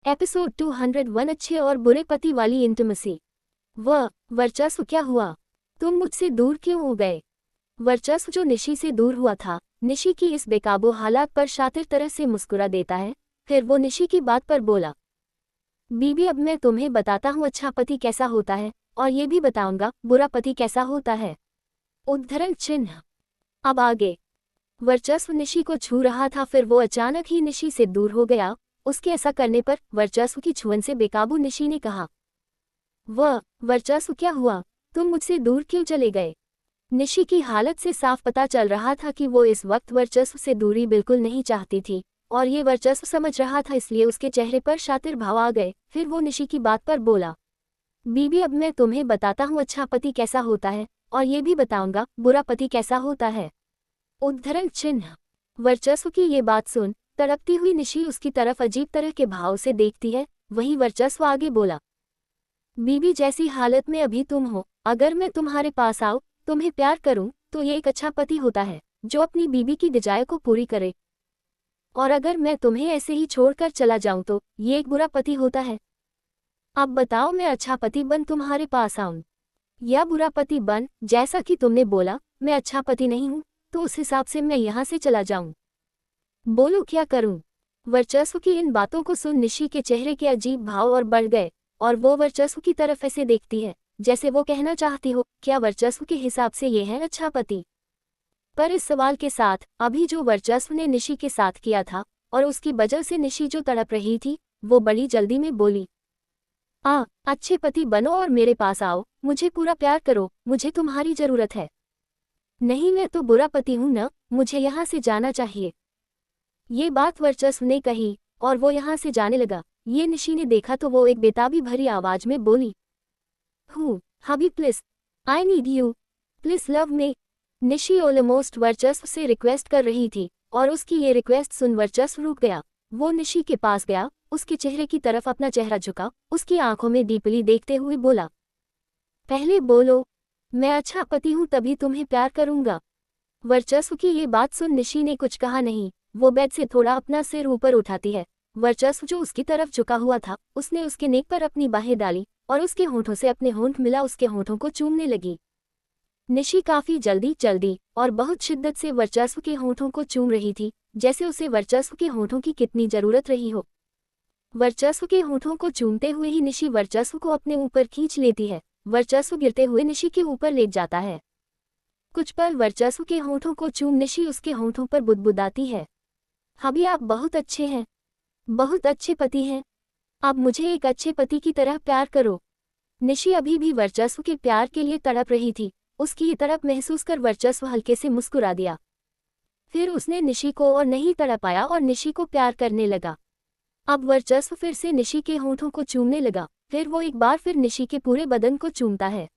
Episode 201 अच्छे और बुरे पति वाली इंटिमेसी। वर्चस्व क्या हुआ? तुम मुझसे दूर क्यों हो गए? वर्चस्व जो निशी से दूर हुआ था, निशी की इस बेकाबू हालात पर शातिर तरह से मुस्कुरा देता है। फिर वो निशी की बात पर बोला, बीबी अब मैं तुम्हें बताता हूँ अच्छा पति कैसा होता है, और ये भी बताऊंगा बुरा पति कैसा होता है। उद्धरण चिन्ह। अब आगे। वर्चस्व निशी को छू रहा था, फिर वो अचानक ही निशी से दूर हो गया। उसके ऐसा करने पर वर्चस्व की छुअन से बेकाबू निशी ने कहा, वर्चस्व क्या हुआ? तुम मुझसे दूर क्यों चले गए? निशी की हालत से साफ पता चल रहा था कि वो इस वक्त वर्चस्व से दूरी बिल्कुल नहीं चाहती थी, और ये वर्चस्व समझ रहा था, इसलिए उसके चेहरे पर शातिर भाव आ गए। फिर वो निशी की बात पर बोला, बीबी अब मैं तुम्हें बताता हूँ अच्छा पति कैसा होता है, और ये भी बताऊंगा बुरा पति कैसा होता है। उद्धरण चिन्ह। वर्चस्व की ये बात सुन तड़पती हुई निशी उसकी तरफ अजीब तरह के भाव से देखती है। वहीं वर्चस्व आगे बोला, बीबी जैसी हालत में अभी तुम हो, अगर मैं तुम्हारे पास आऊं, तुम्हें प्यार करूं, तो ये एक अच्छा पति होता है जो अपनी बीबी की डिजायर को पूरी करे। और अगर मैं तुम्हें ऐसे ही छोड़कर चला जाऊं तो ये एक बुरा पति होता है। अब बताओ, मैं अच्छा पति बन तुम्हारे पास आऊं या बुरा पति बन? जैसा कि तुमने बोला मैं अच्छा पति नहीं हूं, तो उस हिसाब से मैं यहाँ से चला जाऊं। बोलो क्या करूं? वर्चस्व की इन बातों को सुन निशी के चेहरे के अजीब भाव और बढ़ गए, और वो वर्चस्व की तरफ ऐसे देखती है जैसे वो कहना चाहती हो, क्या वर्चस्व के हिसाब से ये है अच्छा पति? पर इस सवाल के साथ अभी जो वर्चस्व ने निशी के साथ किया था, और उसकी वजह से निशी जो तड़प रही थी, वो बड़ी जल्दी में बोली, अच्छे पति बनो और मेरे पास आओ, मुझे पूरा प्यार करो, मुझे तुम्हारी जरूरत है। नहीं, मैं तो बुरा पति हूं ना, मुझे यहाँ से जाना चाहिए। ये बात वर्चस्व ने कही और वो यहाँ से जाने लगा। ये निशी ने देखा तो वो एक बेताबी भरी आवाज में बोली, hubby please, I need you, please love me. Nishi almost Varchasva से रिक्वेस्ट कर रही थी, और उसकी ये रिक्वेस्ट सुन वर्चस्व रुक गया। वो निशी के पास गया, उसके चेहरे की तरफ अपना चेहरा झुका, उसकी आंखों में डीपली देखते हुए बोला, पहले बोलो, मैं अच्छा पति हूं तभी तुम्हें प्यार करूंगा। वर्चस्व की ये बात सुन निशी ने कुछ कहा नहीं। वो बेड से थोड़ा अपना सिर ऊपर उठाती है। वर्चस्व जो उसकी तरफ झुका हुआ था, उसने उसके नेक पर अपनी बाहें डाली और उसके होंठों से अपने होंठ मिला उसके होंठों को चूमने लगी। निशी काफी जल्दी और बहुत शिद्दत से वर्चस्व के होंठों को चूम रही थी, जैसे उसे वर्चस्व के होंठों की कितनी जरूरत रही हो। वर्चस्व के होंठों को चूमते हुए ही निशी वर्चस्व को अपने ऊपर खींच लेती है। वर्चस्व गिरते हुए निशी के ऊपर लेट जाता है। कुछ पल वर्चस्व के होंठों को चूम निशी उसके होंठों पर बुदबुदाती है, हबी आप बहुत अच्छे हैं, बहुत अच्छे पति हैं, आप मुझे एक अच्छे पति की तरह प्यार करो। निशी अभी भी वर्चस्व के प्यार के लिए तड़प रही थी। उसकी ये तड़प महसूस कर वर्चस्व हल्के से मुस्कुरा दिया। फिर उसने निशी को और नहीं तड़पाया और निशी को प्यार करने लगा। अब वर्चस्व फिर से निशी के होंठों को चूमने लगा। फिर वो एक बार फिर निशी के पूरे बदन को चूमता है।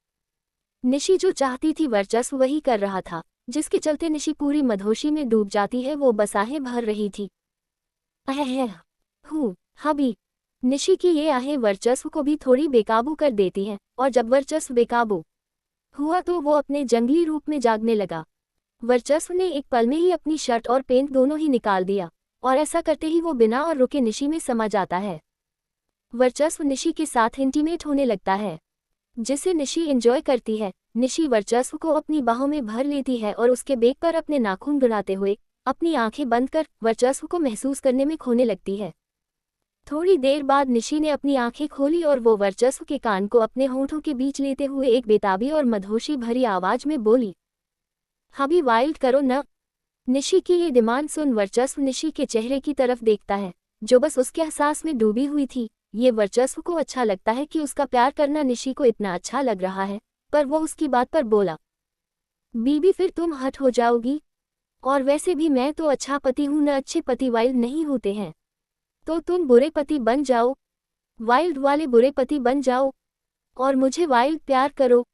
निशी जो चाहती थी वर्चस्व वही कर रहा था, जिसके चलते निशी पूरी मदहोशी में डूब जाती है। वो बसाहें भर रही थी। हबी। निशी की ये आहें वर्चस्व को भी थोड़ी बेकाबू कर देती हैं, और जब वर्चस्व बेकाबू हुआ तो वो अपने जंगली रूप में जागने लगा। वर्चस्व ने एक पल में ही अपनी शर्ट और पेंट दोनों ही निकाल दिया, और ऐसा करते ही वो बिना और रुके निशी में समा जाता है। वर्चस्व निशी के साथ इंटीमेट होने लगता है, जिसे निशी एंजॉय करती है। निशी वर्चस्व को अपनी बाहों में भर लेती है और उसके बेक पर अपने नाखून गड़ाते हुए अपनी आंखें बंद कर वर्चस्व को महसूस करने में खोने लगती है। थोड़ी देर बाद निशी ने अपनी आंखें खोली और वो वर्चस्व के कान को अपने होंठों के बीच लेते हुए एक बेताबी और मदहोशी भरी आवाज में बोली, हबी वाइल्ड करो न। निशी की ये डिमांड सुन वर्चस्व निशी के चेहरे की तरफ देखता है, जो बस उसके एहसास में डूबी हुई थी। ये वर्चस्व को अच्छा लगता है कि उसका प्यार करना निशी को इतना अच्छा लग रहा है, पर वो उसकी बात पर बोला, बीबी फिर तुम हट हो जाओगी? और वैसे भी मैं तो अच्छा पति हूं न, अच्छे पति वाइल्ड नहीं होते हैं, तो तुम बुरे पति बन जाओ, वाइल्ड वाले बुरे पति बन जाओ, और मुझे वाइल्ड प्यार करो।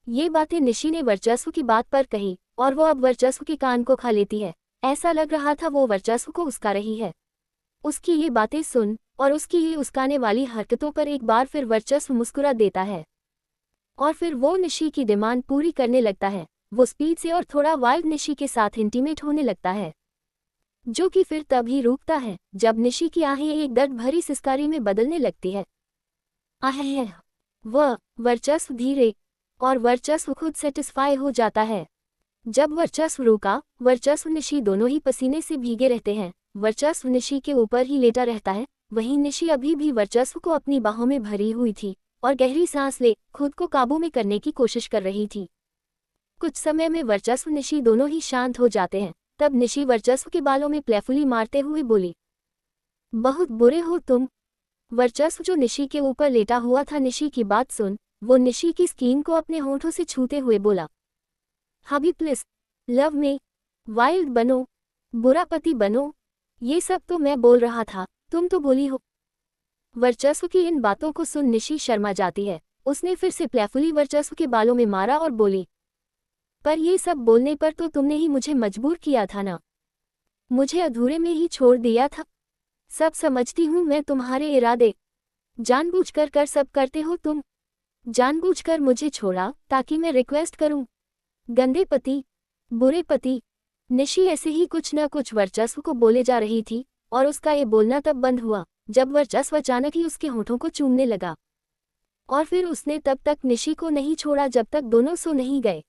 ये बातें निशी ने वर्चस्व की बात पर कही, और वो अब वर्चस्व के कान को खा लेती है। ऐसा लग रहा था वो वर्चस्व को उसका रही है। उसकी ये बातें सुन और उसकी ये उसकाने वाली हरकतों पर एक बार फिर वर्चस्व मुस्कुरा देता है, और फिर वो निशी की डिमांड पूरी करने लगता है। वो स्पीड से और थोड़ा वाइल्ड निशी के साथ इंटीमेट होने लगता है। जो कि फिर तभी रुकता है जब निशी की आहें एक दर्द भरी सिसकारी में बदलने लगती है। आहें वह वर्चस्व धीरे और वर्चस्व खुद सेटिस्फाई हो जाता है। जब वर्चस्व रुका, वर्चस्व निशी दोनों ही पसीने से भीगे रहते हैं। वर्चस्व निशी के ऊपर ही लेटा रहता है, वहीं निशी अभी भी वर्चस्व को अपनी बाहों में भरी हुई थी और गहरी सांस ले खुद को काबू में करने की कोशिश कर रही थी। कुछ समय में वर्चस्व निशी दोनों ही शांत हो जाते हैं। तब निशी वर्चस्व के बालों में प्लेफुली मारते हुए बोली, बहुत बुरे हो तुम। वर्चस्व जो निशी के ऊपर लेटा हुआ था, निशी की बात सुन वो निशी की स्किन को अपने होंठों से छूते हुए बोला, हबी प्लीज लव में, वाइल्ड बनो, बुरा पति बनो। ये सब तो मैं बोल रहा था, तुम तो बोली हो। वर्चस्व की इन बातों को सुन निशी शर्मा जाती है। उसने फिर से प्लेफुली वर्चस्व के बालों में मारा और बोली, पर ये सब बोलने पर तो तुमने ही मुझे मजबूर किया था ना, मुझे अधूरे में ही छोड़ दिया था। सब समझती हूँ मैं तुम्हारे इरादे, जानबूझकर कर सब करते हो तुम। जानबूझकर मुझे छोड़ा ताकि मैं रिक्वेस्ट करूं। गंदे पति, बुरे पति। निशी ऐसे ही कुछ न कुछ वर्चस्व को बोले जा रही थी और उसका ये बोलना तब बंद हुआ जब वर्चस्व अचानक ही उसके होठों को चूमने लगा। और फिर उसने तब तक निशी को नहीं छोड़ा जब तक दोनों सो नहीं गए।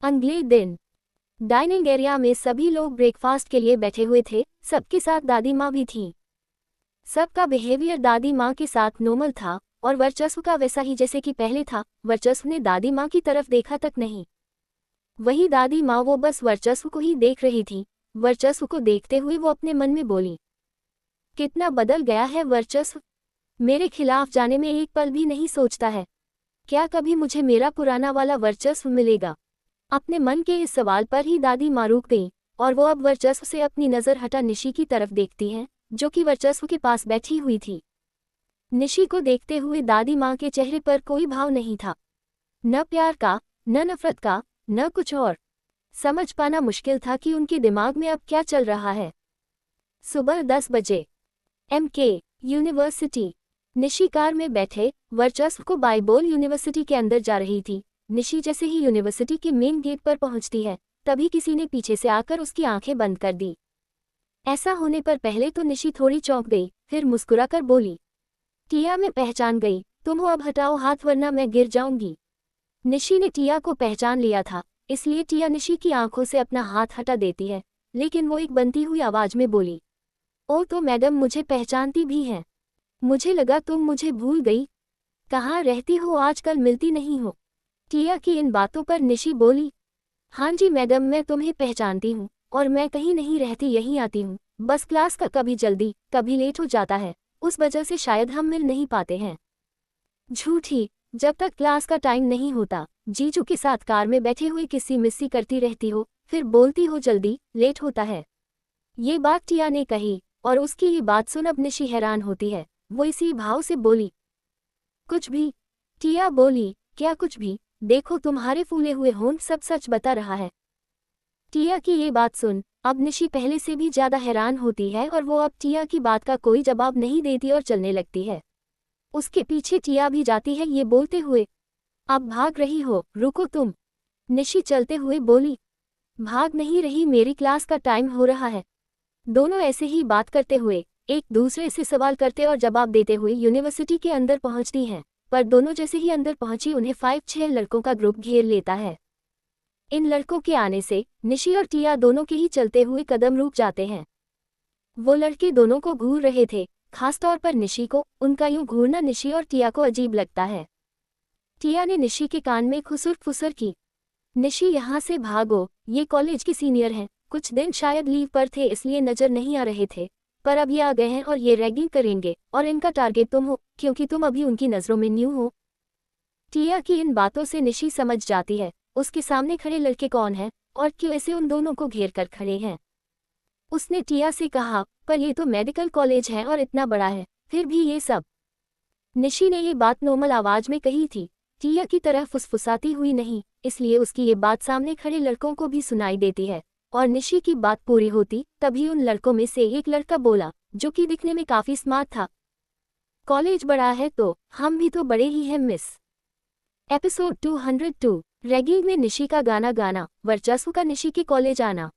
अगले दिन डाइनिंग एरिया में सभी लोग ब्रेकफास्ट के लिए बैठे हुए थे। सबके साथ दादी माँ भी थी। सबका बिहेवियर दादी माँ के साथ नॉर्मल था और वर्चस्व का वैसा ही जैसे कि पहले था। वर्चस्व ने दादी माँ की तरफ देखा तक नहीं। वही दादी माँ वो बस वर्चस्व को ही देख रही थी। वर्चस्व को देखते हुए वो अपने मन में बोली, कितना बदल गया है वर्चस्व, मेरे खिलाफ जाने में एक पल भी नहीं सोचता है। क्या कभी मुझे मेरा पुराना वाला वर्चस्व मिलेगा? अपने मन के इस सवाल पर ही दादी माँ रुक गई और वो अब वर्चस्व से अपनी नज़र हटा निशी की तरफ देखती हैं, जो कि वर्चस्व के पास बैठी हुई थी। निशी को देखते हुए दादी माँ के चेहरे पर कोई भाव नहीं था, न प्यार का, न नफरत का, न कुछ और। समझ पाना मुश्किल था कि उनके दिमाग में अब क्या चल रहा है। सुबह 10 बजे MK यूनिवर्सिटी। निशी कार में बैठे वर्चस्व को बाइबोल यूनिवर्सिटी के अंदर जा रही थी। निशी जैसे ही यूनिवर्सिटी के मेन गेट पर पहुंचती है, तभी किसी ने पीछे से आकर उसकी आंखें बंद कर दी। ऐसा होने पर पहले तो निशी थोड़ी चौंक गई, फिर मुस्कुराकर बोली, टिया मैं पहचान गई, तुम हो, अब हटाओ हाथ वरना मैं गिर जाऊंगी। निशी ने टिया को पहचान लिया था, इसलिए टिया निशी की आंखों से अपना हाथ हटा देती है, लेकिन वो एक बनती हुई आवाज में बोली, ओ तो मैडम मुझे पहचानती भी हैं। मुझे लगा तुम मुझे भूल गई। कहाँ रहती हो आजकल, मिलती नहीं हो। टिया की इन बातों पर निशी बोली, हाँ जी मैडम मैं तुम्हें पहचानती हूँ और मैं कहीं नहीं रहती, यहीं आती हूँ। बस क्लास का कभी जल्दी कभी लेट हो जाता है, उस वजह से शायद हम मिल नहीं पाते हैं। झूठी, जब तक क्लास का टाइम नहीं होता जीजू के साथ कार में बैठे हुए किसी मिस्सी करती रहती हो, फिर बोलती हो जल्दी लेट होता है। ये बात टिया ने कही और उसकी ये बात सुन अब निशी हैरान होती है। वो इसी भाव से बोली, कुछ भी। टिया बोली, क्या कुछ भी? देखो तुम्हारे फूले हुए होंठ सब सच बता रहा है। टिया की ये बात सुन अब निशी पहले से भी ज्यादा हैरान होती है और वो अब टिया की बात का कोई जवाब नहीं देती और चलने लगती है। उसके पीछे टिया भी जाती है, ये बोलते हुए, अब भाग रही हो, रुको तुम। निशी चलते हुए बोली, भाग नहीं रही, मेरी क्लास का टाइम हो रहा है। दोनों ऐसे ही बात करते हुए एक दूसरे से सवाल करते और जवाब देते हुए यूनिवर्सिटी के अंदर पहुंचती हैं, पर दोनों जैसे ही अंदर पहुंची उन्हें 5-6 लड़कों का ग्रुप घेर लेता है। इन लड़कों के आने से निशी और टिया दोनों के ही चलते हुए कदम रुक जाते हैं। वो लड़के दोनों को घूर रहे थे, खासतौर पर निशी को। उनका यूं घूरना निशी और टिया को अजीब लगता है। टिया ने निशी के कान में खुसुर फुसुर की, निशी यहाँ से भागो, ये कॉलेज की सीनियर हैं, कुछ दिन शायद लीव पर थे इसलिए नजर नहीं आ रहे थे, पर अब ये आ गए हैं और ये रैगिंग करेंगे और इनका टारगेट तुम हो क्योंकि तुम अभी उनकी नज़रों में न्यू हो। टिया की इन बातों से निशी समझ जाती है उसके सामने खड़े लड़के कौन हैं और क्यों ऐसे उन दोनों को घेर कर खड़े हैं। उसने टिया से कहा, पर ये तो मेडिकल कॉलेज है और इतना बड़ा है, फिर भी ये सब। निशी ने ये बात नॉर्मल आवाज में कही थी, टिया की तरह फुसफुसाती हुई नहीं, इसलिए उसकी ये बात सामने खड़े लड़कों को भी सुनाई देती है। और निशी की बात पूरी होती तभी उन लड़कों में से एक लड़का बोला, जो कि दिखने में काफी स्मार्ट था, कॉलेज बड़ा है तो हम भी तो बड़े ही हैं मिस। एपिसोड 202 रैगिंग में निशी का गाना गाना, वर्चस्व का निशी के कॉलेज आना।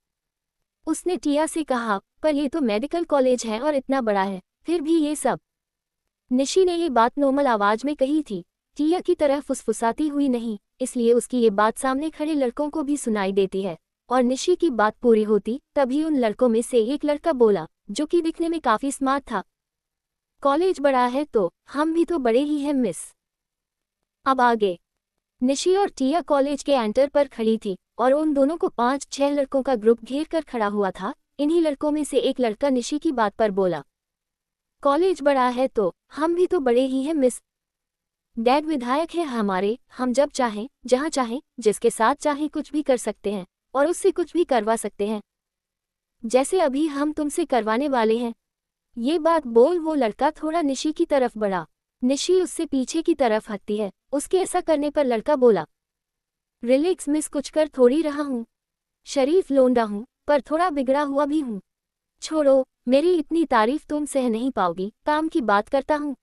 उसने टिया से कहा, पर ये तो मेडिकल कॉलेज है और इतना बड़ा है, फिर भी ये सब। निशी ने ये बात नॉर्मल आवाज में कही थी, टिया की तरह फुसफुसाती हुई नहीं, इसलिए उसकी ये बात सामने खड़े लड़कों को भी सुनाई देती है। और निशी की बात पूरी होती तभी उन लड़कों में से एक लड़का बोला, जो कि दिखने में काफी स्मार्ट था, कॉलेज बड़ा है तो हम भी तो बड़े ही हैं मिस। अब आगे। निशी और टिया कॉलेज के एंटर पर खड़ी थी और उन दोनों को 5-6 लड़कों का ग्रुप घेर कर खड़ा हुआ था। इन्हीं लड़कों में से एक लड़का निशी की बात पर बोला, कॉलेज बड़ा है तो हम भी तो बड़े ही हैं मिस। डैड विधायक है हमारे, हम जब चाहें जहां चाहें जिसके साथ चाहें कुछ भी कर सकते हैं और उससे कुछ भी करवा सकते हैं, जैसे अभी हम तुमसे करवाने वाले हैं। ये बात बोल वो लड़का थोड़ा निशी की तरफ बढ़ा। निशी उससे पीछे की तरफ हटती है। उसके ऐसा करने पर लड़का बोला, रिलैक्स मिस, कुछ कर थोड़ी रहा हूँ, शरीफ लोंडा हूँ पर थोड़ा बिगड़ा हुआ भी हूँ। छोड़ो, मेरी इतनी तारीफ तुम सह नहीं पाओगी, काम की बात करता हूँ।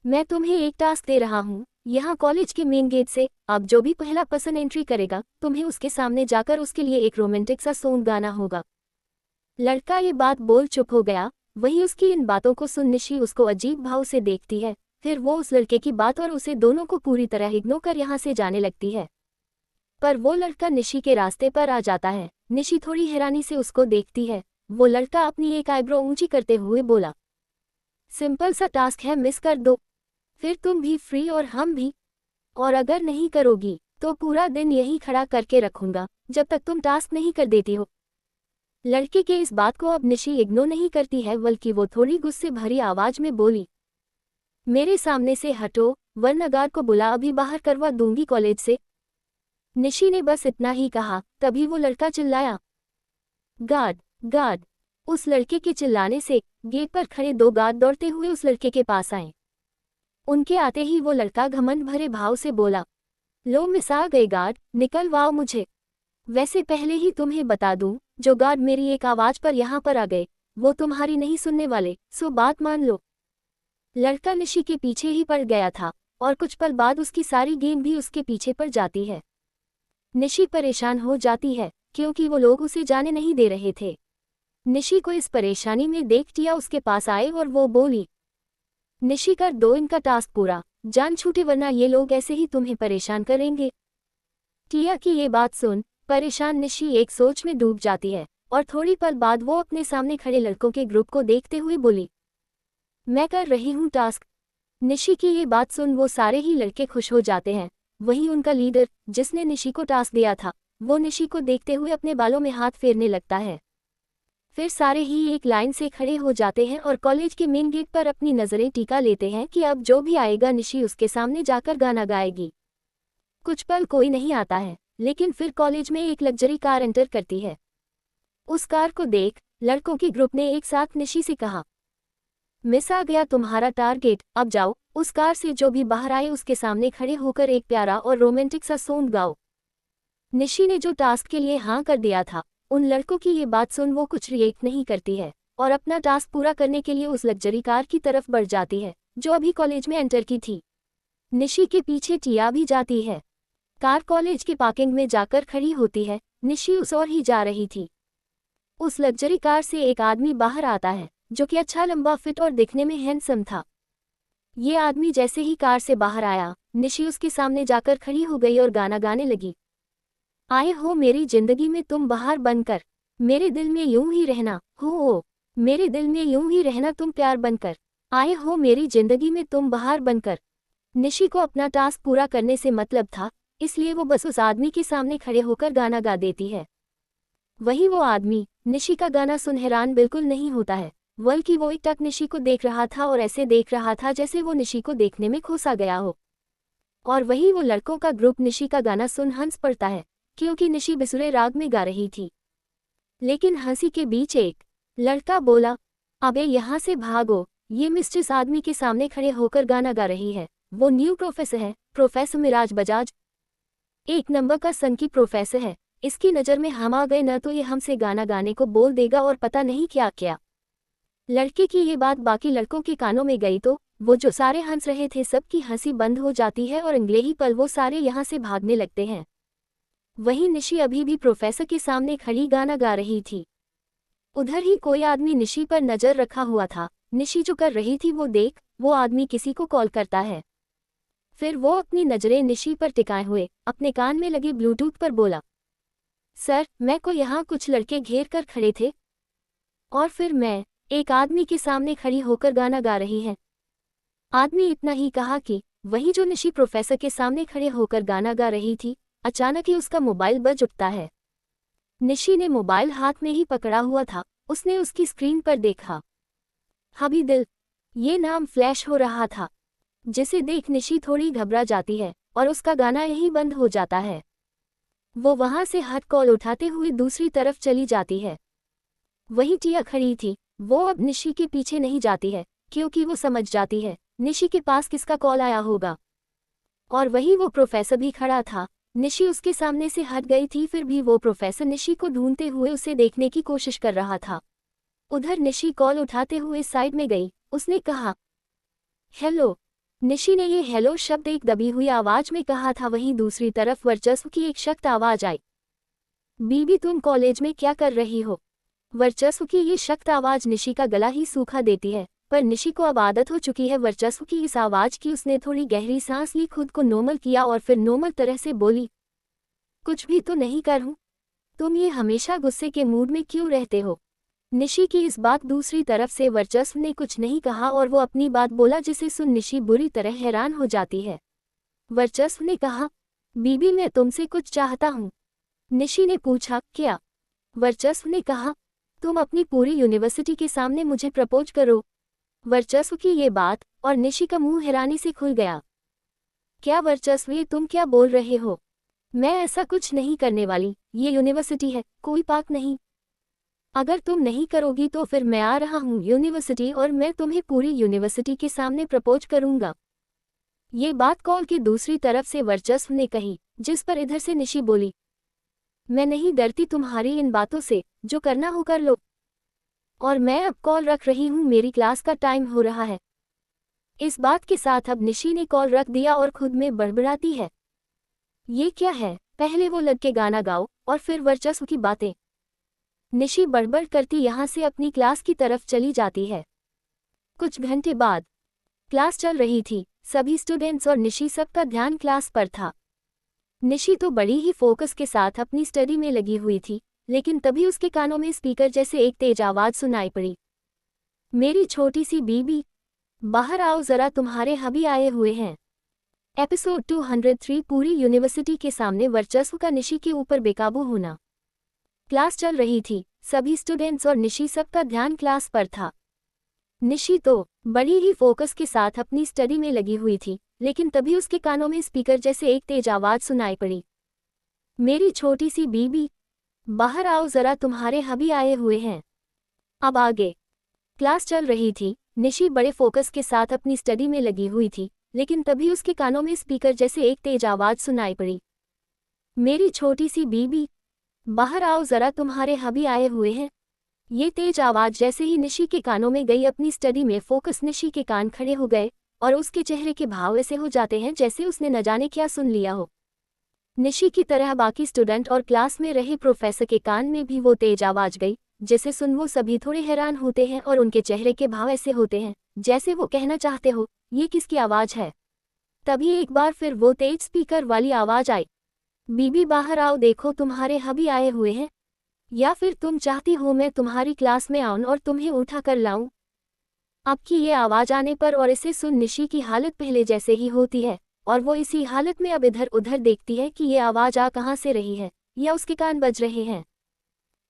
मैं तुम्हें एक टास्क दे रहा हूँ, यहाँ कॉलेज के मेन गेट से अब जो भी पहला पर्सन एंट्री करेगा तुम्हें उसके सामने जाकर उसके लिए एक रोमांटिक सा सॉन्ग गाना होगा। लड़का ये बात बोल चुप हो गया। वहीं उसकी इन बातों को सुन निशी उसको अजीब भाव से देखती है। फिर वो उस लड़के की बात और उसे दोनों को पूरी तरह इग्नोर कर यहाँ से जाने लगती है। पर वो लड़का निशी के रास्ते पर आ जाता है। निशी थोड़ी हैरानी से उसको देखती है। वो लड़का अपनी एक आईब्रो ऊंची करते हुए बोला, सिंपल सा टास्क है, मिस कर दो, फिर तुम भी फ्री और हम भी, और अगर नहीं करोगी तो पूरा दिन यहीं खड़ा करके रखूंगा जब तक तुम टास्क नहीं कर देती हो। लड़के के इस बात को अब निशी इग्नोर नहीं करती है, बल्कि वो थोड़ी गुस्से भरी आवाज में बोली, मेरे सामने से हटो वरना गार्ड को बुला, अभी बाहर करवा दूंगी कॉलेज से। निशी ने बस इतना ही कहा, तभी वो लड़का चिल्लाया, गार्ड गार्ड। उस लड़के के चिल्लाने से गेट पर खड़े 2 गार्ड दौड़ते हुए उस लड़के के पास आए। उनके आते ही वो लड़का घमंड भरे भाव से बोला, लो मिस आ गए गार्ड, निकलवाओ मुझे। वैसे पहले ही तुम्हें बता दूं, जो गार्ड मेरी एक आवाज पर यहाँ पर आ गए वो तुम्हारी नहीं सुनने वाले, सो बात मान लो। लड़का निशी के पीछे ही पड़ गया था और कुछ पल बाद उसकी सारी गेंद भी उसके पीछे पड़ जाती है। निशी परेशान हो जाती है क्योंकि वो लोग उसे जाने नहीं दे रहे थे। निशी को इस परेशानी में देख टिया उसके पास आए और वो बोली, निशी कर दो इनका टास्क पूरा, जान छूटे वरना ये लोग ऐसे ही तुम्हें परेशान करेंगे। टिया की ये बात सुन परेशान निशी एक सोच में डूब जाती है और थोड़ी पल बाद वो अपने सामने खड़े लड़कों के ग्रुप को देखते हुए बोली, मैं कर रही हूँ टास्क। निशी की ये बात सुन वो सारे ही लड़के खुश हो जाते हैं। वहीं उनका लीडर जिसने निशी को टास्क दिया था वो निशी को देखते हुए अपने बालों में हाथ फेरने लगता है। फिर सारे ही एक लाइन से खड़े हो जाते हैं और कॉलेज के मेन गेट पर अपनी नज़रें टिका लेते हैं कि अब जो भी आएगा निशी उसके सामने जाकर गाना गाएगी। कुछ पल कोई नहीं आता है, लेकिन फिर कॉलेज में एक लग्जरी कार एंटर करती है। उस कार को देख लड़कों के ग्रुप ने एक साथ निशी से कहा, मिस आ गया तुम्हारा टारगेट, अब जाओ उस कार से जो भी बाहर आए उसके सामने खड़े होकर एक प्यारा और रोमांटिक सा सॉन्ग गाओ। निशी ने जो टास्क के लिए हाँ कर दिया था, उन लड़कों की ये बात सुन वो कुछ रिएक्ट नहीं करती है और अपना टास्क पूरा करने के लिए उस लग्जरी कार की तरफ बढ़ जाती है जो अभी कॉलेज में एंटर की थी। निशी के पीछे टिया भी जाती है। कार कॉलेज के पार्किंग में जाकर खड़ी होती है। निशी उस ओर ही जा रही थी। उस लग्जरी कार से एक आदमी बाहर आता है जो कि अच्छा लंबा फिट और दिखने में हैंडसम था। ये आदमी जैसे ही कार से बाहर आया निशी उसके सामने जाकर खड़ी हो गई और गाना गाने लगी, आए हो मेरी जिंदगी में तुम बाहर बनकर, मेरे दिल में यूं ही रहना हो, मेरे दिल में यूं ही रहना तुम प्यार बनकर, आए हो मेरी जिंदगी में तुम बाहर बनकर। निशी को अपना टास्क पूरा करने से मतलब था, इसलिए वो बस उस आदमी के सामने खड़े होकर गाना गा देती है। वही वो आदमी निशी का गाना सुन हैरान बिल्कुल नहीं होता है, बल्कि वो एकटक निशी को देख रहा था और ऐसे देख रहा था जैसे वो निशी को देखने में खोसा गया हो। और वही वो लड़कों का ग्रुप निशी का गाना सुन हंस पड़ता है क्योंकि निशी बिसुरे राग में गा रही थी। लेकिन हंसी के बीच एक लड़का बोला, अबे यहाँ से भागो, ये मिस जिस आदमी के सामने खड़े होकर गाना गा रही है वो न्यू प्रोफेसर है, प्रोफेसर मिराज बजाज। एक नंबर का सनकी प्रोफेसर है, इसकी नज़र में हम आ गए न तो ये हमसे गाना गाने को बोल देगा और पता नहीं क्या क्या। लड़के की ये बात बाकी लड़कों के कानों में गई तो वो जो सारे हंस रहे थे सबकी हंसी बंद हो जाती है और अगले ही पल वो सारे यहाँ से भागने लगते हैं। वहीं निशी अभी भी प्रोफेसर के सामने खड़ी गाना गा रही थी। उधर ही कोई आदमी निशी पर नजर रखा हुआ था। निशी जो कर रही थी वो देख वो आदमी किसी को कॉल करता है। फिर वो अपनी नजरें निशी पर टिकाए हुए अपने कान में लगे ब्लूटूथ पर बोला, सर मैं को यहाँ कुछ लड़के घेर कर खड़े थे और फिर मैं एक आदमी के सामने खड़ी होकर गाना गा रही है। आदमी इतना ही कहा कि वही जो निशी प्रोफेसर के सामने खड़े होकर गाना गा रही थी, अचानक ही उसका मोबाइल बज उठता है। निशी ने मोबाइल हाथ में ही पकड़ा हुआ था। उसने उसकी स्क्रीन पर देखा, हबी दिल, ये नाम फ्लैश हो रहा था, जिसे देख निशी थोड़ी घबरा जाती है और उसका गाना यहीं बंद हो जाता है। वो वहां से हट कॉल उठाते हुए दूसरी तरफ चली जाती है। वही टिया खड़ी थी। वो अब निशी के पीछे नहीं जाती है क्योंकि वो समझ जाती है निशी के पास किसका कॉल आया होगा। और वही वो प्रोफेसर भी खड़ा था। निशी उसके सामने से हट गई थी, फिर भी वो प्रोफेसर निशी को ढूंढते हुए उसे देखने की कोशिश कर रहा था। उधर निशी कॉल उठाते हुए साइड में गई। उसने कहा, हेलो। निशी ने ये हेलो शब्द एक दबी हुई आवाज में कहा था। वहीं दूसरी तरफ वर्चस्व की एक सख्त आवाज आई, बीबी तुम कॉलेज में क्या कर रही हो। वर्चस्व की ये सख्त आवाज निशी का गला ही सूखा देती है, पर निशी को अब आदत हो चुकी है वर्चस्व की इस आवाज की। उसने थोड़ी गहरी सांस ली, खुद को नॉर्मल किया और फिर नॉर्मल तरह से बोली, कुछ भी तो नहीं कर हूं, तुम ये हमेशा गुस्से के मूड में क्यों रहते हो। निशी की इस बात दूसरी तरफ से वर्चस्व ने कुछ नहीं कहा और वो अपनी बात बोला, जिसे सुन निशी बुरी तरह हैरान हो जाती है। वर्चस्व ने कहा, बीबी मैं तुमसे कुछ चाहता हूँ। निशी ने पूछा, क्या। वर्चस्व ने कहा, तुम अपनी पूरी यूनिवर्सिटी के सामने मुझे प्रपोज करो। वर्चस्व की ये बात और निशी का मुंह हैरानी से खुल गया। क्या वर्चस्व, ये तुम क्या बोल रहे हो। मैं ऐसा कुछ नहीं करने वाली, ये यूनिवर्सिटी है, कोई पार्क नहीं। अगर तुम नहीं करोगी तो फिर मैं आ रहा हूँ यूनिवर्सिटी और मैं तुम्हें पूरी यूनिवर्सिटी के सामने प्रपोज करूंगा। ये बात कॉल की दूसरी तरफ से वर्चस्व ने कही, जिस पर इधर से निशी बोली, मैं नहीं डरती तुम्हारी इन बातों से, जो करना हो कर लो। और मैं अब कॉल रख रही हूँ, मेरी क्लास का टाइम हो रहा है। इस बात के साथ अब निशी ने कॉल रख दिया और खुद में बड़बड़ाती है, ये क्या है, पहले वो लग के गाना गाओ और फिर वर्चस्व की बातें। निशी बड़बड़ करती यहाँ से अपनी क्लास की तरफ चली जाती है। कुछ घंटे बाद क्लास चल रही थी। सभी स्टूडेंट्स और निशी सबका ध्यान क्लास पर था। निशी तो बड़ी ही फोकस के साथ अपनी स्टडी में लगी हुई थी, लेकिन तभी उसके कानों में स्पीकर जैसे एक तेज आवाज सुनाई पड़ी, मेरी छोटी सी बीबी, बाहर आओ जरा, तुम्हारे हबी आए हुए हैं। एपिसोड 203 पूरी यूनिवर्सिटी के सामने वर्चस्व का निशी के ऊपर बेकाबू होना। क्लास चल रही थी। सभी स्टूडेंट्स और निशी सबका ध्यान क्लास पर था। निशी तो बड़ी ही फोकस के साथ अपनी स्टडी में लगी हुई थी, लेकिन तभी उसके कानों में स्पीकर जैसे एक तेज आवाज सुनाई पड़ी, मेरी छोटी सी बीबी, बाहर आओ जरा, तुम्हारे हबी आए हुए हैं। अब आगे क्लास चल रही थी। निशी बड़े फोकस के साथ अपनी स्टडी में लगी हुई थी, लेकिन तभी उसके कानों में स्पीकर जैसे एक तेज आवाज सुनाई पड़ी, मेरी छोटी सी बीबी, बाहर आओ जरा, तुम्हारे हबी आए हुए हैं। ये तेज आवाज जैसे ही निशी के कानों में गई, अपनी स्टडी में फोकस निशी के कान खड़े हो गए और उसके चेहरे के भाव ऐसे हो जाते हैं जैसे उसने न जाने क्या सुन लिया हो। निशी की तरह बाकी स्टूडेंट और क्लास में रहे प्रोफेसर के कान में भी वो तेज आवाज गई, जिसे सुन वो सभी थोड़े हैरान होते हैं और उनके चेहरे के भाव ऐसे होते हैं जैसे वो कहना चाहते हो, ये किसकी आवाज है। तभी एक बार फिर वो तेज स्पीकर वाली आवाज आई, बीबी बाहर आओ, देखो तुम्हारे हबी आए हुए हैं। या फिर तुम चाहती हो मैं तुम्हारी क्लास में आऊं और तुम्हें उठा कर लाऊं। अब की ये आवाज आने पर और इसे सुन निशी की हालत पहले जैसे ही होती है और वो इसी हालत में अब इधर उधर देखती है कि ये आवाज आ कहाँ से रही है या उसके कान बज रहे हैं।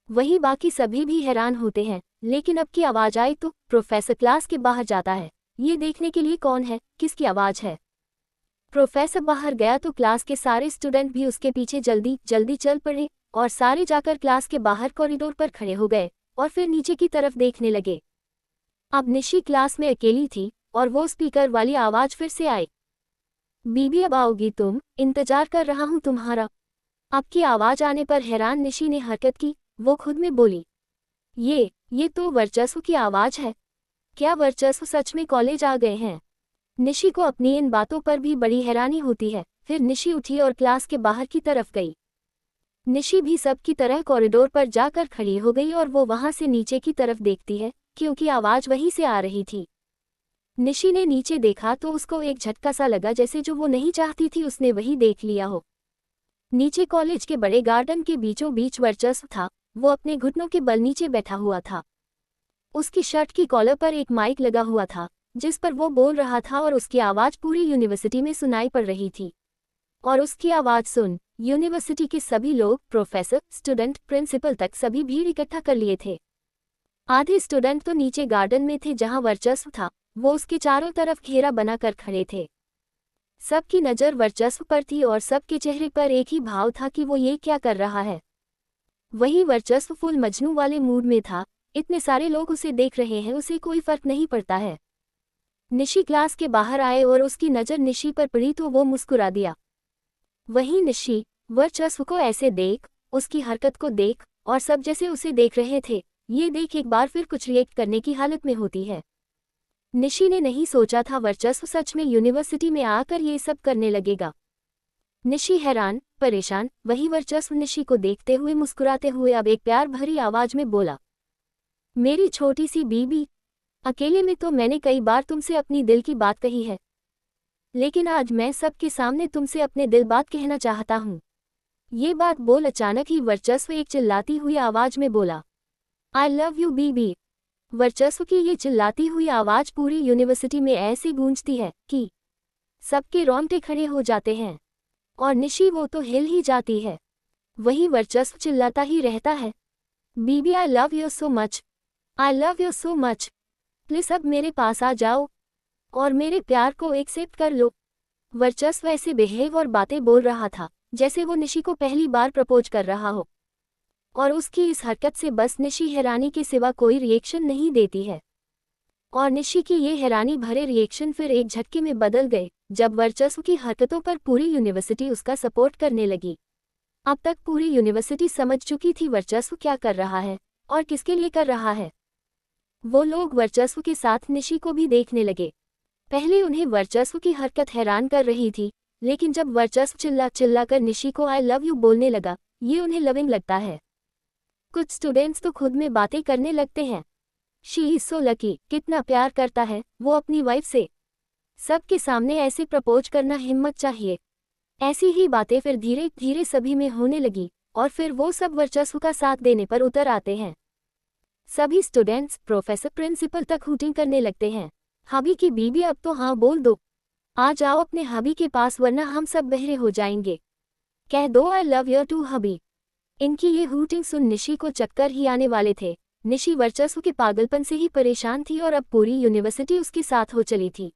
वही बाकी सभी भी हैरान होते हैं, लेकिन अब की आवाज आई तो प्रोफेसर क्लास के बाहर जाता है, ये देखने के लिए कौन है, किसकी आवाज है। प्रोफेसर बाहर गया तो क्लास के सारे स्टूडेंट भी उसके पीछे जल्दी जल्दी चल पड़े और सारे जाकर क्लास के बाहर कॉरिडोर पर खड़े हो गए और फिर नीचे की तरफ देखने लगे। अब निशी क्लास में अकेली थी और वो स्पीकर वाली आवाज फिर से आई, बीबी अब आओगी तुम, इंतजार कर रहा हूं तुम्हारा। अब की आवाज आने पर हैरान निशी ने हरकत की। वो खुद में बोली, ये तो वर्चस्व की आवाज है। क्या वर्चस्व सच में कॉलेज आ गए हैं। निशी को अपनी इन बातों पर भी बड़ी हैरानी होती है। फिर निशी उठी और क्लास के बाहर की तरफ गई। निशी भी सबकी तरह कॉरिडोर पर जाकर खड़ी हो गई और वो वहां से नीचे की तरफ देखती है क्योंकि आवाज वहीं से आ रही थी। निशी ने नीचे देखा तो उसको एक झटका सा लगा, जैसे जो वो नहीं चाहती थी उसने वही देख लिया हो। नीचे कॉलेज के बड़े गार्डन के बीचों बीच वर्चस्व था। वो अपने घुटनों के बल नीचे बैठा हुआ था। उसकी शर्ट की कॉलर पर एक माइक लगा हुआ था जिस पर वो बोल रहा था और उसकी आवाज पूरी यूनिवर्सिटी में सुनाई पड़ रही थी। और उसकी आवाज सुन यूनिवर्सिटी के सभी लोग, प्रोफेसर, स्टूडेंट, प्रिंसिपल तक सभी भीड़ इकट्ठा कर लिए थे। आधे स्टूडेंट तो नीचे गार्डन में थे जहां वर्चस्व था। वो उसके चारों तरफ घेरा बनाकर खड़े थे। सबकी नज़र वर्चस्व पर थी और सबके चेहरे पर एक ही भाव था कि वो ये क्या कर रहा है। वही वर्चस्व फुल मजनू वाले मूड में था। इतने सारे लोग उसे देख रहे हैं, उसे कोई फर्क नहीं पड़ता है। निशी क्लास के बाहर आए और उसकी नज़र निशी पर पड़ी तो वो मुस्कुरा दिया। वहीं निशी वर्चस्व को ऐसे देख, उसकी हरकत को देख और सब जैसे उसे देख रहे थे, ये देख एक बार फिर कुछ रिएक्ट करने की हालत में होती है। निशी ने नहीं सोचा था वर्चस्व सच में यूनिवर्सिटी में आकर ये सब करने लगेगा। निशी हैरान, परेशान। वही वर्चस्व निशी को देखते हुए मुस्कुराते हुए अब एक प्यार भरी आवाज में बोला, मेरी छोटी सी बीबी, अकेले में तो मैंने कई बार तुमसे अपनी दिल की बात कही है, लेकिन आज मैं सबके सामने तुमसे अपने दिल बात कहना चाहता हूँ। ये बात बोल अचानक ही वर्चस्व एक चिल्लाती हुई आवाज में बोला, आई लव यू बीबी। वर्चस्व की ये चिल्लाती हुई आवाज पूरी यूनिवर्सिटी में ऐसे गूंजती है कि सबके रोंगटे खड़े हो जाते हैं और निशी वो तो हिल ही जाती है। वही वर्चस्व चिल्लाता ही रहता है, बीबी I love you so much, I love you so much, please अब मेरे पास आ जाओ और मेरे प्यार को एक्सेप्ट कर लो। वर्चस्व ऐसे बिहेव और बातें बोल रहा था जैसे वो निशी को पहली बार प्रपोज कर रहा हो, और उसकी इस हरकत से बस निशी हैरानी के सिवा कोई रिएक्शन नहीं देती है। और निशी की ये हैरानी भरे रिएक्शन फिर एक झटके में बदल गए जब वर्चस्व की हरकतों पर पूरी यूनिवर्सिटी उसका सपोर्ट करने लगी। अब तक पूरी यूनिवर्सिटी समझ चुकी थी वर्चस्व क्या कर रहा है और किसके लिए कर रहा है। वो लोग वर्चस्व के साथ निशी को भी देखने लगे। पहले उन्हें वर्चस्व की हरकत हैरान कर रही थी, लेकिन जब वर्चस्व चिल्ला चिल्ला कर निशी को आई लव यू बोलने लगा, ये उन्हें लविंग लगता है। कुछ स्टूडेंट्स तो खुद में बातें करने लगते हैं, शी इज सो लकी, कितना प्यार करता है वो अपनी वाइफ से, सबके सामने ऐसे प्रपोज करना हिम्मत चाहिए। ऐसी ही बातें फिर धीरे धीरे सभी में होने लगी और फिर वो सब वर्चस्व का साथ देने पर उतर आते हैं। सभी स्टूडेंट्स, प्रोफेसर, प्रिंसिपल तक हूटिंग करने लगते हैं, हबी की बीबी अब तो हाँ बोल दो, आ जाओ अपने हबी के पास वरना हम सब बहरे हो जाएंगे, कह दो आई लव यू टू हबी। इनकी ये हूटिंग सुन निशी को चक्कर ही आने वाले थे। निशी वर्चस्व के पागलपन से ही परेशान थी और अब पूरी यूनिवर्सिटी उसके साथ हो चली थी।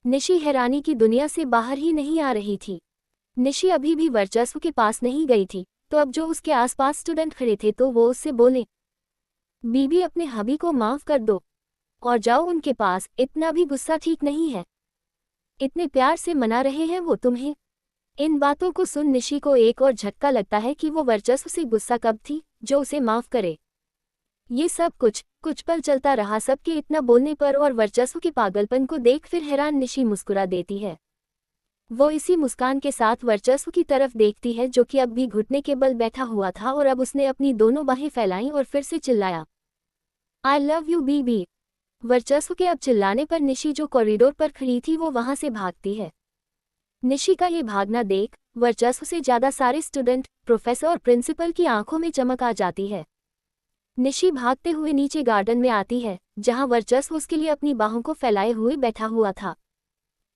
निशी हैरानी की दुनिया से बाहर ही नहीं आ रही थी। निशी अभी भी वर्चस्व के पास नहीं गई थी, तो अब जो उसके आसपास स्टूडेंट खड़े थे तो वो उससे बोले, बीबी अपने हबी को माफ कर दो और जाओ उनके पास, इतना भी गुस्सा ठीक नहीं है, इतने प्यार से मना रहे हैं वो तुम्हें। इन बातों को सुन निशी को एक और झटका लगता है कि वो वर्चस्व से गुस्सा कब थी जो उसे माफ करे। ये सब कुछ पल चलता रहा सबके इतना बोलने पर, और वर्चस्व के पागलपन को देख फिर हैरान निशी मुस्कुरा देती है। वो इसी मुस्कान के साथ वर्चस्व की तरफ देखती है जो कि अब भी घुटने के बल बैठा हुआ था, और अब उसने अपनी दोनों बाहें फैलाईं और फिर से चिल्लाया, आई लव यू बीबी। वर्चस्व के अब चिल्लाने पर निशी जो कॉरिडोर पर खड़ी थी वो वहां से भागती है। निशी का ये भागना देख वर्चस्व से ज्यादा सारे स्टूडेंट, प्रोफेसर और प्रिंसिपल की आंखों में चमक आ जाती है। निशी भागते हुए नीचे गार्डन में आती है जहां वर्चस्व उसके लिए अपनी बाहों को फैलाए हुए बैठा हुआ था।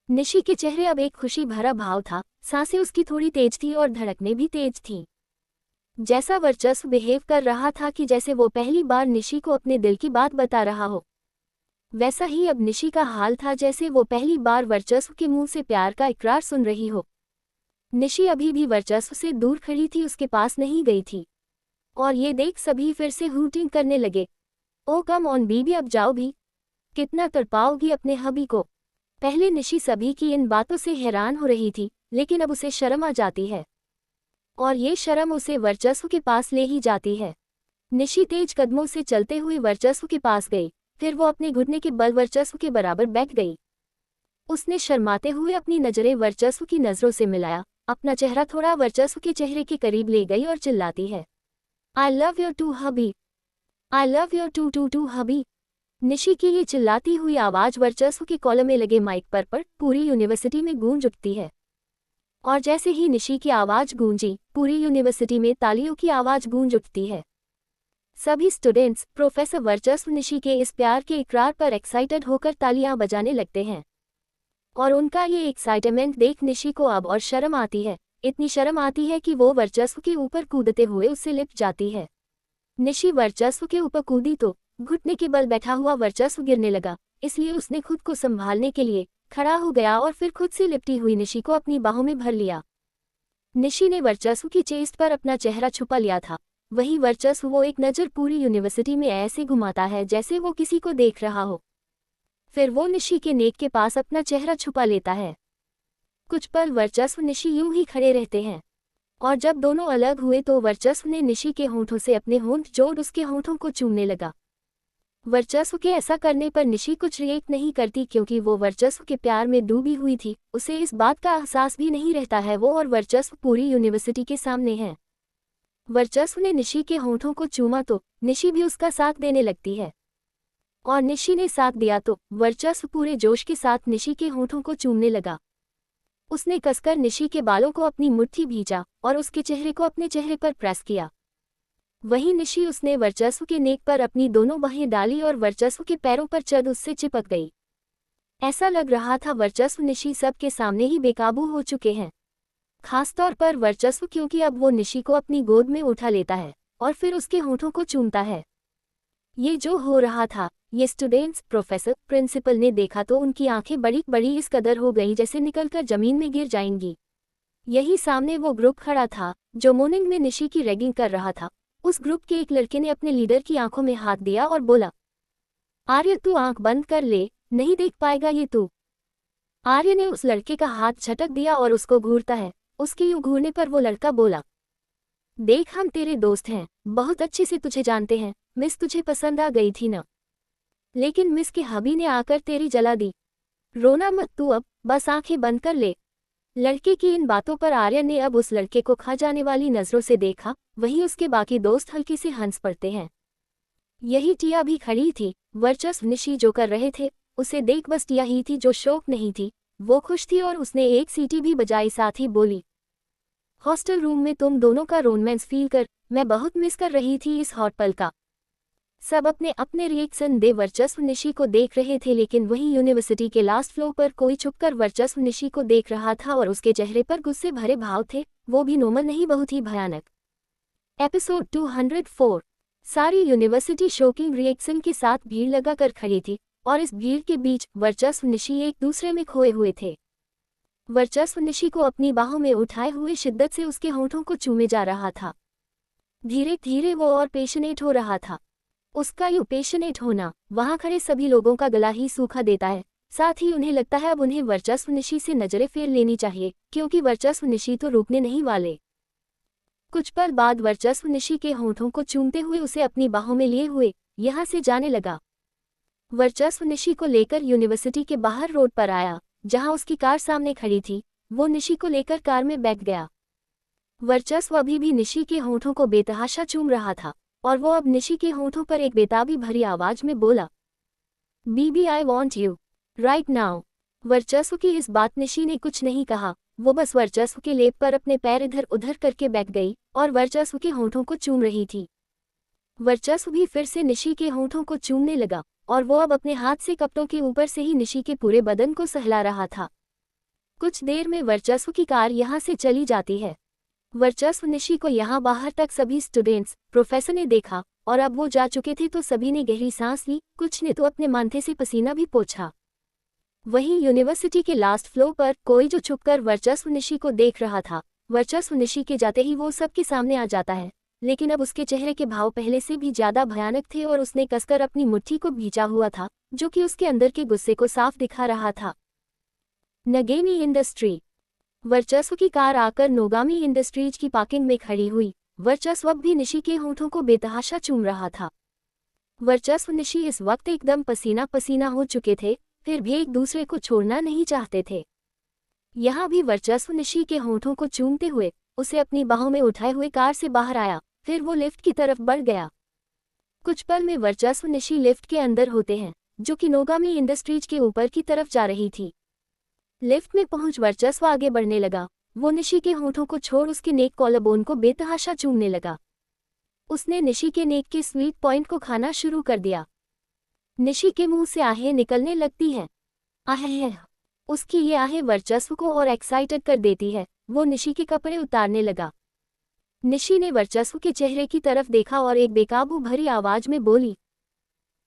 निशी के चेहरे अब एक खुशी भरा भाव था, सांसें उसकी थोड़ी तेज थी और धड़कनें भी तेज थीं। जैसा वर्चस्व बिहेव कर रहा था कि जैसे वो पहली बार निशी को अपने दिल की बात बता रहा हो, वैसा ही अब निशी का हाल था जैसे वो पहली बार वर्चस्व के मुंह से प्यार का इकरार सुन रही हो। निशी अभी भी वर्चस्व से दूर खड़ी थी, उसके पास नहीं गई थी, और ये देख सभी फिर से हूटिंग करने लगे, ओ कम ऑन बीबी अब जाओ भी, कितना तड़पाओगी अपने हबी को। पहले निशी सभी की इन बातों से हैरान हो रही थी, लेकिन अब उसे शर्म आ जाती है और ये शर्म उसे वर्चस्व के पास ले ही जाती है। निशी तेज कदमों से चलते हुए वर्चस्व के पास गई, फिर वो अपने घुटने के बल वर्चस्व के बराबर बैठ गई। उसने शर्माते हुए अपनी नजरें वर्चस्व की नजरों से मिलाया अपना चेहरा थोड़ा वर्चस्व के चेहरे के करीब ले गई और चिल्लाती है, I love your too hubby, I love your too too too hubby. Nishi की ये चिल्लाती हुई आवाज वर्चस्व के कॉलम में लगे माइक पर पूरी यूनिवर्सिटी में गूंज उठती है। और जैसे ही निशी की आवाज गूंजी, पूरी यूनिवर्सिटी में तालियों की आवाज गूंज उठती है। सभी स्टूडेंट्स प्रोफेसर वर्चस्व निशी के इस प्यार के इकरार पर एक्साइटेड होकर तालियां बजाने लगते हैं। और उनका ये एक्साइटमेंट देख निशी को अब और शर्म आती है, इतनी शर्म आती है कि वो वर्चस्व के ऊपर कूदते हुए उससे लिपट जाती है। निशी वर्चस्व के ऊपर कूदी तो घुटने के बल बैठा हुआ वर्चस्व गिरने लगा, इसलिए उसने खुद को संभालने के लिए खड़ा हो गया और फिर खुद से लिपटी हुई निशी को अपनी बाहों में भर लिया। निशी ने वर्चस्व की चेस्ट पर अपना चेहरा छुपा लिया था। वही वर्चस्व वो एक नज़र पूरी यूनिवर्सिटी में ऐसे घुमाता है जैसे वो किसी को देख रहा हो। फिर वो निशी के नेक के पास अपना चेहरा छुपा लेता है। कुछ पल वर्चस्व निशी यूं ही खड़े रहते हैं और जब दोनों अलग हुए तो वर्चस्व ने निशी के होंठों से अपने होंठ जोड़ उसके होंठों को चूमने लगा। वर्चस्व के ऐसा करने पर निशी कुछ रिएक्ट नहीं करती क्योंकि वो वर्चस्व के प्यार में डूबी हुई थी। उसे इस बात का एहसास भी नहीं रहता है वो और वर्चस्व पूरी यूनिवर्सिटी के सामने है। वर्चस्व ने निशी के होंठों को चूमा तो निशी भी उसका साथ देने लगती है और निशी ने साथ दिया तो वर्चस्व पूरे जोश के साथ निशी के होंठों को चूमने लगा। उसने कसकर निशी के बालों को अपनी मुट्ठी भींचा और उसके चेहरे को अपने चेहरे पर प्रेस किया। वहीं निशी उसने वर्चस्व के नेक पर अपनी दोनों बाहें डाली और वर्चस्व के पैरों पर चढ़ उससे चिपक गई। ऐसा लग रहा था वर्चस्व निशी सबके सामने ही बेकाबू हो चुके हैं, खासतौर पर वर्चस्व क्योंकि अब वो निशी को अपनी गोद में उठा लेता है और फिर उसके होंठों को चूमता है। ये जो हो रहा था ये स्टूडेंट्स प्रोफेसर प्रिंसिपल ने देखा तो उनकी आंखें बड़ी बड़ी इस कदर हो गई जैसे निकलकर जमीन में गिर जाएंगी। यही सामने वो ग्रुप खड़ा था जो मॉर्निंग में निशी की रैगिंग कर रहा था। उस ग्रुप के एक लड़के ने अपने लीडर की आंखों में हाथ दिया और बोला, आर्य तू आंख बंद कर ले, नहीं देख पाएगा ये तू। आर्य ने उस लड़के का हाथ झटक दिया और उसको घूरता है। उसके यूं घूरने पर वो लड़का बोला, देख हम तेरे दोस्त हैं, बहुत अच्छे से तुझे जानते हैं, मिस तुझे पसंद आ गई थी ना, लेकिन मिस के हबी ने आकर तेरी जला दी। रोना मत तू अब, बस आंखें बंद कर ले। लड़के की इन बातों पर आर्य ने अब उस लड़के को खा जाने वाली नजरों से देखा। वहीं उसके बाकी दोस्त हल्के से हंस पड़ते हैं। यही टिया भी खड़ी थी। वर्चस्व निशी जो कर रहे थे उसे देख बस टिया ही थी जो शौक नहीं थी, वो खुश थी और उसने एक सीटी भी बजाई, साथ ही बोली, हॉस्टल रूम में तुम दोनों का रोमांस फील कर मैं बहुत मिस कर रही थी इस हॉट पल का। सब अपने अपने रिएक्शन दे वर्चस्व निशी को देख रहे थे, लेकिन वहीं यूनिवर्सिटी के लास्ट फ्लोर पर कोई छुपकर वर्चस्व निशी को देख रहा था और उसके चेहरे पर गुस्से भरे भाव थे। वो भी नॉर्मल नहीं, बहुत ही भयानक। एपिसोड 204। सारी यूनिवर्सिटी शॉकिंग रिएक्शन के साथ भीड़ लगाकर खड़ी थी और इस भीड़ के बीच वर्चस्व निशी एक दूसरे में खोए हुए थे। वर्चस्व निशी को अपनी बाहों में उठाए हुए शिद्दत से उसके होंठों को चूमे जा रहा था। धीरे धीरे वो और पैशनेट हो रहा था। उसका यूं पैशनेट होना वहां खड़े सभी लोगों का गला ही सूखा देता है। साथ ही उन्हें लगता है अब उन्हें वर्चस्व निशी से नजरें फेर लेनी चाहिए, क्योंकि वर्चस्व निशी तो रुकने नहीं वाले। कुछ पल बाद वर्चस्व निशी के होंठों को चूमते हुए उसे अपनी बाहों में लिए हुए यहां से जाने लगा। वर्चस्व निशी को लेकर यूनिवर्सिटी के बाहर रोड पर आया, जहां उसकी कार सामने खड़ी थी। वो निशी को लेकर कार में बैठ गया। वर्चस्व अभी भी निशी के होंठों को बेतहाशा चूम रहा था और वो अब निशी के होंठों पर एक बेताबी भरी आवाज में बोला, बीबी I want you right now. Varchasva की इस बात निशी ने कुछ नहीं कहा, वो बस वर्चस्व के लेप पर अपने पैर इधर उधर करके बैठ गई और वर्चस्व के होंठों को चूम रही थी। वर्चस्व भी फिर से निशी के होंठों को चूमने लगा और वो अब अपने हाथ से कपड़ों के ऊपर से ही निशी के पूरे बदन को सहला रहा था। कुछ देर में वर्चस्व की कार यहाँ से चली जाती है। वर्चस्व निशी को यहाँ बाहर तक सभी स्टूडेंट्स प्रोफेसर ने देखा और अब वो जा चुके थे तो सभी ने गहरी सांस ली, कुछ ने तो अपने माथे से पसीना भी पोंछा। वहीं यूनिवर्सिटी के लास्ट फ्लोर पर कोई जो छुपकर वर्चस्व निशी को देख रहा था। वर्चस्व निशी के जाते ही वो सबके सामने आ जाता है, लेकिन अब उसके चेहरे के भाव पहले से भी ज्यादा भयानक थे और उसने कसकर अपनी मुट्ठी को भींचा हुआ था, जो कि उसके अंदर के गुस्से को साफ दिखा रहा था। नगेमी इंडस्ट्री। वर्चस्व की कार आकर नोगामी इंडस्ट्रीज की पार्किंग में खड़ी हुई। वर्चस्व अब भी निशी के होंठों को बेतहाशा चूम रहा था। वर्चस्व निशी इस वक्त एकदम पसीना पसीना हो चुके थे, फिर भी एक दूसरे को छोड़ना नहीं चाहते थे। यहाँ भी वर्चस्व निशी के होठों को चूमते हुए उसे अपनी बाहों में उठाए हुए कार से बाहर आया, फिर वो लिफ्ट की तरफ बढ़ गया। कुछ पल में वर्चस्व निशी लिफ्ट के अंदर होते हैं, जो कि नोगामी इंडस्ट्रीज के ऊपर की तरफ जा रही थी। लिफ्ट में पहुंच वर्चस्व आगे बढ़ने लगा। वो निशी के होठों को छोड़ उसके नेक कॉलरबोन को बेतहाशा चूमने लगा। उसने निशी के नेक के स्वीट पॉइंट को खाना शुरू कर दिया। निशी के मुंह से आहें निकलने लगती हैं। आहें। उसकी ये आहें वर्चस्व को और एक्साइटेड कर देती है। वो निशी के कपड़े उतारने लगा। निशी ने वर्चस्व के चेहरे की तरफ देखा और एक बेकाबू भरी आवाज में बोली,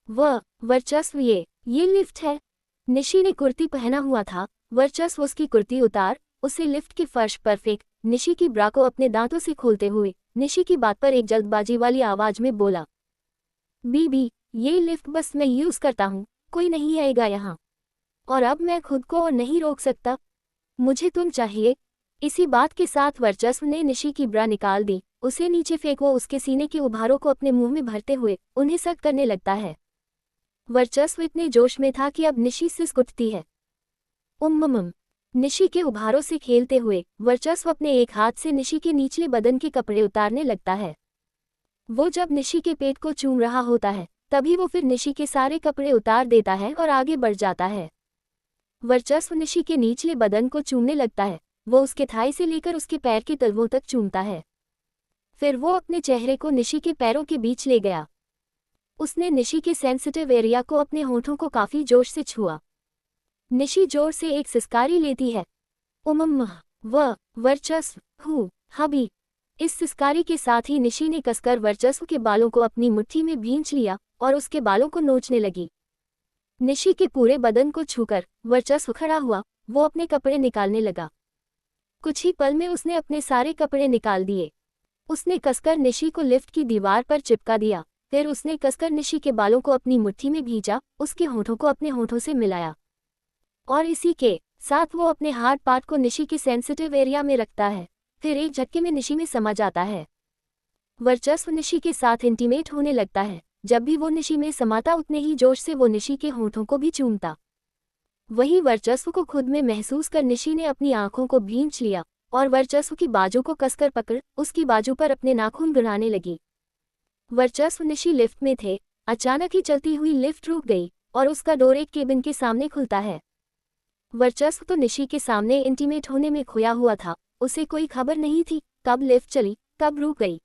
वर्चस्व ये लिफ्ट है। निशी ने कुर्ती पहना हुआ था। वर्चस्व उसकी कुर्ती उतार उसे लिफ्ट के फर्श पर फेंक निशी की ब्रा को अपने दांतों से खोलते हुए निशी की बात पर एक जल्दबाजी वाली आवाज में बोला, बीबी, ये लिफ्ट बस मैं यूज करता हूँ, कोई नहीं आएगा यहाँ। और अब मैं खुद को और नहीं रोक सकता, मुझे तुम चाहिए। इसी बात के साथ वर्चस्व ने निशी की ब्रा निकाल दी, उसे नीचे फेंक वो उसके सीने के उभारों को अपने मुंह में भरते हुए उन्हें सख्त करने लगता है। वर्चस्व इतने जोश में था कि अब निशी सिसक उठती है। निशी के उभारों से खेलते हुए वर्चस्व अपने एक हाथ से निशी के निचले बदन के कपड़े उतारने लगता है। वो जब निशी के पेट को चूम रहा होता है तभी वो फिर निशी के सारे कपड़े उतार देता है और आगे बढ़ जाता है। वर्चस्व निशी के निचले बदन को चूमने लगता है। वो उसके थाई से लेकर उसके पैर के तलवों तक चूमता है। फिर वो अपने चेहरे को निशी के पैरों के बीच ले गया। उसने निशी के सेंसिटिव एरिया को अपने होठों को काफी जोश से छुआ। निशी जोर से एक सिसकारी लेती है। वर्चस्व हबी। इस सिसकारी के साथ ही निशी ने कसकर वर्चस्व के बालों को अपनी मुट्ठी में भींच लिया और उसके बालों को नोचने लगी। निशी के पूरे बदन को छूकर वर्चस्व खड़ा हुआ। वो अपने कपड़े निकालने लगा। कुछ ही पल में उसने अपने सारे कपड़े निकाल दिए। उसने कसकर निशी को लिफ्ट की दीवार पर चिपका दिया। फिर उसने कसकर निशी के बालों को अपनी मुट्ठी में भींचा, उसके होठों को अपने होठों से मिलाया और इसी के साथ वो अपने हार्ड पार्ट को निशी के सेंसिटिव एरिया में रखता है। फिर एक झटके में निशी में समा जाता है। वर्चस्व निशी के साथ इंटीमेट होने लगता है। जब भी वो निशी में समाता उतने ही जोश से वो निशी के होठों को भी चूमता। वही वर्चस्व को खुद में महसूस कर निशी ने अपनी आंखों को भींच लिया और वर्चस्व की बाजू को कसकर पकड़ उसकी बाजू पर अपने नाखून गिराने लगी। वर्चस्व निशी लिफ्ट में थे। अचानक ही चलती हुई लिफ्ट रुक गई और उसका डोर एक केबिन के सामने खुलता है। वर्चस्व तो निशी के सामने इंटीमेट होने में खोया हुआ था। उसे कोई खबर नहीं थी कब लिफ्ट चली, कब रुक गई।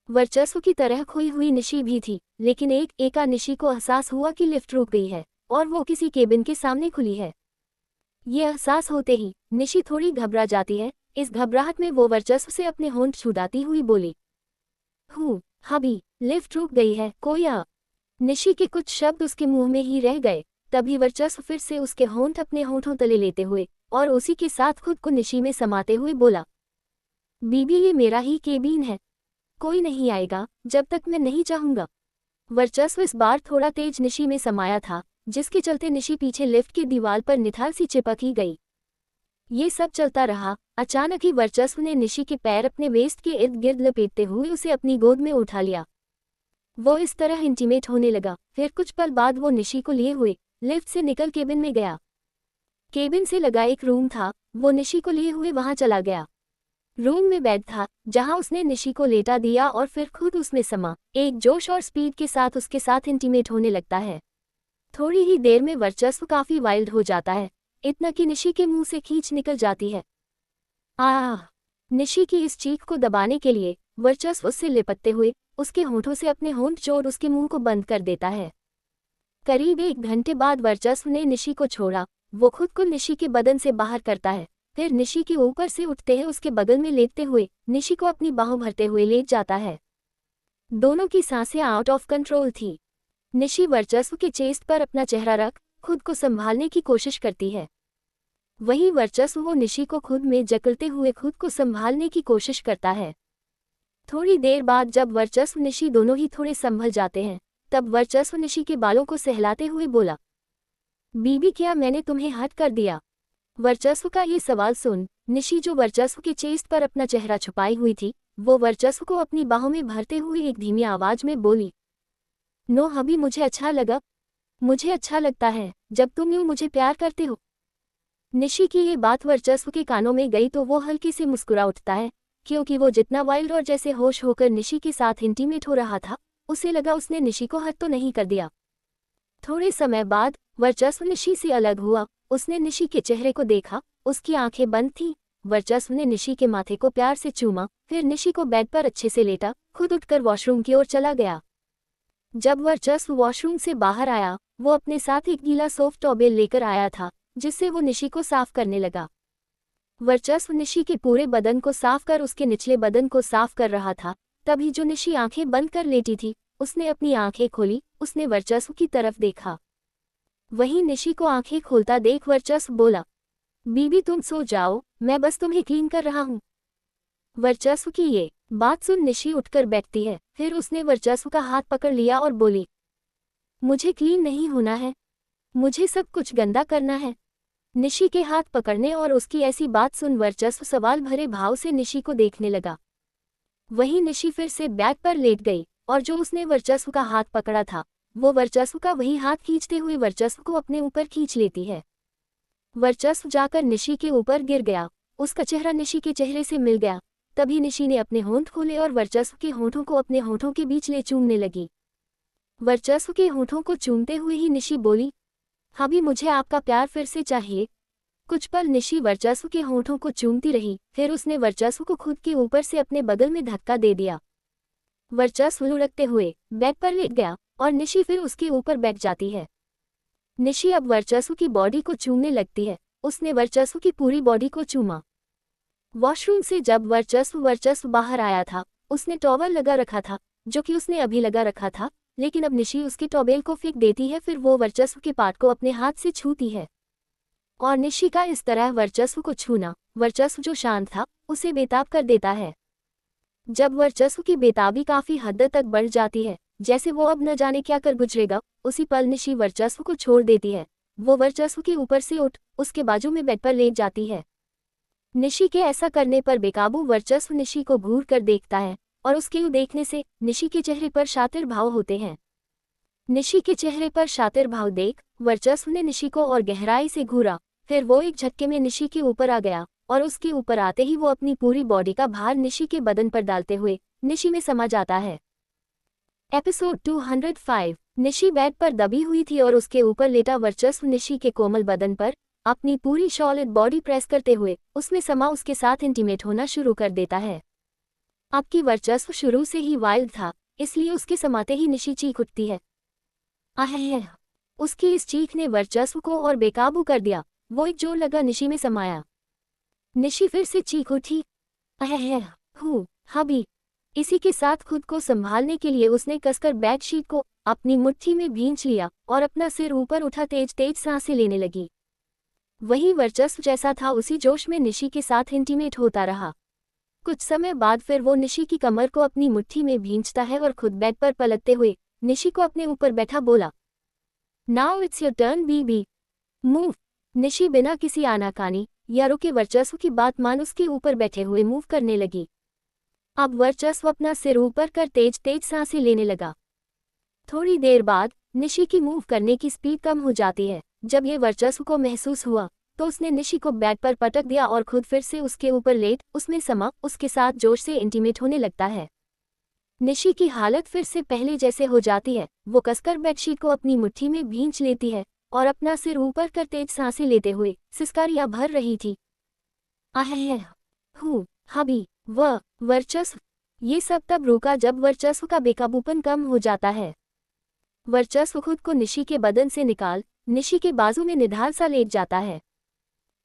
वर्चस्व की तरह खोई हुई निशी भी थी, लेकिन एका निशी को एहसास हुआ कि लिफ्ट रुक गई है और वो किसी केबिन के सामने खुली है। ये एहसास होते ही निशी थोड़ी घबरा जाती है। इस घबराहट में वो वर्चस्व से अपने होंठ छुड़ाती हुई बोली, हबी, लिफ्ट रुक गई है, कोई आ। निशी के कुछ शब्द उसके मुंह में ही रह गए। तभी वर्चस्व फिर से उसके होंठ अपने होठों तले लेते हुए और उसी के साथ खुद को निशी में समाते हुए बोला, बीबी, ये मेरा ही केबिन है, कोई नहीं आएगा जब तक मैं नहीं चाहूंगा। वर्चस्व इस बार थोड़ा तेज निशी में समाया था, जिसके चलते निशी पीछे लिफ्ट की दीवार पर निथाल सी चिपक ही गई। ये सब चलता रहा। अचानक ही वर्चस्व ने निशी के पैर अपने वेस्ट के इर्द गिर्द लपेटते हुए उसे अपनी गोद में उठा लिया। वो इस तरह इंटीमेट होने लगा। फिर कुछ पल बाद वो निशी को लिए हुए लिफ्ट से निकल केबिन में गया। केबिन से लगा एक रूम था। वो निशी को लिए हुए वहां चला गया। रूम में बेड था जहां उसने निशी को लेटा दिया और फिर खुद उसमें समा एक जोश और स्पीड के साथ उसके साथ इंटीमेट होने लगता है। थोड़ी ही देर में वर्चस्व काफी वाइल्ड हो जाता है, इतना कि निशी के मुंह से खींच निकल जाती है। निशी की इस चीख को दबाने के लिए वर्चस्व उससे लिपटते हुए उसके होठों से अपने होंठ जोड़ उसके मुंह को बंद कर देता है। करीब 1 घंटे बाद वर्चस्व ने निशी को छोड़ा। वो खुद को निशी के बदन से बाहर करता है, फिर निशी के ऊपर से उठते हैं उसके बगल में लेटते हुए निशी को अपनी बाहों भरते हुए लेट जाता है। दोनों की सांसें आउट ऑफ कंट्रोल थी। निशी वर्चस्व के चेस्ट पर अपना चेहरा रख खुद को संभालने की कोशिश करती है। वहीं वर्चस्व वो निशी को खुद में जकड़ते हुए खुद को संभालने की कोशिश करता है। थोड़ी देर बाद जब वर्चस्व निशी दोनों ही थोड़े संभल जाते हैं, तब वर्चस्व निशी के बालों को सहलाते हुए बोला, बीबी, क्या मैंने तुम्हें हर्ट कर दिया? वर्चस्व का ये सवाल सुन निशी, जो वर्चस्व के चेस्ट पर अपना चेहरा छुपाई हुई थी, वो वर्चस्व को अपनी बाहों में भरते हुए एक धीमी आवाज में बोली, नो हबी, मुझे अच्छा लगा। मुझे अच्छा लगता है जब तुम यूं मुझे प्यार करते हो। निशी की ये बात वर्चस्व के कानों में गई तो वो हल्के से मुस्कुरा उठता है, क्योंकि वो जितना वाइल्ड और जैसे होश होकर निशी के साथ इंटीमेट हो रहा था, उसे लगा उसने निशी को हद तो नहीं कर दिया। थोड़े समय बाद वर्चस्व निशी से अलग हुआ। उसने निशी के चेहरे को देखा, उसकी आंखें बंद थीं। वर्चस्व ने निशी के माथे को प्यार से चूमा, फिर निशी को बेड पर अच्छे से लेटा, खुद उठकर वॉशरूम की ओर चला गया। जब वर्चस्व वॉशरूम से बाहर आया, वो अपने साथ एक गीला सॉफ्ट टॉवेल लेकर आया था, जिससे वो निशी को साफ करने लगा। वर्चस्व निशी के पूरे बदन को साफ कर उसके निचले बदन को साफ कर रहा था। तभी जो निशी आंखें बंद कर लेटी थी, उसने अपनी आंखें खोली। उसने वर्चस्व की तरफ देखा। वहीं निशी को आंखें खोलता देख वर्चस्व बोला, बीबी तुम सो जाओ, मैं बस तुम्हें क्लीन कर रहा हूँ। वर्चस्व की ये बात सुन निशी उठकर बैठती है। फिर उसने वर्चस्व का हाथ पकड़ लिया और बोली, मुझे क्लीन नहीं होना है, मुझे सब कुछ गंदा करना है। निशी के हाथ पकड़ने और उसकी ऐसी बात सुन वर्चस्व सवाल भरे भाव से निशी को देखने लगा। वहीं निशी फिर से बैग पर लेट गई और जो उसने वर्चस्व का हाथ पकड़ा था, वो वर्चस्व का वही हाथ खींचते हुए वर्चस्व को अपने ऊपर खींच लेती है। वर्चस्व जाकर निशी के ऊपर गिर गया। उसका चेहरा निशी के चेहरे से मिल गया। तभी निशी ने अपने होंठ खोले और वर्चस्व के होंठों को अपने होंठों के बीच ले चूमने लगी। वर्चस्व के होंठों को चूमते हुए ही निशी बोली, अभी मुझे आपका प्यार फिर से चाहिए। कुछ पल निशी वर्चस्व के होंठों को चूमती रही, फिर उसने वर्चस्व को खुद के ऊपर से अपने बगल में धक्का दे दिया। वर्चस्व लुढ़कते हुए बेड पर लेट गया और निशी फिर उसके ऊपर बैठ जाती है। निशी अब वर्चस्व की बॉडी को चूमने लगती है। उसने वर्चस्व की पूरी बॉडी को चूमा। वॉशरूम से जब वर्चस्व बाहर आया था, उसने टॉवल लगा रखा था, जो कि उसने अभी लगा रखा था, लेकिन अब निशी उसके टॉवेल को फेंक देती है। फिर वो वर्चस्व के पार्ट को अपने हाथ से छूती है और निशी का इस तरह वर्चस्व को छूना वर्चस्व जो शांत था, उसे बेताब कर देता है। जब वर्चस्व की बेताबी काफी हद तक बढ़ जाती है, जैसे वो अब न जाने क्या कर गुजरेगा, उसी पल निशी वर्चस्व को छोड़ देती है। वो वर्चस्व के ऊपर से उठ उसके बाजू में बेड पर लेट जाती है। निशी के ऐसा करने पर बेकाबू वर्चस्व निशी को घूर कर देखता है और उसके देखने से निशी के चेहरे पर शातिर भाव होते हैं। निशी के चेहरे पर शातिर भाव देख वर्चस्व ने निशी को और गहराई से घूरा। फिर वो एक झटके में निशी के ऊपर आ गया और उसके ऊपर आते ही वो अपनी पूरी बॉडी का भार निशी के बदन पर डालते हुए निशी में समा जाता है। एपिसोड 205। निशी बेड पर दबी हुई थी और उसके ऊपर लेटा वर्चस्व निशी के कोमल बदन पर अपनी पूरी सॉलिड बॉडी प्रेस करते हुए उसमें समा उसके साथ इंटीमेट होना शुरू कर देता है। आपकी वर्चस्व शुरू से ही वाइल्ड था, इसलिए उसके समाते ही निशी चीख उठती है। आह! उसकी इस चीख ने वर्चस्व को और बेकाबू कर दिया। वो एक जोर लगा निशी में समाया। निशी फिर से चीख उठी, आह! हूँ हबी। इसी के साथ खुद को संभालने के लिए उसने कसकर बेडशीट को अपनी मुट्ठी में भींच लिया और अपना सिर ऊपर उठा तेज तेज सांसें लेने लगी। वही वर्चस्व जैसा था उसी जोश में निशी के साथ इंटीमेट होता रहा। कुछ समय बाद फिर वो निशी की कमर को अपनी मुट्ठी में भींचता है और खुद बेड पर पलटते हुए निशी को अपने ऊपर बैठा बोला, now it's your turn bibi, move. Nishi बिना किसी आनाकानी या रुके वर्चस्व की बात मान उसके ऊपर बैठे हुए मूव करने लगी। अब वर्चस्व अपना सिर ऊपर कर तेज तेज सांसें लेने लगा। थोड़ी देर बाद निशी की मूव करने की स्पीड कम हो जाती है। जब ये वर्चस्व को महसूस हुआ तो उसने निशी को बेड पर पटक दिया और खुद फिर से उसके ऊपर लेट उसमें समा उसके साथ जोश से इंटीमेट होने लगता है। निशी की हालत फिर से पहले जैसे हो जाती है। वो कसकर बेडशीट को अपनी मुट्ठी में भींच लेती है और अपना सिर ऊपर कर तेज सांसें लेते हुए सिसकारियां भर रही थी। आह! हूँ हबी वर्चस्व। ये सब तब रुका जब वर्चस्व का बेकाबूपन कम हो जाता है। वर्चस्व खुद को निशी के बदन से निकाल निशी के बाजू में निढाल सा लेट जाता है।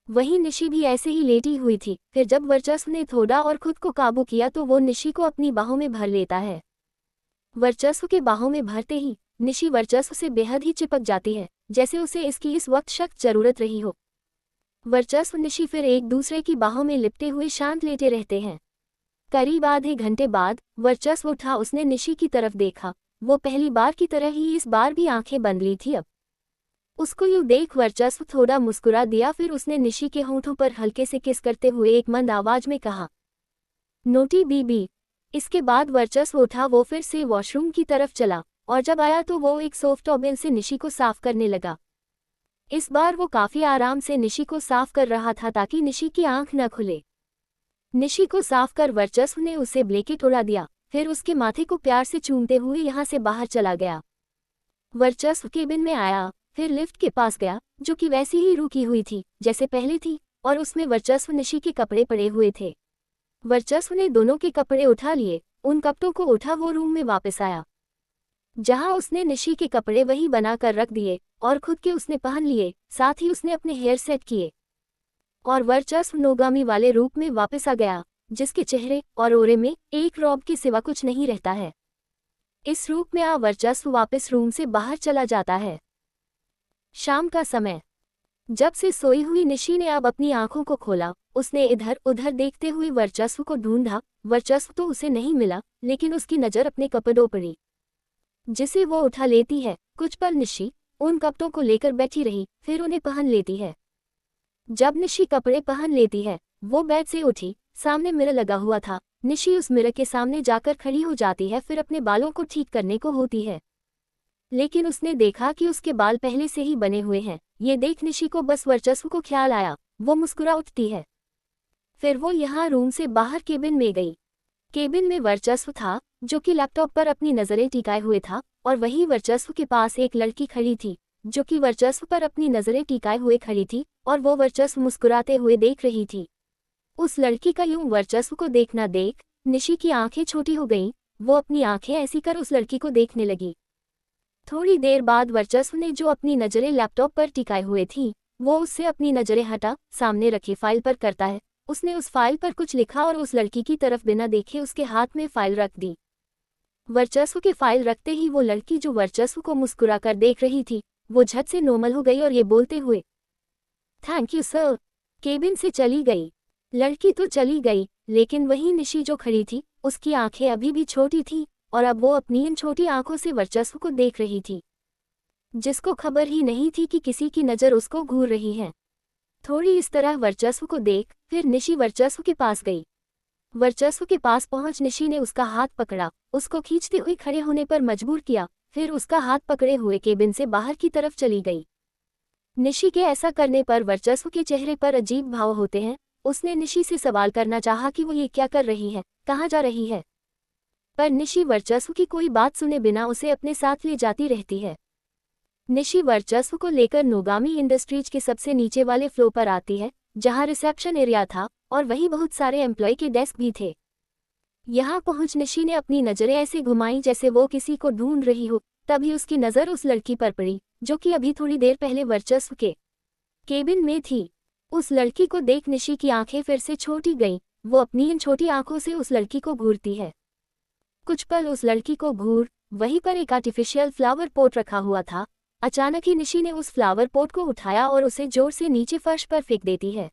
वहीं निशी भी ऐसे ही लेटी हुई थी। फिर जब वर्चस्व ने थोड़ा और खुद को काबू किया तो वो निशी को अपनी बाहों में भर लेता है। वर्चस्व के बाहों में भरते ही निशी वर्चस्व से बेहद ही चिपक जाती है, जैसे उसे इसकी इस वक्त सख्त जरूरत रही हो। वर्चस्व निशी फिर एक दूसरे की बाहों में लिपटे हुए शांत लेटे रहते हैं। करीब आधे घंटे बाद वर्चस्व उठा। उसने निशी की तरफ देखा। वो पहली बार की तरह ही इस बार भी आंखें बंद ली थी। अब उसको यूं देख वर्चस्व थोड़ा मुस्कुरा दिया। फिर उसने निशी के होंठों पर हल्के से किस करते हुए एक मंद आवाज में कहा, नोटी बीबी। इसके बाद वर्चस्व उठा। वो फिर से वॉशरूम की तरफ चला और जब आया तो वो एक सॉफ्ट टॉवेल से निशी को साफ करने लगा। इस बार वो काफी आराम से निशी को साफ कर रहा था ताकि निशी की आंख न खुले। निशी को साफ कर वर्चस्व ने उसे ब्लेकेट उड़ा दिया, फिर उसके माथे को प्यार से चूमते हुए यहाँ से बाहर चला गया। वर्चस्व केबिन में आया, फिर लिफ्ट के पास गया जो कि वैसी ही रुकी हुई थी जैसे पहले थी, और उसमें वर्चस्व निशी के कपड़े पड़े हुए थे। वर्चस्व ने दोनों के कपड़े उठा लिए, उन कपड़ों को उठा वो रूम में वापस आया जहां उसने निशी के कपड़े वही बनाकर रख दिए और खुद के उसने पहन लिए, साथ ही उसने अपने हेयर सेट किए और वर्चस्व नोगामी वाले रूप में वापस आ गया जिसके चेहरे और ओरे में एक रौब के सिवा कुछ नहीं रहता है। इस रूप में वर्चस्व वापस रूम से बाहर चला जाता है। शाम का समय। जब से सोई हुई निशी ने अब अपनी आंखों को खोला, उसने इधर उधर देखते हुए वर्चस्व को ढूंढा। वर्चस्व तो उसे नहीं मिला, लेकिन उसकी नज़र अपने कपड़ों पड़ी जिसे वो उठा लेती है। कुछ पल निशी उन कपड़ों को लेकर बैठी रही, फिर उन्हें पहन लेती है। जब निशी कपड़े पहन लेती है, वो बेड से उठी। सामने मिरर लगा हुआ था। निशी उस मिरर के सामने जाकर खड़ी हो जाती है, फिर अपने बालों को ठीक करने को होती है, लेकिन उसने देखा कि उसके बाल पहले से ही बने हुए हैं। ये देख निशी को बस वर्चस्व को ख्याल आया। वो मुस्कुरा उठती है। फिर वो यहाँ रूम से बाहर केबिन में गई। केबिन में वर्चस्व था जो कि लैपटॉप पर अपनी नज़रें टिकाए हुए था, और वहीं वर्चस्व के पास एक लड़की खड़ी थी जो कि वर्चस्व पर अपनी नज़रें टिकाए हुए खड़ी थी, और वो वर्चस्व मुस्कुराते हुए देख रही थी। उस लड़की का यूं वर्चस्व को देखना देख निशी की आंखें छोटी हो गईं। वो अपनी आंखें ऐसी कर उस लड़की को देखने लगी। थोड़ी देर बाद वर्चस्व ने जो अपनी नज़रें लैपटॉप पर टिकाए हुए थीं, वो उससे अपनी नज़रें हटा सामने रखी फाइल पर करता है। उसने उस फाइल पर कुछ लिखा और उस लड़की की तरफ बिना देखे उसके हाथ में फाइल रख दी। वर्चस्व के फाइल रखते ही वो लड़की जो वर्चस्व को मुस्कुरा कर देख रही थी, वो झट से नॉर्मल हो गई और ये बोलते हुए थैंक यू सर केबिन से चली गई। लड़की तो चली गई, लेकिन वहीं निशी जो खड़ी थी उसकी आंखें अभी भी छोटी थीं, और अब वो अपनी इन छोटी आंखों से वर्चस्व को देख रही थी, जिसको खबर ही नहीं थी कि किसी की नज़र उसको घूर रही है। थोड़ी इस तरह वर्चस्व को देख फिर निशी वर्चस्व के पास गई। वर्चस्व के पास पहुंच निशी ने उसका हाथ पकड़ा, उसको खींचते हुए खड़े होने पर मजबूर किया, फिर उसका हाथ पकड़े हुए केबिन से बाहर की तरफ चली गई। निशी के ऐसा करने पर वर्चस्व के चेहरे पर अजीब भाव होते हैं। उसने निशी से सवाल करना चाहा कि वो ये क्या कर रही है, कहाँ जा रही है, पर निशी वर्चस्व की कोई बात सुने बिना उसे अपने साथ ले जाती रहती है। निशी वर्चस्व को लेकर नोगामी इंडस्ट्रीज के सबसे नीचे वाले फ्लोर पर आती है जहां रिसेप्शन एरिया था और वहीं बहुत सारे एम्प्लॉय के डेस्क भी थे। यहां पहुंच निशी ने अपनी नज़रें ऐसे घुमाई जैसे वो किसी को ढूंढ रही हो। तभी उसकी नज़र उस लड़की पर पड़ी जो कि अभी थोड़ी देर पहले वर्चस्व के केबिन में थी। उस लड़की को देख निशी की आंखें फिर से छोटी गईं। वो अपनी इन छोटी आंखों से उस लड़की को घूरती है। कुछ पल उस लड़की को घूर वहीं पर एक आर्टिफिशियल फ्लावर पॉट रखा हुआ था। अचानक ही निशी ने उस फ्लावर पॉट को उठाया और उसे जोर से नीचे फर्श पर फेंक देती है।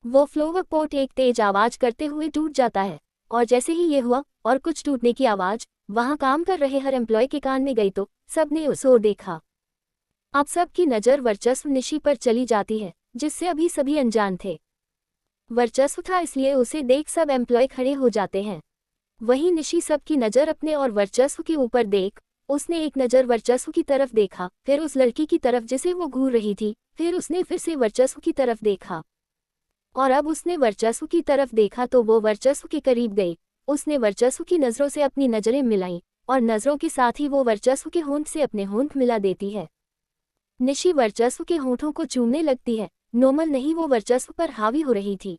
वो फ्लावर पॉट एक तेज आवाज करते हुए टूट जाता है, और जैसे ही ये हुआ और कुछ टूटने की आवाज वहां काम कर रहे हर एम्प्लॉय के कान में गई तो सबने उस ओर देखा। अब सबकी नज़र वर्चस्व निशी पर चली जाती है जिससे अभी सभी अनजान थे। वर्चस्व था इसलिए उसे देख सब एम्प्लॉय खड़े हो जाते हैं। वहीं निशी सबकी नज़र अपने और वर्चस्व के ऊपर देख उसने एक नज़र वर्चस्व की तरफ देखा, फिर उस लड़की की तरफ जिसे वो घूर रही थी, फिर उसने फिर से वर्चस्व की तरफ देखा, और अब उसने वर्चस्व की तरफ देखा तो वो वर्चस्व के करीब गई। उसने वर्चस्व की नज़रों से अपनी नज़रें मिलाईं और नज़रों के साथ ही वो वर्चस्व के होंठ से अपने होंठ मिला देती है। निशी वर्चस्व के होंठों को चूमने लगती है। नॉर्मल नहीं, वो वर्चस्व पर हावी हो रही थी।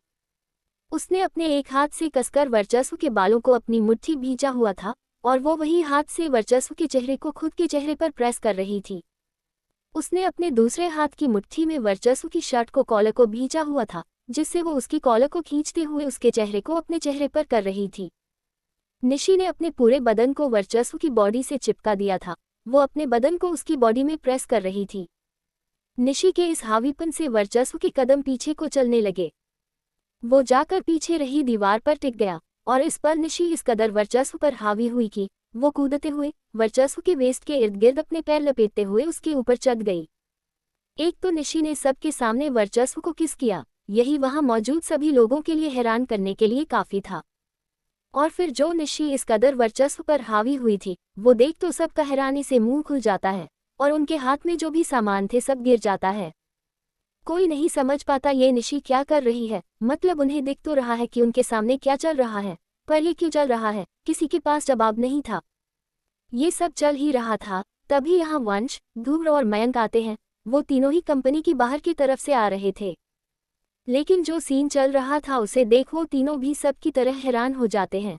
उसने अपने एक हाथ से कसकर वर्चस्व के बालों को अपनी मुट्ठी भींचा हुआ था और वो वही हाथ से वर्चस्व के चेहरे को खुद के चेहरे पर प्रेस कर रही थी। उसने अपने दूसरे हाथ की मुट्ठी में वर्चस्व की शर्ट को कॉलर को भींचा हुआ था, जिससे वो उसकी कॉलर को खींचते हुए उसके चेहरे को अपने चेहरे पर कर रही थी। निशी ने अपने पूरे बदन को वर्चस्व की बॉडी से चिपका दिया था। वो अपने बदन को उसकी बॉडी में प्रेस कर रही थी। निशी के इस हावीपन से वर्चस्व के कदम पीछे को चलने लगे। वो जाकर पीछे रही दीवार पर टिक गया, और इस पर निशी इस कदर वर्चस्व पर हावी हुई कि वो कूदते हुए वर्चस्व के वेस्ट के इर्द गिर्द अपने पैर लपेटते हुए उसके ऊपर चढ़ गई। एक तो निशी ने सबके सामने वर्चस्व को किस किया, यही वहां मौजूद सभी लोगों के लिए हैरान करने के लिए काफी था। और फिर जो निशी इस कदर वर्चस्व पर हावी हुई थी, वो देख तो सबका हैरानी से मुंह खुल जाता है, और उनके हाथ में जो भी सामान थे सब गिर जाता है। कोई नहीं समझ पाता ये निशी क्या कर रही है, मतलब उन्हें दिख तो रहा है कि उनके सामने क्या चल रहा है, पर ये क्यों चल रहा है, किसी के पास जवाब नहीं था। ये सब चल ही रहा था, तभी यहाँ वंश, ध्रुव और मयंक आते हैं। वो तीनों ही कंपनी की बाहर की तरफ से आ रहे थे, लेकिन जो सीन चल रहा था उसे देख वो तीनों भी सब की तरह हैरान हो जाते हैं।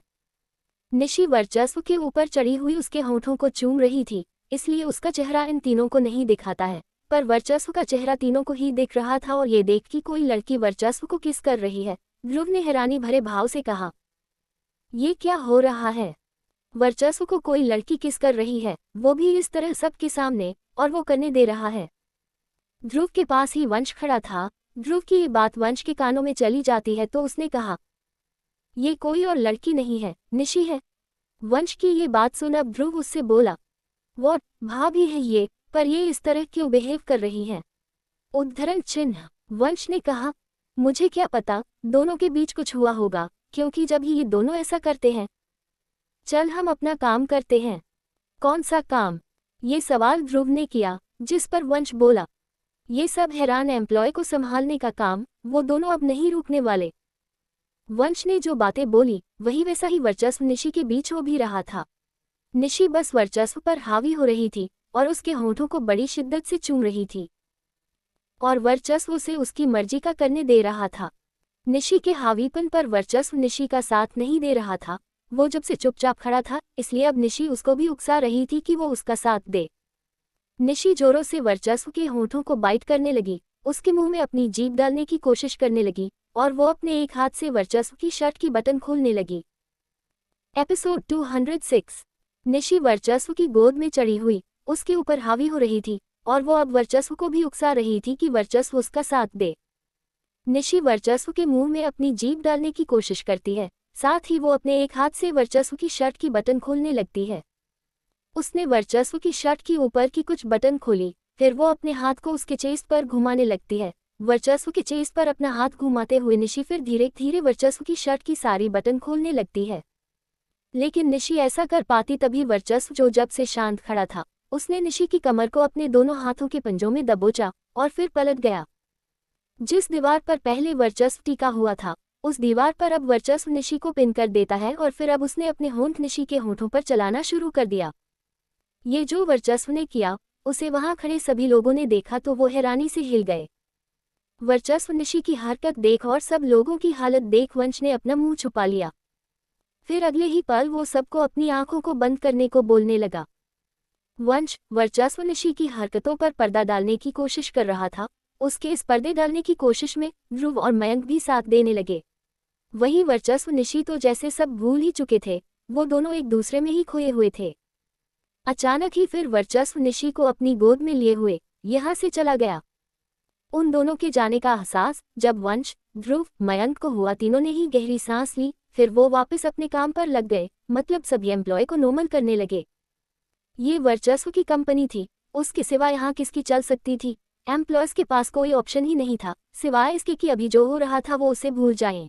निशी वर्चस्व के ऊपर चढ़ी हुई उसके होठों को चूम रही थी, इसलिए उसका चेहरा इन तीनों को नहीं दिखाता है, पर वर्चस्व का चेहरा तीनों को ही दिख रहा था। और ये देख कि कोई लड़की वर्चस्व को किस कर रही है, ध्रुव ने हैरानी भरे भाव से कहा, ये क्या हो रहा है? वर्चस्व को कोई लड़की किस कर रही है, वो भी इस तरह सबके सामने, और वो करने दे रहा है। ध्रुव के पास ही वंश खड़ा था। ध्रुव की ये बात वंश के कानों में चली जाती है तो उसने कहा, ये कोई और लड़की नहीं है, निशी है। वंश की ये बात सुन अब ध्रुव उससे बोला, वो भाभी है ये, पर ये इस तरह क्यों बिहेव कर रही है? उद्धरण चिन्ह। वंश ने कहा, मुझे क्या पता, दोनों के बीच कुछ हुआ होगा, क्योंकि जब ही ये दोनों ऐसा करते हैं। चल हम अपना काम करते हैं। कौन सा काम? ये सवाल ध्रुव ने किया, जिस पर वंश बोला, ये सब हैरान एम्प्लॉय को संभालने का काम, वो दोनों अब नहीं रुकने वाले। वंश ने जो बातें बोली वही वैसा ही वर्चस्व निशी के बीच हो भी रहा था। निशी बस वर्चस्व पर हावी हो रही थी और उसके होठों को बड़ी शिद्दत से चूम रही थी, और वर्चस्व उसे उसकी मर्जी का करने दे रहा था। निशी के हावीपन पर वर्चस्व निशी का साथ नहीं दे रहा था। वो जब से चुपचाप खड़ा था, इसलिए अब निशी उसको भी उकसा रही थी कि वो उसका साथ दे। निशी जोरों से वर्चस्व के होठों को बाइट करने लगी, उसके मुंह में अपनी जीभ डालने की कोशिश करने लगी, और वो अपने एक हाथ से वर्चस्व की शर्ट की बटन खोलने लगी। एपिसोड 206। निशी वर्चस्व की गोद में चढ़ी हुई उसके ऊपर हावी हो रही थी, और वो अब वर्चस्व को भी उकसा रही थी कि वर्चस्व उसका साथ दे। निशी वर्चस्व के मुंह में अपनी जीभ डालने की कोशिश करती है, साथ ही वो अपने एक हाथ से वर्चस्व की शर्ट की बटन खोलने लगती है। उसने वर्चस्व की शर्ट की ऊपर की कुछ बटन खोली, फिर वो अपने हाथ को उसके चेस्ट पर घुमाने लगती है। वर्चस्व के चेस्ट पर अपना हाथ घुमाते हुए निशी फिर धीरे धीरे वर्चस्व की शर्ट की सारी बटन खोलने लगती है। लेकिन निशी ऐसा कर पाती तभी वर्चस्व, जो जब से शांत खड़ा था, उसने निशी की कमर को अपने दोनों हाथों के पंजों में दबोचा और फिर पलट गया। जिस दीवार पर पहले वर्चस्व टिका हुआ था, उस दीवार पर अब वर्चस्व निशी को पिन कर देता है, और फिर अब उसने अपने होंठ निशी के होंठों पर चलाना शुरू कर दिया। ये जो वर्चस्व ने किया, उसे वहां खड़े सभी लोगों ने देखा तो वो हैरानी से हिल गए। वर्चस्व निशी की हरकत देख और सब लोगों की हालत देख वंश ने अपना मुंह छुपा लिया। फिर अगले ही पल वो सबको अपनी आंखों को बंद करने को बोलने लगा। वंश वर्चस्व निशी की हरकतों पर पर्दा डालने की कोशिश कर रहा था। उसके इस पर्दे डालने की कोशिश में ध्रुव और मयंक भी साथ देने लगे। वहीं वर्चस्व निशी तो जैसे सब भूल ही चुके थे, वो दोनों एक दूसरे में ही खोए हुए थे। अचानक ही फिर वर्चस्व निशी को अपनी गोद में लिए हुए यहाँ से चला गया। उन दोनों के जाने का एहसास जब वंश, ध्रुव, मयंक को हुआ, तीनों ने ही गहरी सांस ली। फिर वो वापस अपने काम पर लग गए, मतलब सभी एम्प्लॉय को नॉर्मल करने लगे। ये वर्चस्व की कंपनी थी, उसके सिवा यहाँ किसकी चल सकती थी? एम्प्लॉयज के पास कोई ऑप्शन ही नहीं था, सिवाय इसके कि अभी जो हो रहा था वो उसे भूल जाएं।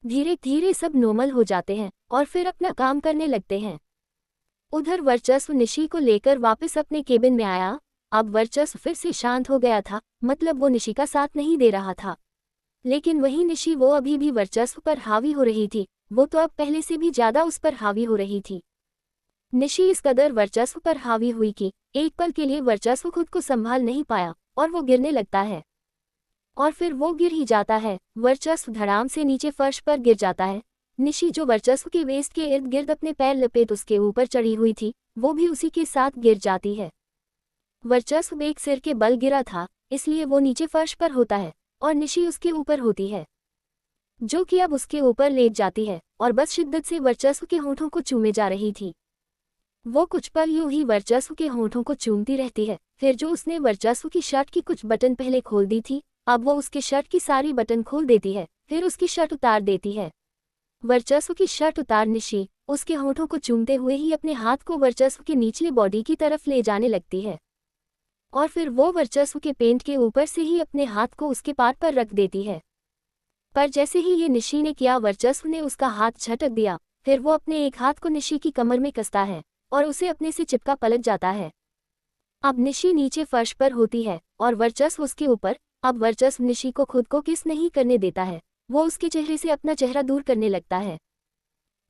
धीरे धीरे सब नॉर्मल हो जाते हैं और फिर अपना काम करने लगते हैं। उधर वर्चस्व निशी को लेकर वापस अपने केबिन में आया। अब वर्चस्व फिर से शांत हो गया था, मतलब वो निशी का साथ नहीं दे रहा था। लेकिन वही निशी, वो अभी भी वर्चस्व पर हावी हो रही थी। वो तो अब पहले से भी ज्यादा उस पर हावी हो रही थी। निशी इस कदर वर्चस्व पर हावी हुई कि एक पल के लिए वर्चस्व खुद को संभाल नहीं पाया और वो गिरने लगता है। और फिर वो गिर ही जाता है। वर्चस्व धड़ाम से नीचे फर्श पर गिर जाता है। निशी, जो वर्चस्व के वेस्ट के इर्द गिर्द अपने पैर लपेट उसके ऊपर चढ़ी हुई थी, वो भी उसी के साथ गिर जाती है। वर्चस्व एक सिर के बल गिरा था, इसलिए वो नीचे फर्श पर होता है और निशी उसके ऊपर होती है, जो कि अब उसके ऊपर लेट जाती है और बस शिद्दत से वर्चस्व के होठों को चूमे जा रही थी। वो कुछ पल यूं ही वर्चस्व के होठों को चूमती रहती है। फिर जो उसने वर्चस्व की शर्ट की कुछ बटन पहले खोल दी थी, अब वो उसके शर्ट की सारी बटन खोल देती है, फिर उसकी शर्ट उतार देती है। वर्चस्व की शर्ट उतार निशी उसके होठों को चूमते हुए ही अपने हाथ को वर्चस्व के निचले बॉडी की तरफ ले जाने लगती है, और फिर वो वर्चस्व के पेंट के ऊपर से ही अपने हाथ को उसके पाट पर रख देती है। पर जैसे ही ये निशी ने किया, वर्चस्व ने उसका हाथ झटक दिया। फिर वो अपने एक हाथ को निशी की कमर में कसता है और उसे अपने से चिपका पलट जाता है। अब निशी नीचे फर्श पर होती है और वर्चस्व उसके ऊपर। अब वर्चस्व निशी को खुद को किस नहीं करने देता है। वो उसके चेहरे से अपना चेहरा दूर करने लगता है।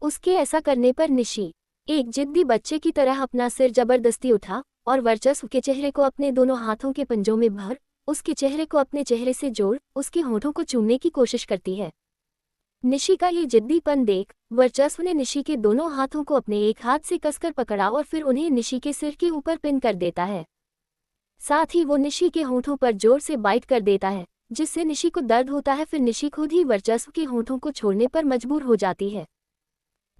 उसके ऐसा करने पर निशी एक जिद्दी बच्चे की तरह अपना सिर जबरदस्ती उठा और वर्चस्व के चेहरे को अपने दोनों हाथों के पंजों में भर उसके चेहरे को अपने चेहरे से जोड़ उसके होठों को चूमने की कोशिश करती है। निशी का ये जिद्दीपन देख वर्चस्व ने निशी के दोनों हाथों को अपने एक हाथ से कसकर पकड़ा और फिर उन्हें निशी के सिर के ऊपर पिन कर देता है। साथ ही वो निशी के होठों पर जोर से बाइट कर देता है, जिससे निशी को दर्द होता है। फिर निशी खुद ही वर्चस्व के होठों को छोड़ने पर मजबूर हो जाती है।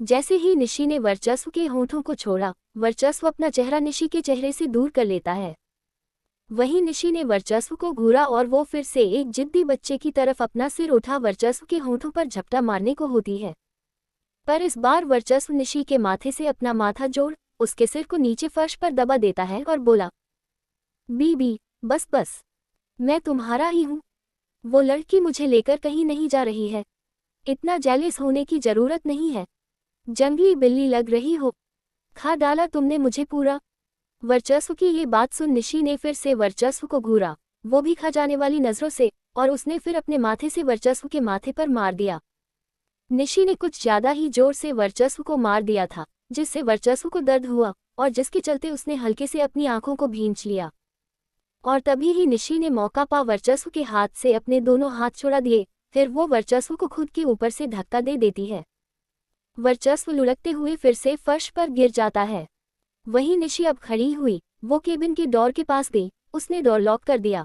जैसे ही निशी ने वर्चस्व के होठों को छोड़ा, वर्चस्व अपना चेहरा निशी के चेहरे से दूर कर लेता है। वहीं निशी ने वर्चस्व को घूरा और वो फिर से एक जिद्दी बच्चे की तरफ अपना सिर उठा वर्चस्व के होठों पर झपटा मारने को होती है। पर इस बार वर्चस्व निशी के माथे से अपना माथा जोड़ उसके सिर को नीचे फर्श पर दबा देता है और बोला, बीबी बस बस, मैं तुम्हारा ही हूँ। वो लड़की मुझे लेकर कहीं नहीं जा रही है। इतना जेलिस होने की जरूरत नहीं है। जंगली बिल्ली लग रही हो, खा डाला तुमने मुझे पूरा। वर्चस्व की ये बात सुन निशी ने फिर से वर्चस्व को घूरा, वो भी खा जाने वाली नजरों से, और उसने फिर अपने माथे से वर्चस्व के माथे पर मार दिया। निशी ने कुछ ज्यादा ही जोर से वर्चस्व को मार दिया था, जिससे वर्चस्व को दर्द हुआ और जिसके चलते उसने हल्के से अपनी आंखों को भींच लिया। और तभी ही निशी ने मौका पा वर्चस्व के हाथ से अपने दोनों हाथ छुड़ा दिए। फिर वो वर्चस्व को खुद के ऊपर से धक्का दे देती है। वर्चस्व लुढ़कते हुए फिर से फर्श पर गिर जाता है। वहीं निशी अब खड़ी हुई, वो केबिन की डोर के पास गई। उसने डोर लॉक कर दिया।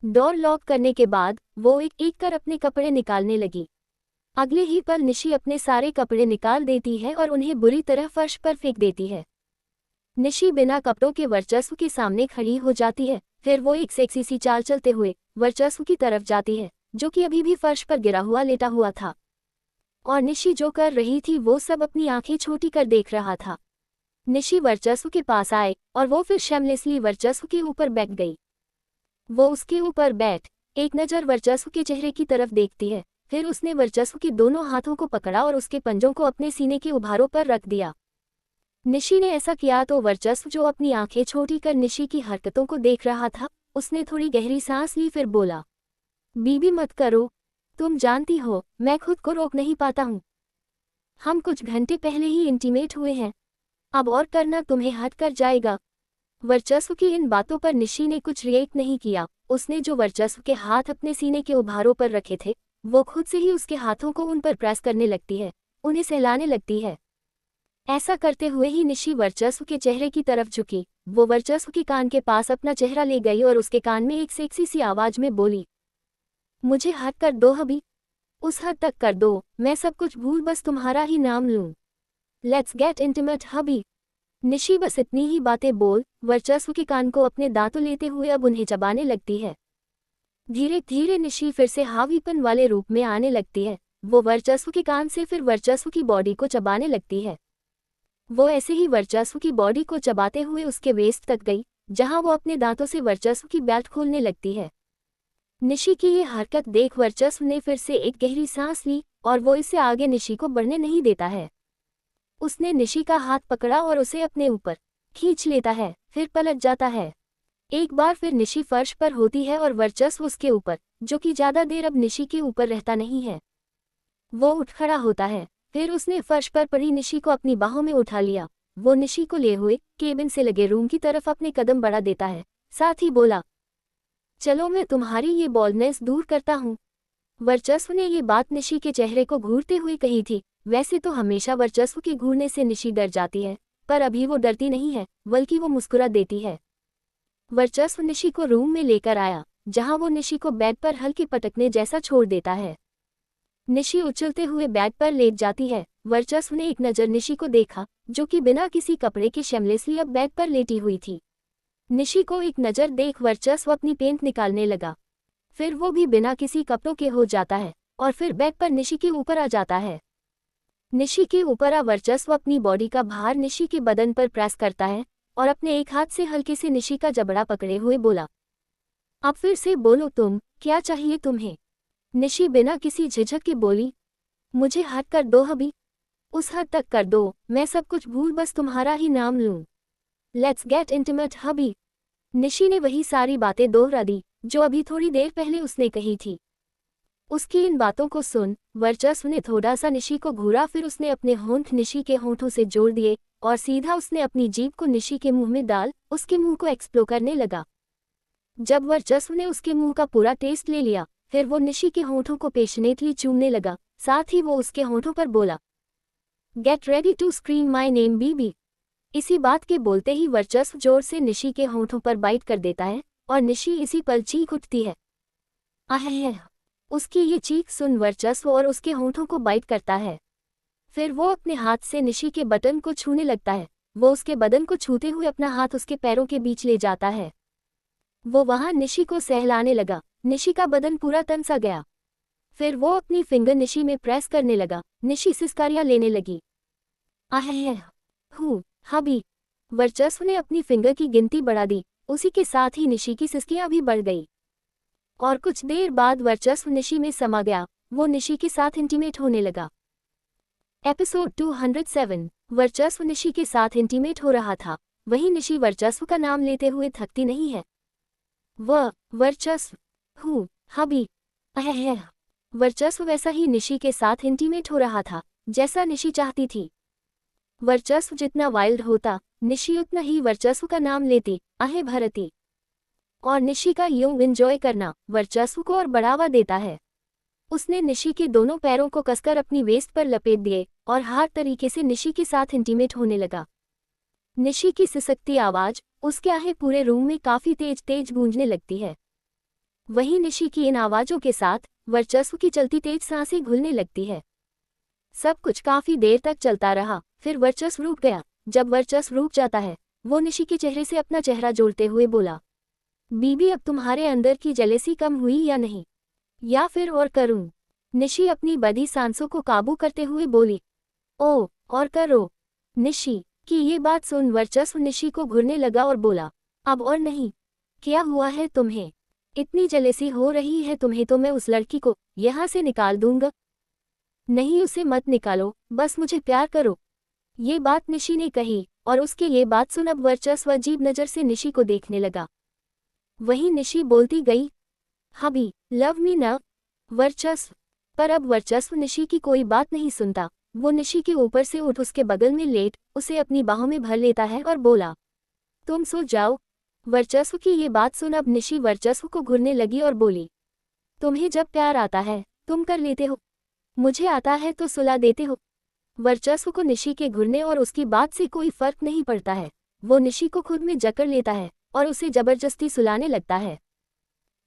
डोर लॉक करने के बाद वो एक एक कर अपने कपड़े निकालने लगी। अगले ही पल निशी अपने सारे कपड़े निकाल देती है और उन्हें बुरी तरह फर्श पर फेंक देती है। निशी बिना कपड़ों के वर्चस्व के सामने खड़ी हो जाती है। फिर वो एक सेक्सी सी चाल चलते हुए वर्चस्व की तरफ जाती है, जो कि अभी भी फर्श पर गिरा हुआ लेटा हुआ था। और निशी जो कर रही थी वो सब अपनी आंखें छोटी कर देख रहा था। निशी वर्चस्व के पास आए और वो फिर शेमलेसली वर्चस्व के ऊपर बैठ गई। वो उसके ऊपर बैठ एक नज़र वर्चस्व के चेहरे की तरफ देखती है। फिर उसने वर्चस्व के दोनों हाथों को पकड़ा और उसके पंजों को अपने सीने के उभारों पर रख दिया। निशी ने ऐसा किया तो वर्चस्व, जो अपनी आंखें छोटी कर निशी की हरकतों को देख रहा था, उसने थोड़ी गहरी सांस ली। फिर बोला, बीबी मत करो, तुम जानती हो मैं खुद को रोक नहीं पाता हूँ। हम कुछ घंटे पहले ही इंटीमेट हुए हैं, अब और करना तुम्हें हट कर जाएगा। वर्चस्व की इन बातों पर निशी ने कुछ रिएक्ट नहीं किया। उसने जो वर्चस्व के हाथ अपने सीने के उभारों पर रखे थे, वो खुद से ही उसके हाथों को उन पर प्रेस करने लगती है, उन्हें सहलाने लगती है। ऐसा करते हुए ही निशी वर्चस्व के चेहरे की तरफ झुकी। वो वर्चस्व के कान के पास अपना चेहरा ले गई और उसके कान में एक सेक्सी सी आवाज में बोली, मुझे हट कर दो हबी, उस हद तक कर दो मैं सब कुछ भूल बस तुम्हारा ही नाम लूं। लेट्स गेट इंटीमेट हबी। निशी बस इतनी ही बातें बोल वर्चस्व के कान को अपने दांतों लेते हुए अब उन्हें चबाने लगती है। धीरे धीरे निशी फिर से हावीपन वाले रूप में आने लगती है। वो वर्चस्व के कान से फिर वर्चस्व की बॉडी को चबाने लगती है। वो ऐसे ही वर्चस्व की बॉडी को चबाते हुए उसके वेस्ट तक गई, जहां वो अपने दांतों से वर्चस्व की बेल्ट खोलने लगती है। निशी की ये हरकत देख वर्चस्व ने फिर से एक गहरी सांस ली और वो इससे आगे निशी को बढ़ने नहीं देता है। उसने निशी का हाथ पकड़ा और उसे अपने ऊपर खींच लेता है, फिर पलट जाता है। एक बार फिर निशी फर्श पर होती है और वर्चस्व उसके ऊपर, जो कि ज्यादा देर अब निशी के ऊपर रहता नहीं है। वो उठ खड़ा होता है। फिर उसने फर्श पर पड़ी निशी को अपनी बाहों में उठा लिया। वो निशी को ले हुए केबिन से लगे रूम की तरफ अपने कदम बढ़ा देता है, साथ ही बोला, चलो मैं तुम्हारी ये बॉल्डनेस दूर करता हूँ। वर्चस्व ने ये बात निशी के चेहरे को घूरते हुए कही थी। वैसे तो हमेशा वर्चस्व के घूरने से निशी डर जाती है, पर अभी वो डरती नहीं है, बल्कि वो मुस्कुरा देती है। वर्चस्व निशी को रूम में लेकर आया, जहां वो निशी को बेड पर हल्के पटकने जैसा छोड़ देता है। निशी उछलते हुए बेड पर लेट जाती है। वर्चस्व ने एक नज़र निशी को देखा, जो कि बिना किसी कपड़े के शेमलेसली अब बेड पर लेटी हुई थी। निशी को एक नज़र देख वर्चस्व अपनी पेंट निकालने लगा। फिर वो भी बिना किसी कपड़ों के हो जाता है और फिर बेड पर निशी के ऊपर आ जाता है। निशी के ऊपर आ वर्चस्व अपनी बॉडी का भार निशी के बदन पर प्रेस करता है और अपने एक हाथ से हल्के से निशी का जबड़ा पकड़े हुए बोला, अब फिर से बोलो तुम, क्या चाहिए तुम्हें? निशी बिना किसी झिझक के बोली, मुझे हट कर दो हबी, उस हद तक कर दो मैं सब कुछ भूल बस तुम्हारा ही नाम लूं। लेट्स गेट इंटीमेट हबी। निशी ने वही सारी बातें दोहरा दी जो अभी थोड़ी देर पहले उसने कही थी। उसकी इन बातों को सुन वर्चस्व ने थोड़ा सा निशी को घूरा, फिर उसने अपने होंठ निशी के होंठों से जोड़ दिए और सीधा उसने अपनी जीभ को निशी के मुंह में डाल उसके मुंह को एक्सप्लोर करने लगा। जब वर्चस्व ने उसके मुंह का पूरा टेस्ट ले लिया, फिर वो निशी के होंठों को पेशनेटली चूमने लगा। साथ ही वो उसके होंठों पर बोला, get ready to scream my name बीबी। इसी बात के बोलते ही वर्चस्व जोर से निशी के होंठों पर बाइट कर देता है और निशी इसी पल चीख उठती है। आह! उसकी ये चीख सुन वर्चस्व और उसके होंठों को बाइट करता है। फिर वो अपने हाथ से निशी के बटन को छूने लगता है। वो उसके बदन को छूते हुए अपना हाथ उसके पैरों के बीच ले जाता है। वो वहां निशी को सहलाने लगा। निशी का बदन पूरा तन सा गया। फिर वो अपनी फिंगर निशी में प्रेस करने लगा। निशी सिसकारियां लेने लगी। आह! हबी! वर्चस्व ने अपनी फिंगर की गिनती बढ़ा दी। उसी के साथ ही निशी की सिसकियां भी बढ़ गई और कुछ देर बाद वर्चस्व निशी में समा गया। वो निशी के साथ इंटीमेट होने लगा। एपिसोड 207। वर्चस्व निशी के साथ इंटीमेट हो रहा था। वहीं निशी वर्चस्व का नाम लेते हुए थकती नहीं है। वर्चस्व हबी! वर्चस्व वैसा ही निशी के साथ इंटीमेट हो रहा था जैसा निशी चाहती थी। वर्चस्व जितना वाइल्ड होता, निशी उतना ही वर्चस्व का नाम लेती, आहे भरती। और निशी का यूं एंजॉय करना वर्चस्व को और बढ़ावा देता है। उसने निशी के दोनों पैरों को कसकर अपनी वेस्ट पर लपेट दिए और हर तरीके से निशी के साथ इंटीमेट होने लगा। निशी की सिसकती आवाज उसके आहे पूरे रूम में काफी तेज तेज गूंजने लगती है। वहीं निशी की इन आवाजों के साथ वर्चस्व की चलती तेज सांसें घुलने लगती है। सब कुछ काफी देर तक चलता रहा। फिर वर्चस्व रुक गया। जब वर्चस्व रुक जाता है, वो निशी के चेहरे से अपना चेहरा जोड़ते हुए बोला, बीबी अब तुम्हारे अंदर की जेलेसी कम हुई या नहीं, या फिर और करूं? निशी अपनी बड़ी सांसों को काबू करते हुए बोली, ओ और करो। निशी की ये बात सुन वर्चस्व निशी को घूरने लगा और बोला, अब और नहीं। क्या हुआ है तुम्हें? इतनी जेलेसी हो रही है तुम्हें तो मैं उस लड़की को यहाँ से निकाल दूंगा। नहीं, उसे मत निकालो, बस मुझे प्यार करो। ये बात निशी ने कही और उसके ये बात सुन अब वर्चस्व अजीब नज़र से निशी को देखने लगा। वहीं निशी बोलती गई, हबी लव मी ना। वर्चस्व पर अब वर्चस्व निशी की कोई बात नहीं सुनता। वो निशी के ऊपर से उठ उसके बगल में लेट उसे अपनी बाहों में भर लेता है और बोला, तुम सो जाओ। वर्चस्व की ये बात सुन अब निशी वर्चस्व को घूरने लगी और बोली, तुम्हें जब प्यार आता है तुम कर लेते हो, मुझे आता है तो सुला देते हो। वर्चस्व को निशी के घुरने और उसकी बात से कोई फर्क नहीं पड़ता है। वो निशी को खुद में जकड़ लेता है और उसे जबरदस्ती सुलाने लगता है।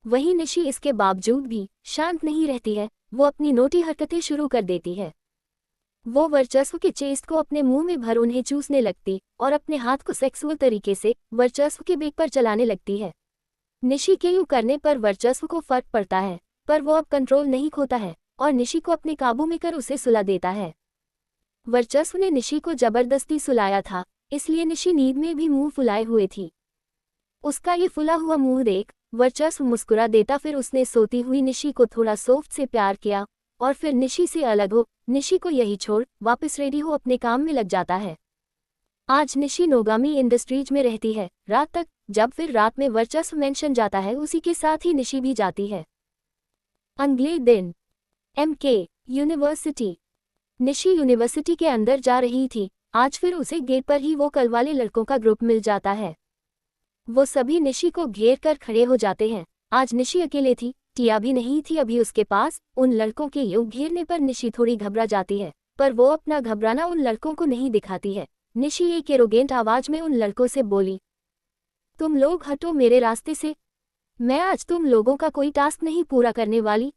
वहीं निशी इसके बावजूद भी शांत नहीं रहती है। वो अपनी नोटी हरकतें शुरू कर देती है। वो वर्चस्व के चेस्ट को अपने मुंह में भर उन्हें चूसने लगती और अपने हाथ को सेक्सुअल तरीके से वर्चस्व के बेक पर चलाने लगती है। निशी के यूं करने पर वर्चस्व को फर्क पड़ता है, पर वो अब कंट्रोल नहीं खोता है और निशी को अपने काबू में कर उसे सुला देता है। वर्चस्व ने निशी को जबरदस्ती सुलाया था, इसलिए निशी नींद में भी मुंह फुलाए हुए थी। उसका ये फुला हुआ मुंह देख वर्चस्व मुस्कुरा देता। फिर उसने सोती हुई निशी को थोड़ा सॉफ्ट से प्यार किया और फिर निशी से अलग हो, निशी को यही छोड़ वापस रेडी हो अपने काम में लग जाता है। आज निशी नोगामी इंडस्ट्रीज में रहती है रात तक। जब फिर रात में वर्चस्व मेंशन जाता है, उसी के साथ ही निशी भी जाती है। अगले दिन MK यूनिवर्सिटी। निशी यूनिवर्सिटी के अंदर जा रही थी। आज फिर उसे गेट पर ही वो कल वाले लड़कों का ग्रुप मिल जाता है। वो सभी निशी को घेर कर खड़े हो जाते हैं। आज निशी अकेले थी, टिया भी नहीं थी अभी उसके पास। उन लड़कों के यूं घेरने पर निशी थोड़ी घबरा जाती है, पर वो अपना घबराना उन लड़कों को नहीं दिखाती है। निशी एक एरोगेंट आवाज में उन लड़कों से बोली, तुम लोग हटो मेरे रास्ते से। मैं आज तुम लोगों का कोई टास्क नहीं पूरा करने वाली,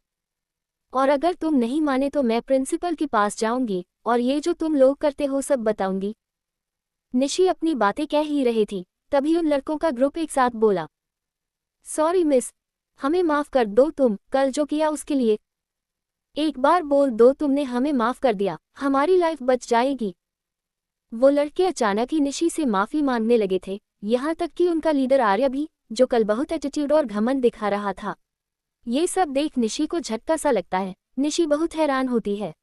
और अगर तुम नहीं माने तो मैं प्रिंसिपल के पास जाऊंगी और ये जो तुम लोग करते हो सब बताऊंगी। निशी अपनी बातें कह ही रही थी, तभी उन लड़कों का ग्रुप एक साथ बोला, सॉरी मिस, हमें माफ कर दो, तुम कल जो किया उसके लिए एक बार बोल दो तुमने हमें माफ कर दिया, हमारी लाइफ बच जाएगी। वो लड़के अचानक ही निशी से माफी मांगने लगे थे, यहाँ तक कि उनका लीडर आर्या भी, जो कल बहुत एटीट्यूड और घमंड दिखा रहा था। ये सब देख निशी को झटका सा लगता है। निशी बहुत हैरान होती है।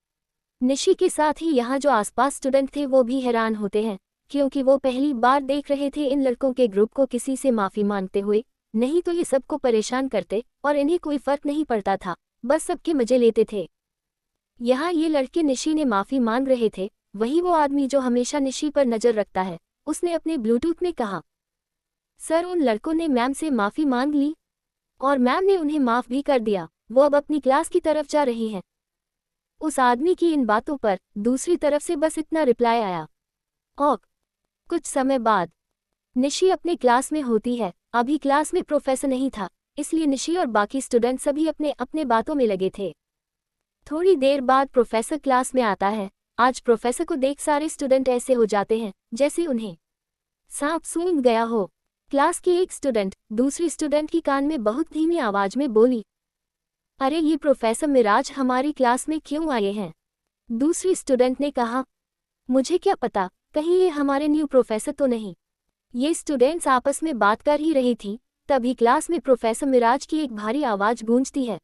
निशी के साथ ही यहाँ जो आसपास स्टूडेंट थे वो भी हैरान होते हैं, क्योंकि वो पहली बार देख रहे थे इन लड़कों के ग्रुप को किसी से माफ़ी मांगते हुए, नहीं तो ये सबको परेशान करते और इन्हें कोई फर्क नहीं पड़ता था, बस सबके मजे लेते थे। यहाँ ये लड़के निशी ने माफ़ी मांग रहे थे, वही वो आदमी जो हमेशा निशी पर नज़र रखता है, उसने अपने ब्लूटूथ में कहा, सर उन लड़कों ने मैम से माफ़ी मांग ली और मैम ने उन्हें माफ़ भी कर दिया, वो अब अपनी क्लास की तरफ जा रही हैं। उस आदमी की इन बातों पर दूसरी तरफ से बस इतना रिप्लाई आया, और कुछ समय बाद निशी अपने क्लास में होती है। अभी क्लास में प्रोफेसर नहीं था, इसलिए निशी और बाकी स्टूडेंट सभी अपने अपने बातों में लगे थे। थोड़ी देर बाद प्रोफेसर क्लास में आता है। आज प्रोफेसर को देख सारे स्टूडेंट ऐसे हो जाते हैं जैसे उन्हें सांप सूंघ गया हो। क्लास की एक स्टूडेंट दूसरी स्टूडेंट की कान में बहुत धीमी आवाज में बोली, अरे ये प्रोफेसर मिराज हमारी क्लास में क्यों आए हैं? दूसरी स्टूडेंट ने कहा, मुझे क्या पता, कहीं ये हमारे न्यू प्रोफेसर तो नहीं। ये स्टूडेंट्स आपस में बात कर ही रही थी, तभी क्लास में प्रोफेसर मिराज की एक भारी आवाज गूंजती है,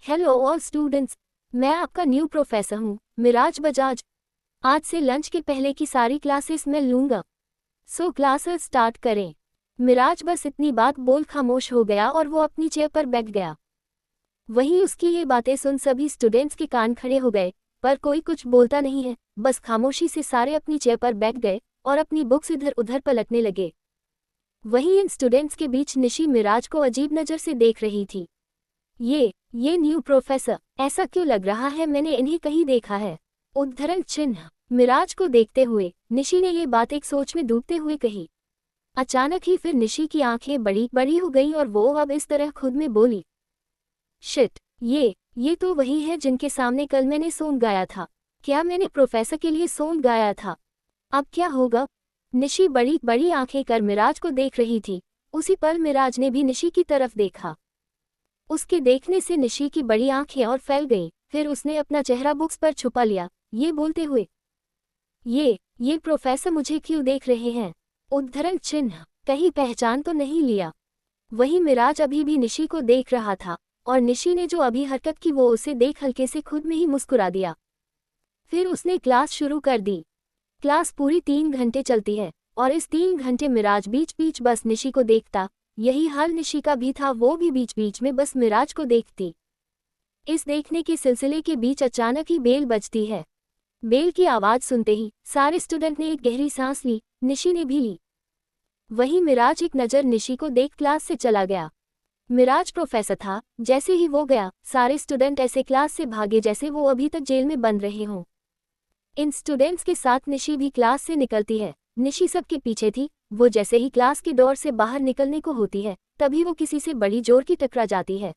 हेलो ऑल स्टूडेंट्स, मैं आपका न्यू प्रोफेसर हूँ, मिराज बजाज। आज से लंच के पहले की सारी क्लासेस मैं लूँगा, सो क्लासेस स्टार्ट करें। मिराज बस इतनी बात बोल खामोश हो गया और वो अपनी चेयर पर बैठ गया। वहीं उसकी ये बातें सुन सभी स्टूडेंट्स के कान खड़े हो गए, पर कोई कुछ बोलता नहीं है, बस खामोशी से सारे अपनी चेयर पर बैठ गए और अपनी बुक्स इधर उधर पलटने लगे। वहीं इन स्टूडेंट्स के बीच निशी मिराज को अजीब नज़र से देख रही थी। ये न्यू प्रोफेसर, ऐसा क्यों लग रहा है मैंने इन्हें कहीं देखा है? उद्धरण चिन्ह। मिराज को देखते हुए निशी ने ये बात एक सोच में डूबते हुए कही। अचानक ही फिर निशी की आंखें बड़ी बड़ी हो गईं और वो अब इस तरह खुद में बोली, शिट, ये तो वही है जिनके सामने कल मैंने सॉन्ग गाया था। क्या मैंने प्रोफेसर के लिए सॉन्ग गाया था? अब क्या होगा? निशी बड़ी बड़ी आंखें कर मिराज को देख रही थी। उसी पल मिराज ने भी निशी की तरफ देखा। उसके देखने से निशी की बड़ी आंखें और फैल गईं, फिर उसने अपना चेहरा बुक्स पर छुपा लिया, ये बोलते हुए, ये प्रोफेसर मुझे क्यों देख रहे हैं? उद्धरण चिन्ह, कहीं पहचान तो नहीं लिया? वही मिराज अभी भी निशी को देख रहा था और निशी ने जो अभी हरकत की वो उसे देख हल्के से खुद में ही मुस्कुरा दिया। फिर उसने क्लास शुरू कर दी। क्लास पूरी 3 घंटे चलती है और इस 3 घंटे मिराज बीच बीच बस निशी को देखता। यही हाल निशी का भी था, वो भी बीच बीच में बस मिराज को देखती। इस देखने के सिलसिले के बीच अचानक ही बेल बजती है। बेल की आवाज़ सुनते ही सारे स्टूडेंट ने एक गहरी सांस ली, निशी ने भी ली। वहीं मिराज एक नज़र निशी को देख क्लास से चला गया। मिराज प्रोफेसर था, जैसे ही वो गया सारे स्टूडेंट ऐसे क्लास से भागे जैसे वो अभी तक जेल में बंद रहे हों। इन स्टूडेंट्स के साथ निशी भी क्लास से निकलती है। निशी सबके पीछे थी। वो जैसे ही क्लास के डोर से बाहर निकलने को होती है तभी वो किसी से बड़ी जोर की टकरा जाती है।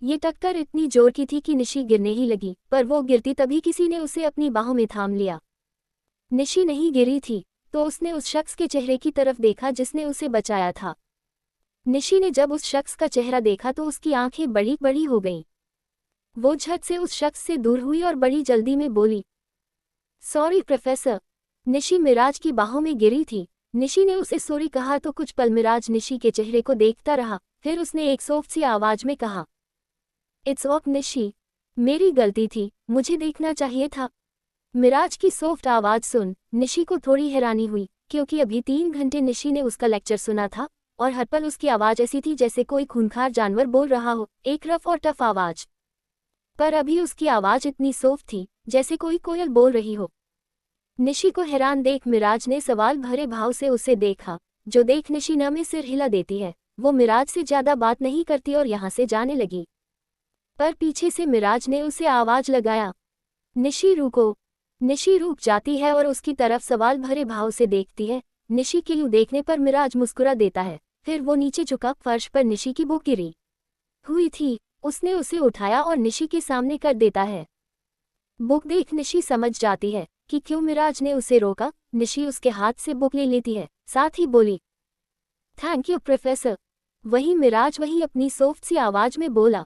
ये टक्कर इतनी जोर की थी कि निशी गिरने ही लगी, पर वो गिरती तभी किसी ने उसे अपनी बाहों में थाम लिया। निशी नहीं गिरी थी तो उसने उस शख्स के चेहरे की तरफ देखा जिसने उसे बचाया था। निशी ने जब उस शख्स का चेहरा देखा तो उसकी आंखें बड़ी बड़ी हो गईं। वो झट से उस शख्स से दूर हुई और बड़ी जल्दी में बोली, सॉरी प्रोफेसर। निशी मिराज की बाहों में गिरी थी। निशी ने उसे सॉरी कहा तो कुछ पल मिराज निशी के चेहरे को देखता रहा, फिर उसने एक सॉफ्ट सी आवाज में कहा, इट्स ओके निशी, मेरी गलती थी, मुझे देखना चाहिए था। मिराज की सॉफ्ट आवाज सुन निशी को थोड़ी हैरानी हुई, क्योंकि अभी 3 घंटे निशी ने उसका लेक्चर सुना था और हर पल उसकी आवाज ऐसी थी जैसे कोई खूंखार जानवर बोल रहा हो, एक रफ और टफ आवाज। पर अभी उसकी आवाज इतनी सॉफ्ट थी जैसे कोई कोयल बोल रही हो। निशी को हैरान देख मिराज ने सवाल भरे भाव से उसे देखा, जो देख निशी न में सिर हिला देती है। वो मिराज से ज्यादा बात नहीं करती और यहाँ से जाने लगी, पर पीछे से मिराज ने उसे आवाज लगाया, निशी रुको। निशी रुक जाती है और उसकी तरफ सवाल भरे भाव से देखती है। निशी के यूं देखने पर मिराज मुस्कुरा देता है, फिर वो नीचे झुका फर्श पर निशी की बुक गिरी हुई थी। उसने उसे उठाया और निशी के सामने कर देता है। बुक देख निशी समझ जाती है कि क्यों मिराज ने उसे रोका। निशी उसके हाथ से बुक ले लेती है, साथ ही बोली, थैंक यू प्रोफेसर। वही मिराज वही अपनी सॉफ्ट सी आवाज में बोला,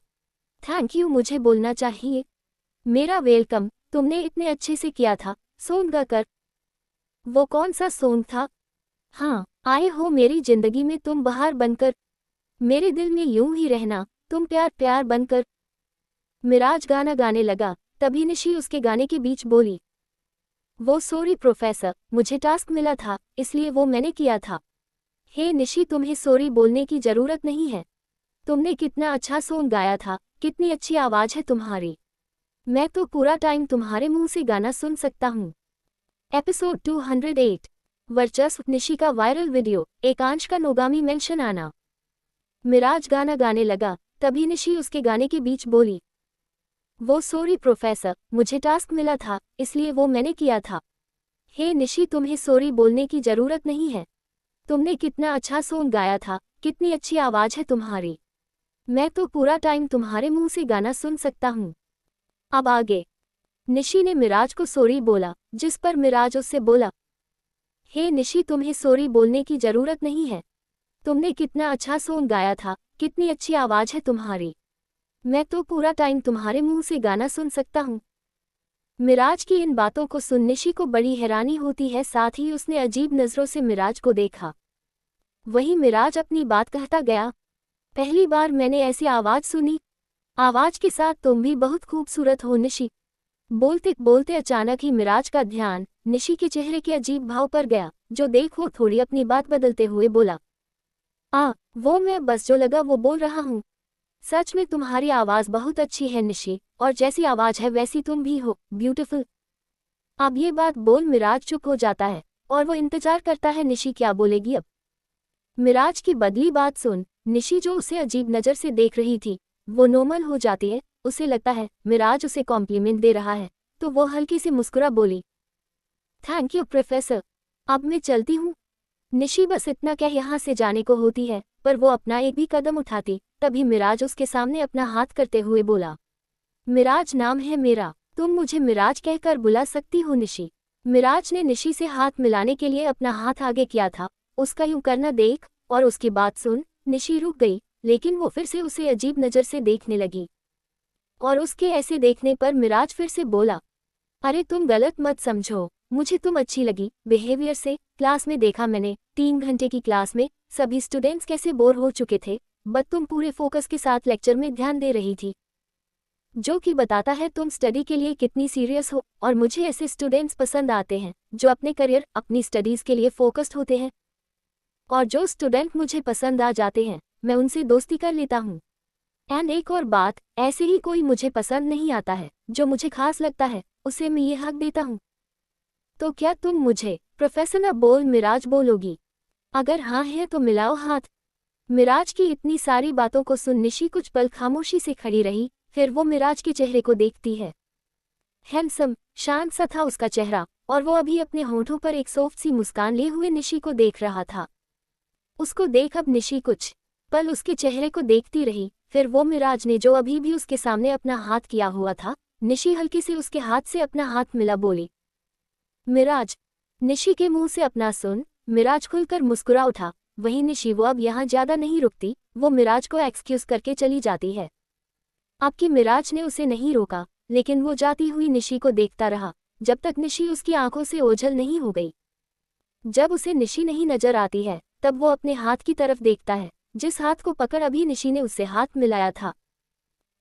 थैंक यू मुझे बोलना चाहिए। मेरा वेलकम तुमने इतने अच्छे से किया था, सॉन्ग गाकर। वो कौन सा सॉन्ग था? हाँ, आए हो मेरी जिंदगी में तुम बहार बनकर, मेरे दिल में यूं ही रहना तुम प्यार प्यार बनकर। मिराज गाना गाने लगा, तभी निशी उसके गाने के बीच बोली, वो सॉरी प्रोफेसर, मुझे टास्क मिला था, इसलिए वो मैंने किया था। हे निशी, तुम्हें सॉरी बोलने की जरूरत नहीं है। तुमने कितना अच्छा सॉन्ग गाया था, कितनी अच्छी आवाज है तुम्हारी। मैं तो पूरा टाइम तुम्हारे मुंह से गाना सुन सकता हूँ। एपिसोड 208 वर्चस्व निशी का वायरल वीडियो, एकांश का नोगामी मेंशन आना। मिराज गाना गाने लगा, तभी निशी उसके गाने के बीच बोली, वो सॉरी प्रोफेसर, मुझे टास्क मिला था, इसलिए वो मैंने किया था। हे निशी, तुम्हें सॉरी बोलने की जरूरत नहीं है। तुमने कितना अच्छा सॉन्ग गाया था, कितनी अच्छी आवाज है तुम्हारी। मैं तो पूरा टाइम तुम्हारे मुंह से गाना सुन सकता हूँ। अब आगे। निशी ने मिराज को सॉरी बोला, जिस पर मिराज उससे बोला, हे निशी, तुम्हें सॉरी बोलने की जरूरत नहीं है। तुमने कितना अच्छा सॉन्ग गाया था, कितनी अच्छी आवाज है तुम्हारी। मैं तो पूरा टाइम तुम्हारे मुंह से गाना सुन सकता हूँ। मिराज की इन बातों को सुन निशी को बड़ी हैरानी होती है, साथ ही उसने अजीब नजरों से मिराज को देखा। वहीं मिराज अपनी बात कहता गया, पहली बार मैंने ऐसी आवाज सुनी। आवाज के साथ तुम भी बहुत खूबसूरत हो निशी। बोलते बोलते अचानक ही मिराज का ध्यान निशी के चेहरे के अजीब भाव पर गया, जो देखो थोड़ी अपनी बात बदलते हुए बोला, वो मैं बस जो लगा वो बोल रहा हूँ। सच में तुम्हारी आवाज बहुत अच्छी है निशी, और जैसी आवाज है वैसी तुम भी हो, ब्यूटीफुल। अब ये बात बोल मिराज चुप हो जाता है, और वो इंतजार करता है निशी क्या बोलेगी अब। मिराज की बदली बात सुन निशी, जो उसे अजीब नज़र से देख रही थी, वो नॉर्मल हो जाती है। उसे लगता है मिराज उसे कॉम्प्लीमेंट दे रहा है, तो वो हल्की सी मुस्कुरा बोली, थैंक यू प्रोफेसर, अब मैं चलती हूँ। निशी बस इतना कह यहाँ से जाने को होती है, पर वो अपना एक भी कदम उठाती, तभी मिराज उसके सामने अपना हाथ करते हुए बोला, मिराज नाम है मेरा, तुम मुझे मिराज कहकर बुला सकती हो निशी। मिराज ने निशी से हाथ मिलाने के लिए अपना हाथ आगे किया था, उसका यूं करना देख और उसकी बात सुन निशी रुक गई, लेकिन वो फिर से उसे अजीब नज़र से देखने लगी। और उसके ऐसे देखने पर मिराज फिर से बोला, अरे तुम गलत मत समझो, मुझे तुम अच्छी लगी बिहेवियर से। क्लास में देखा मैंने, 3 घंटे की क्लास में सभी स्टूडेंट्स कैसे बोर हो चुके थे, बट तुम पूरे फोकस के साथ लेक्चर में ध्यान दे रही थी, जो कि बताता है तुम स्टडी के लिए कितनी सीरियस हो। और मुझे ऐसे स्टूडेंट्स पसंद आते हैं जो अपने करियर, अपनी स्टडीज़ के लिए फोकस्ड होते हैं। और जो स्टूडेंट मुझे पसंद आ जाते हैं, मैं उनसे दोस्ती कर लेता हूँ। एंड एक और बात, ऐसे ही कोई मुझे पसंद नहीं आता है, जो मुझे खास लगता है उसे मैं ये हक देता हूँ। तो क्या तुम मुझे प्रोफेसर न बोल मिराज बोलोगी? अगर हाँ है तो मिलाओ हाथ। मिराज की इतनी सारी बातों को सुन निशी कुछ पल खामोशी से खड़ी रही, फिर वो मिराज के चेहरे को देखती है। हैंडसम, शांत सा था उसका चेहरा, और वो अभी अपने होठों पर एक सॉफ्ट सी मुस्कान लिए हुए निशी को देख रहा था। उसको देख अब निशी कुछ पल उसके चेहरे को देखती रही, फिर वो मिराज ने जो अभी भी उसके सामने अपना हाथ किया हुआ था, निशी हल्की से उसके हाथ से अपना हाथ मिला बोली, मिराज। निशी के मुंह से अपना सुन मिराज खुलकर मुस्कुरा उठा। वहीं निशी वो अब यहाँ ज्यादा नहीं रुकती, वो मिराज को एक्सक्यूज करके चली जाती है। अब कि मिराज ने उसे नहीं रोका, लेकिन वो जाती हुई निशी को देखता रहा, जब तक निशी उसकी आंखों से ओझल नहीं हो गई। जब उसे निशी नहीं नजर आती है, तब वो अपने हाथ की तरफ देखता है, जिस हाथ को पकड़ अभी निशी ने उससे हाथ मिलाया था।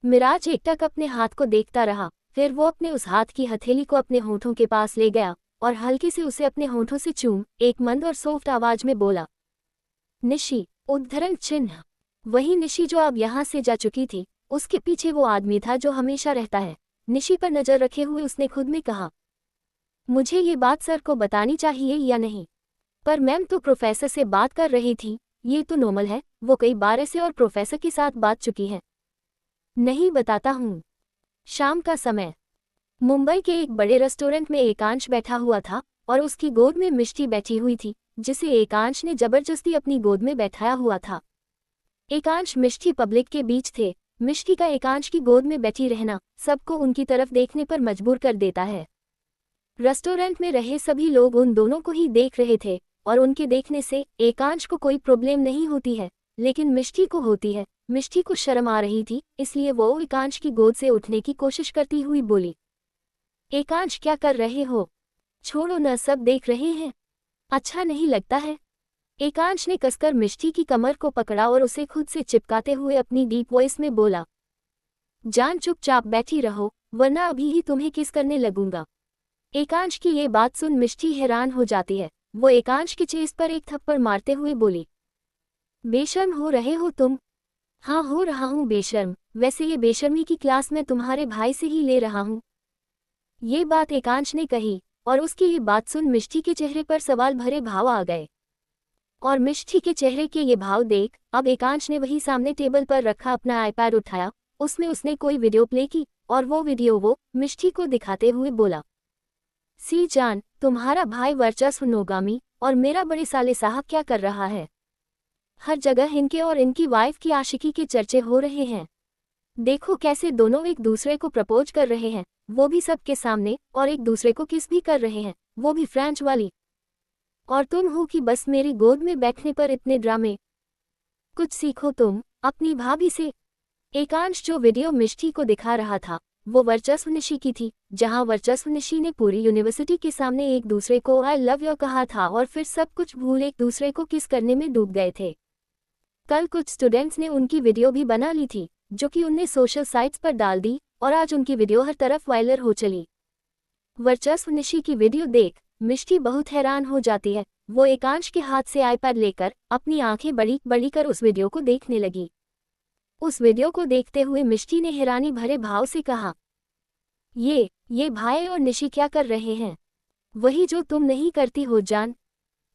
मिराज एकटक अपने हाथ को देखता रहा, फिर वो अपने उस हाथ की हथेली को अपने होठों के पास ले गया और हल्के से उसे अपने होठों से चूम एक मंद और सॉफ्ट आवाज में बोला, निशी, उद्धरण चिन्ह। वही निशी जो अब यहाँ से जा चुकी थी, उसके पीछे वो आदमी था जो हमेशा रहता है। निशी पर नजर रखे हुए उसने खुद में कहा, मुझे ये बात सर को बतानी चाहिए या नहीं? पर मैम तो प्रोफेसर से बात कर रही थी, ये तो नॉर्मल है, वो कई बार ऐसे और प्रोफेसर के साथ बात चुकी है। नहीं बताता हूँ। शाम का समय। मुंबई के एक बड़े रेस्टोरेंट में एकांश बैठा हुआ था और उसकी गोद में मिष्टी बैठी हुई थी, जिसे एकांश ने जबरदस्ती अपनी गोद में बैठाया हुआ था। एकांश मिष्टी पब्लिक के बीच थे। मिष्टी का एकांश की गोद में बैठी रहना सबको उनकी तरफ देखने पर मजबूर कर देता है। रेस्टोरेंट में रहे सभी लोग उन दोनों को ही देख रहे थे और उनके देखने से एकांश को कोई प्रॉब्लम नहीं होती है, लेकिन मिष्टी को होती है। मिष्टी को शर्म आ रही थी, इसलिए वो एकांश की गोद से उठने की कोशिश करती हुई बोली, एकांश क्या कर रहे हो? छोड़ो न, सब देख रहे हैं। अच्छा नहीं लगता है? एकांश ने कसकर मिष्टी की कमर को पकड़ा और उसे खुद से चिपकाते हुए अपनी डीप वॉइस में बोला, जान चुपचाप बैठी रहो, वरना अभी ही तुम्हें किस करने लगूंगा। एकांश की ये बात सुन मिष्टी हैरान हो जाती है। वो एकांश के चेस्ट पर एक थप्पड़ मारते हुए बोली, बेशर्म हो रहे हो तुम। हाँ, हो रहा हूँ बेशर्म। वैसे ये बेशर्मी की क्लास मैं तुम्हारे भाई से ही ले रहा हूँ। ये बात एकांश ने कही और उसकी ये बात सुन मिष्टी के चेहरे पर सवाल भरे भाव आ गए। और मिष्टी के चेहरे के ये भाव देख अब एकांश ने वही सामने टेबल पर रखा अपना आईपैड उठाया, उसमें उसने कोई वीडियो प्ले की और वो वीडियो वो मिष्टी को दिखाते हुए बोला, सी जान, तुम्हारा भाई वर्चस्व नोगामी और मेरा बड़े साले साहब क्या कर रहा है। हर जगह इनके और इनकी वाइफ की आशिकी के चर्चे हो रहे हैं। देखो कैसे दोनों एक दूसरे को प्रपोज कर रहे हैं, वो भी सबके सामने, और एक दूसरे को किस भी कर रहे हैं, वो भी फ्रेंच वाली। और तुम हो कि बस मेरी गोद में बैठने पर इतने ड्रामे। कुछ सीखो तुम अपनी भाभी से। एकांश जो वीडियो मिष्टी को दिखा रहा था वो वर्चस्व निशी की थी, जहां वर्चस्व निशी ने पूरी यूनिवर्सिटी के सामने एक दूसरे को आई लव यू कहा था और फिर सब कुछ भूल एक दूसरे को किस करने में डूब गए थे। कल कुछ स्टूडेंट्स ने उनकी वीडियो भी बना ली थी जो कि उनने सोशल साइट्स पर डाल दी और आज उनकी वीडियो हर तरफ वायरल हो चली। वर्चस्व निशी की वीडियो देख मिष्टी बहुत हैरान हो जाती है। वो एकांश के हाथ से आईपैड लेकर अपनी आंखें बड़ी बड़ी कर उस वीडियो को देखने लगी। उस वीडियो को देखते हुए मिष्टी ने हैरानी भरे भाव से कहा, ये भाई और निशी क्या कर रहे हैं? वही जो तुम नहीं करती हो जान।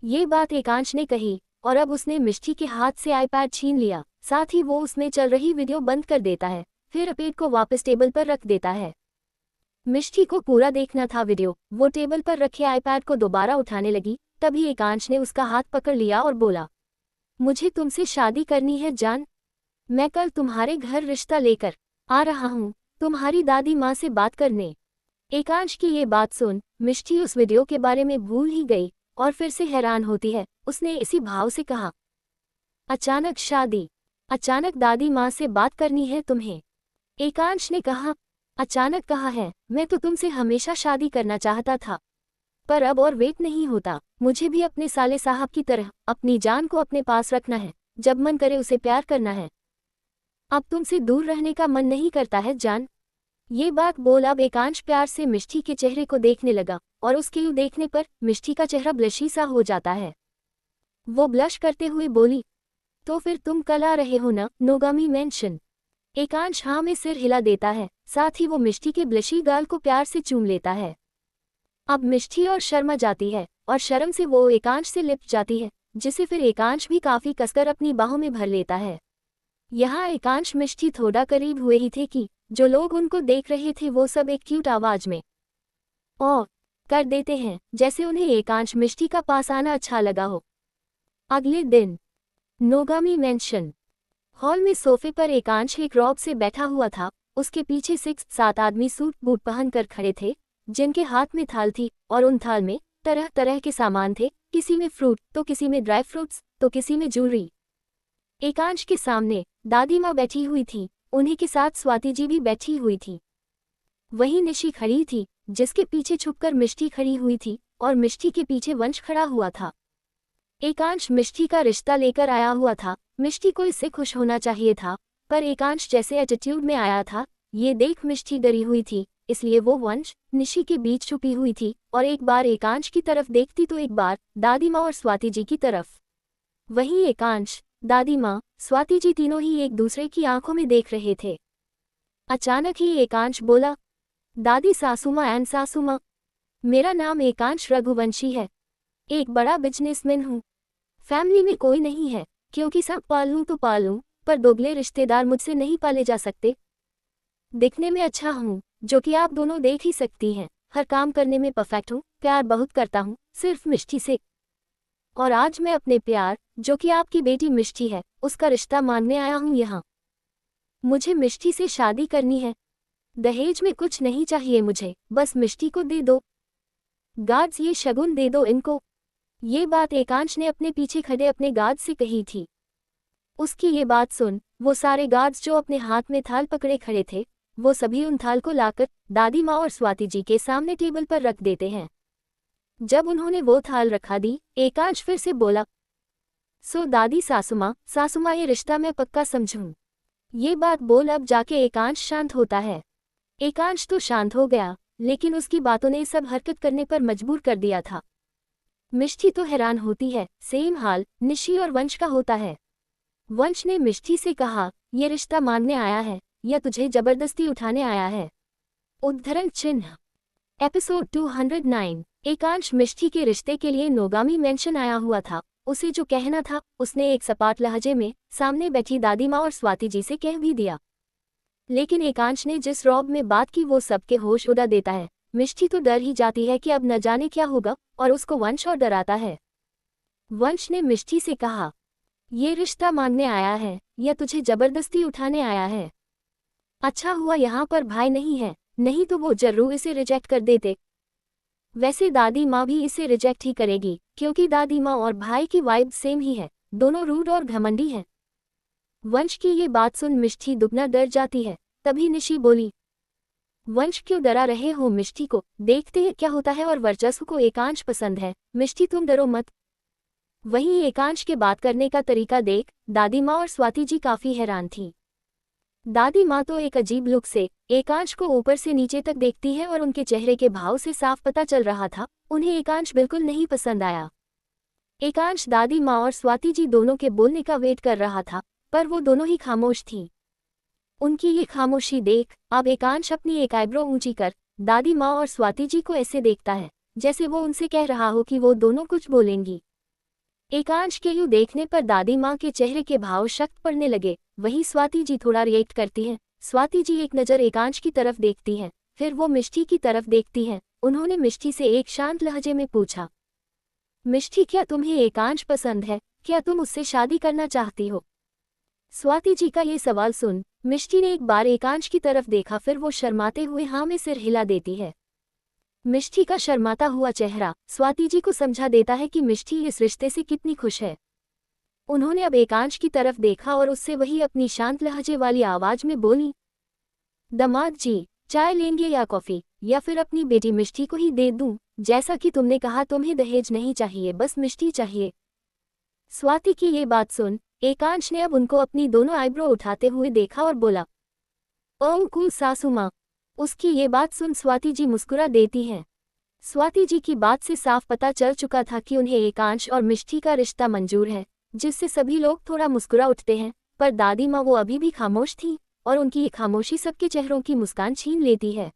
ये बात एकांश ने कही और अब उसने मिष्टी के हाथ से आईपैड छीन लिया, साथ ही वो उसमें चल रही वीडियो बंद कर देता है, फिर आईपैड को वापस टेबल पर रख देता है। मिष्टी को पूरा देखना था वीडियो। वो टेबल पर रखे आईपैड को दोबारा उठाने लगी, तभी एकांश ने उसका हाथ पकड़ लिया और बोला, मुझे तुमसे शादी करनी है जान। मैं कल तुम्हारे घर रिश्ता लेकर आ रहा हूँ, तुम्हारी दादी माँ से बात करने। एकांश की ये बात सुन मिष्टी उस वीडियो के बारे में भूल ही गई और फिर से हैरान होती है। उसने इसी भाव से कहा, अचानक शादी? अचानक दादी माँ से बात करनी है तुम्हें? एकांश ने कहा, अचानक कहा है, मैं तो तुमसे हमेशा शादी करना चाहता था, पर अब और वेट नहीं होता। मुझे भी अपने साले साहब की तरह अपनी जान को अपने पास रखना है, जब मन करे उसे प्यार करना है। अब तुमसे दूर रहने का मन नहीं करता है जान। ये बात बोल अब एकांश प्यार से मिष्टी के चेहरे को देखने लगा और उसके यूं देखने पर मिष्टी का चेहरा ब्लशी सा हो जाता है। वो ब्लश करते हुए बोली, तो फिर तुम कल आ रहे हो ना नोगामी मेंशन? एकांश हाँ में सिर हिला देता है, साथ ही वो मिष्टी के ब्लशी गाल को प्यार से चूम लेता है। अब मिष्टी और शर्मा जाती है और शर्म से वो एकांश से लिपट जाती है, जिसे फिर एकांश भी काफी कसकर अपनी बाहों में भर लेता है। यहाँ एकांश मिष्टी थोड़ा करीब हुए ही थे कि जो लोग उनको देख रहे थे वो सब एक क्यूट आवाज में ओ कर देते हैं, जैसे उन्हें एकांश मिष्टी का पास आना अच्छा लगा हो। अगले दिन नोगामी मेंशन हॉल में सोफे पर एकांश एक रॉब से बैठा हुआ था। उसके पीछे 6-7 आदमी सूट बूट पहनकर खड़े थे, जिनके हाथ में थाल थी और उन थाल में तरह तरह के सामान थे, किसी में फ्रूट तो किसी में ड्राई फ्रूट्स तो किसी में ज्वेलरी। एकांश के सामने दादी माँ बैठी हुई थी, उन्हीं के साथ स्वाति जी भी बैठी हुई थी। वहीं निशी खड़ी थी, जिसके पीछे छुपकर मिष्टी खड़ी हुई थी और मिष्टी के पीछे वंश खड़ा हुआ था। एकांश मिष्टी का रिश्ता लेकर आया हुआ था। मिष्टी को इससे खुश होना चाहिए था, पर एकांश जैसे एटीट्यूड में आया था ये देख मिष्टी डरी हुई थी, इसलिए वो वंश निशी के बीच छुपी हुई थी और एक बार एकांश की तरफ देखती तो एक बार दादी माँ और स्वाति जी की तरफ। वहीं एकांश, दादी माँ, स्वाति जी तीनों ही एक दूसरे की आंखों में देख रहे थे। अचानक ही एकांश बोला, दादी सासुमा एंड सासुमा, मेरा नाम एकांश रघुवंशी है, एक बड़ा बिजनेसमैन हूँ। फैमिली में कोई नहीं है, क्योंकि सब पालूं तो पालूं, पर दोगले रिश्तेदार मुझसे नहीं पाले जा सकते। दिखने में अच्छा हूँ, जो कि आप दोनों देख ही सकती हैं। हर काम करने में परफेक्ट हूँ, प्यार बहुत करता हूँ, सिर्फ मिष्टी से। और आज मैं अपने प्यार, जो कि आपकी बेटी मिष्टी है, उसका रिश्ता मांगने आया हूँ यहाँ। मुझे मिष्टी से शादी करनी है। दहेज में कुछ नहीं चाहिए मुझे, बस मिष्टी को दे दो। गार्ड्स ये शगुन दे दो इनको। ये बात एकांश ने अपने पीछे खड़े अपने गार्ड्स से कही थी। उसकी ये बात सुन वो सारे गार्ड्स जो अपने हाथ में थाल पकड़े खड़े थे, वो सभी उन थाल को लाकर दादी माँ और स्वाति जी के सामने टेबल पर रख देते हैं। जब उन्होंने वो थाल रखा दी, एकांश फिर से बोला, सो दादी सासुमा ये रिश्ता मैं पक्का समझूं। ये बात बोल अब जाके एकांश शांत होता है। एकांश तो शांत हो गया, लेकिन उसकी बातों ने सब हरकत करने पर मजबूर कर दिया था। मिष्टी तो हैरान होती है। सेम हाल निशी और वंश का होता है। वंश ने मिष्टी से कहा, ये रिश्ता मानने आया है या तुझे जबरदस्ती उठाने आया है? उद्धरण चिन्ह। एपिसोड 209। एकांश मिष्टी के रिश्ते के लिए नोगामी मेंशन आया हुआ था। उसे जो कहना था उसने एक सपाट लहजे में सामने बैठी दादी माँ और स्वाति जी से कह भी दिया। लेकिन एकांश ने जिस रौब में बात की वो सबके होश उड़ा देता है। मिष्टी तो डर ही जाती है कि अब न जाने क्या होगा, और उसको वंश और डराता है। वंश ने मिष्टी से कहा, ये रिश्ता मांगने आया है या तुझे जबरदस्ती उठाने आया है? अच्छा हुआ यहाँ पर भाई नहीं है, नहीं तो वो जरूर इसे रिजेक्ट कर देते। वैसे दादी माँ भी इसे रिजेक्ट ही करेगी, क्योंकि दादी माँ और भाई की वाइब सेम ही है, दोनों रूड और घमंडी हैं। वंश की ये बात सुन मिष्टी दुगना डर जाती है। तभी निशी बोली, वंश क्यों डरा रहे हो मिष्टी को, देखते हैं क्या होता है, और वर्चस्व को एकांश पसंद है। मिष्टी तुम डरो मत। वहीं एकांश के बात करने का तरीका देख दादी माँ और स्वाति जी काफी हैरान थी। दादी माँ तो एक अजीब लुक से एकांश को ऊपर से नीचे तक देखती है और उनके चेहरे के भाव से साफ पता चल रहा था उन्हें एकांश बिल्कुल नहीं पसंद आया। एकांश दादी माँ और स्वाति जी दोनों के बोलने का वेट कर रहा था, पर वो दोनों ही खामोश थीं। उनकी ये खामोशी देख अब एकांश अपनी एक आईब्रो ऊंची कर दादी माँ और स्वाति जी को ऐसे देखता है जैसे वो उनसे कह रहा हो कि वो दोनों कुछ बोलेंगी। एकांश के यूं देखने पर दादी माँ के चेहरे के भाव सख्त पड़ने लगे। वहीं स्वाति जी थोड़ा रिएक्ट करती हैं। स्वाति जी एक नज़र एकांश की तरफ देखती हैं, फिर वो मिष्टी की तरफ देखती हैं। उन्होंने मिष्टी से एक शांत लहजे में पूछा, मिष्टी क्या तुम्हें एकांश पसंद है? क्या तुम उससे शादी करना चाहती हो? स्वाति जी का ये सवाल सुन मिष्टी ने एक बार एकांश की तरफ देखा, फिर वो शर्माते हुए हाँ में सिर हिला देती है। मिष्टी का शर्माता हुआ चेहरा स्वाति जी को समझा देता है कि मिष्टी इस रिश्ते से कितनी खुश है। उन्होंने अब एकांश की तरफ देखा और उससे वही अपनी शांत लहजे वाली आवाज में बोली, दामाद जी, चाय लेंगे या कॉफी, या फिर अपनी बेटी मिष्टी को ही दे दूं? जैसा कि तुमने कहा तुम्हें दहेज नहीं चाहिए, बस मिष्टी चाहिए। स्वाति की ये बात सुन एकांश ने अब उनको अपनी दोनों आईब्रो उठाते हुए देखा और बोला, ओह कूल सासू माँ। उसकी ये बात सुन स्वाति जी मुस्कुरा देती हैं। स्वाति जी की बात से साफ पता चल चुका था कि उन्हें एकांश और मिष्टी का रिश्ता मंजूर है, जिससे सभी लोग थोड़ा मुस्कुरा उठते हैं। पर दादी माँ वो अभी भी खामोश थी और उनकी ये खामोशी सबके चेहरों की मुस्कान छीन लेती है।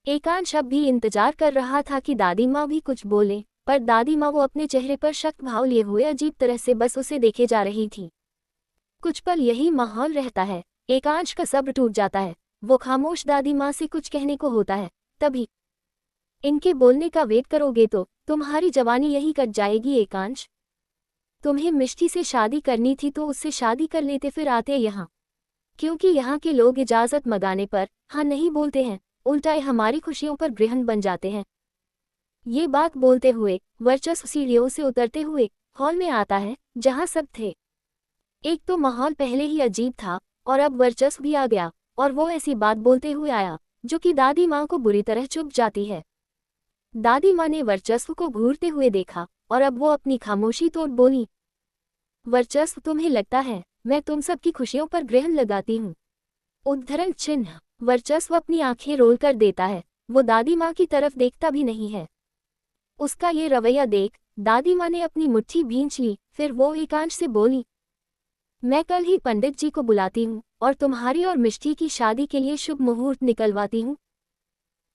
एकांश अब भी इंतजार कर रहा था कि दादी माँ भी कुछ बोले, पर दादी माँ वो अपने चेहरे पर सख्त भाव लिए हुए अजीब तरह से बस उसे देखे जा रही थी। कुछ पल यही माहौल रहता है। एकांश का सब्र टूट जाता है। वो खामोश दादी माँ से कुछ कहने को होता है, तभी इनके बोलने का वेट करोगे तो तुम्हारी जवानी यही कट जाएगी एकांश। तुम्हें मिष्टी से शादी करनी थी तो उससे शादी कर लेते, फिर आते यहाँ। क्योंकि यहाँ के लोग इजाज़त मंगाने पर हाँ नहीं बोलते हैं, उल्टा हमारी खुशियों पर ग्रहण बन जाते हैं। ये बात बोलते हुए वर्चस्व सीढ़ियों से उतरते हुए हॉल में आता है जहाँ सब थे। एक तो माहौल पहले ही अजीब था और अब वर्चस्व भी आ गया, और वो ऐसी बात बोलते हुए आया जो कि दादी माँ को बुरी तरह चुभ जाती है। दादी माँ ने वर्चस्व को घूरते हुए देखा और अब वो अपनी खामोशी तोड़ बोली, वर्चस्व तुम्हें लगता है मैं तुम सबकी खुशियों पर ग्रहण लगाती हूँ? उद्धरण चिन्ह। वर्चस्व अपनी आंखें रोल कर देता है। वो दादी माँ की तरफ देखता भी नहीं है। उसका ये रवैया देख दादी माँ ने अपनी मुट्ठी भींच ली। फिर वो एकांश से बोली, मैं कल ही पंडित जी को बुलाती हूँ और तुम्हारी और मिष्टी की शादी के लिए शुभ मुहूर्त निकलवाती हूँ।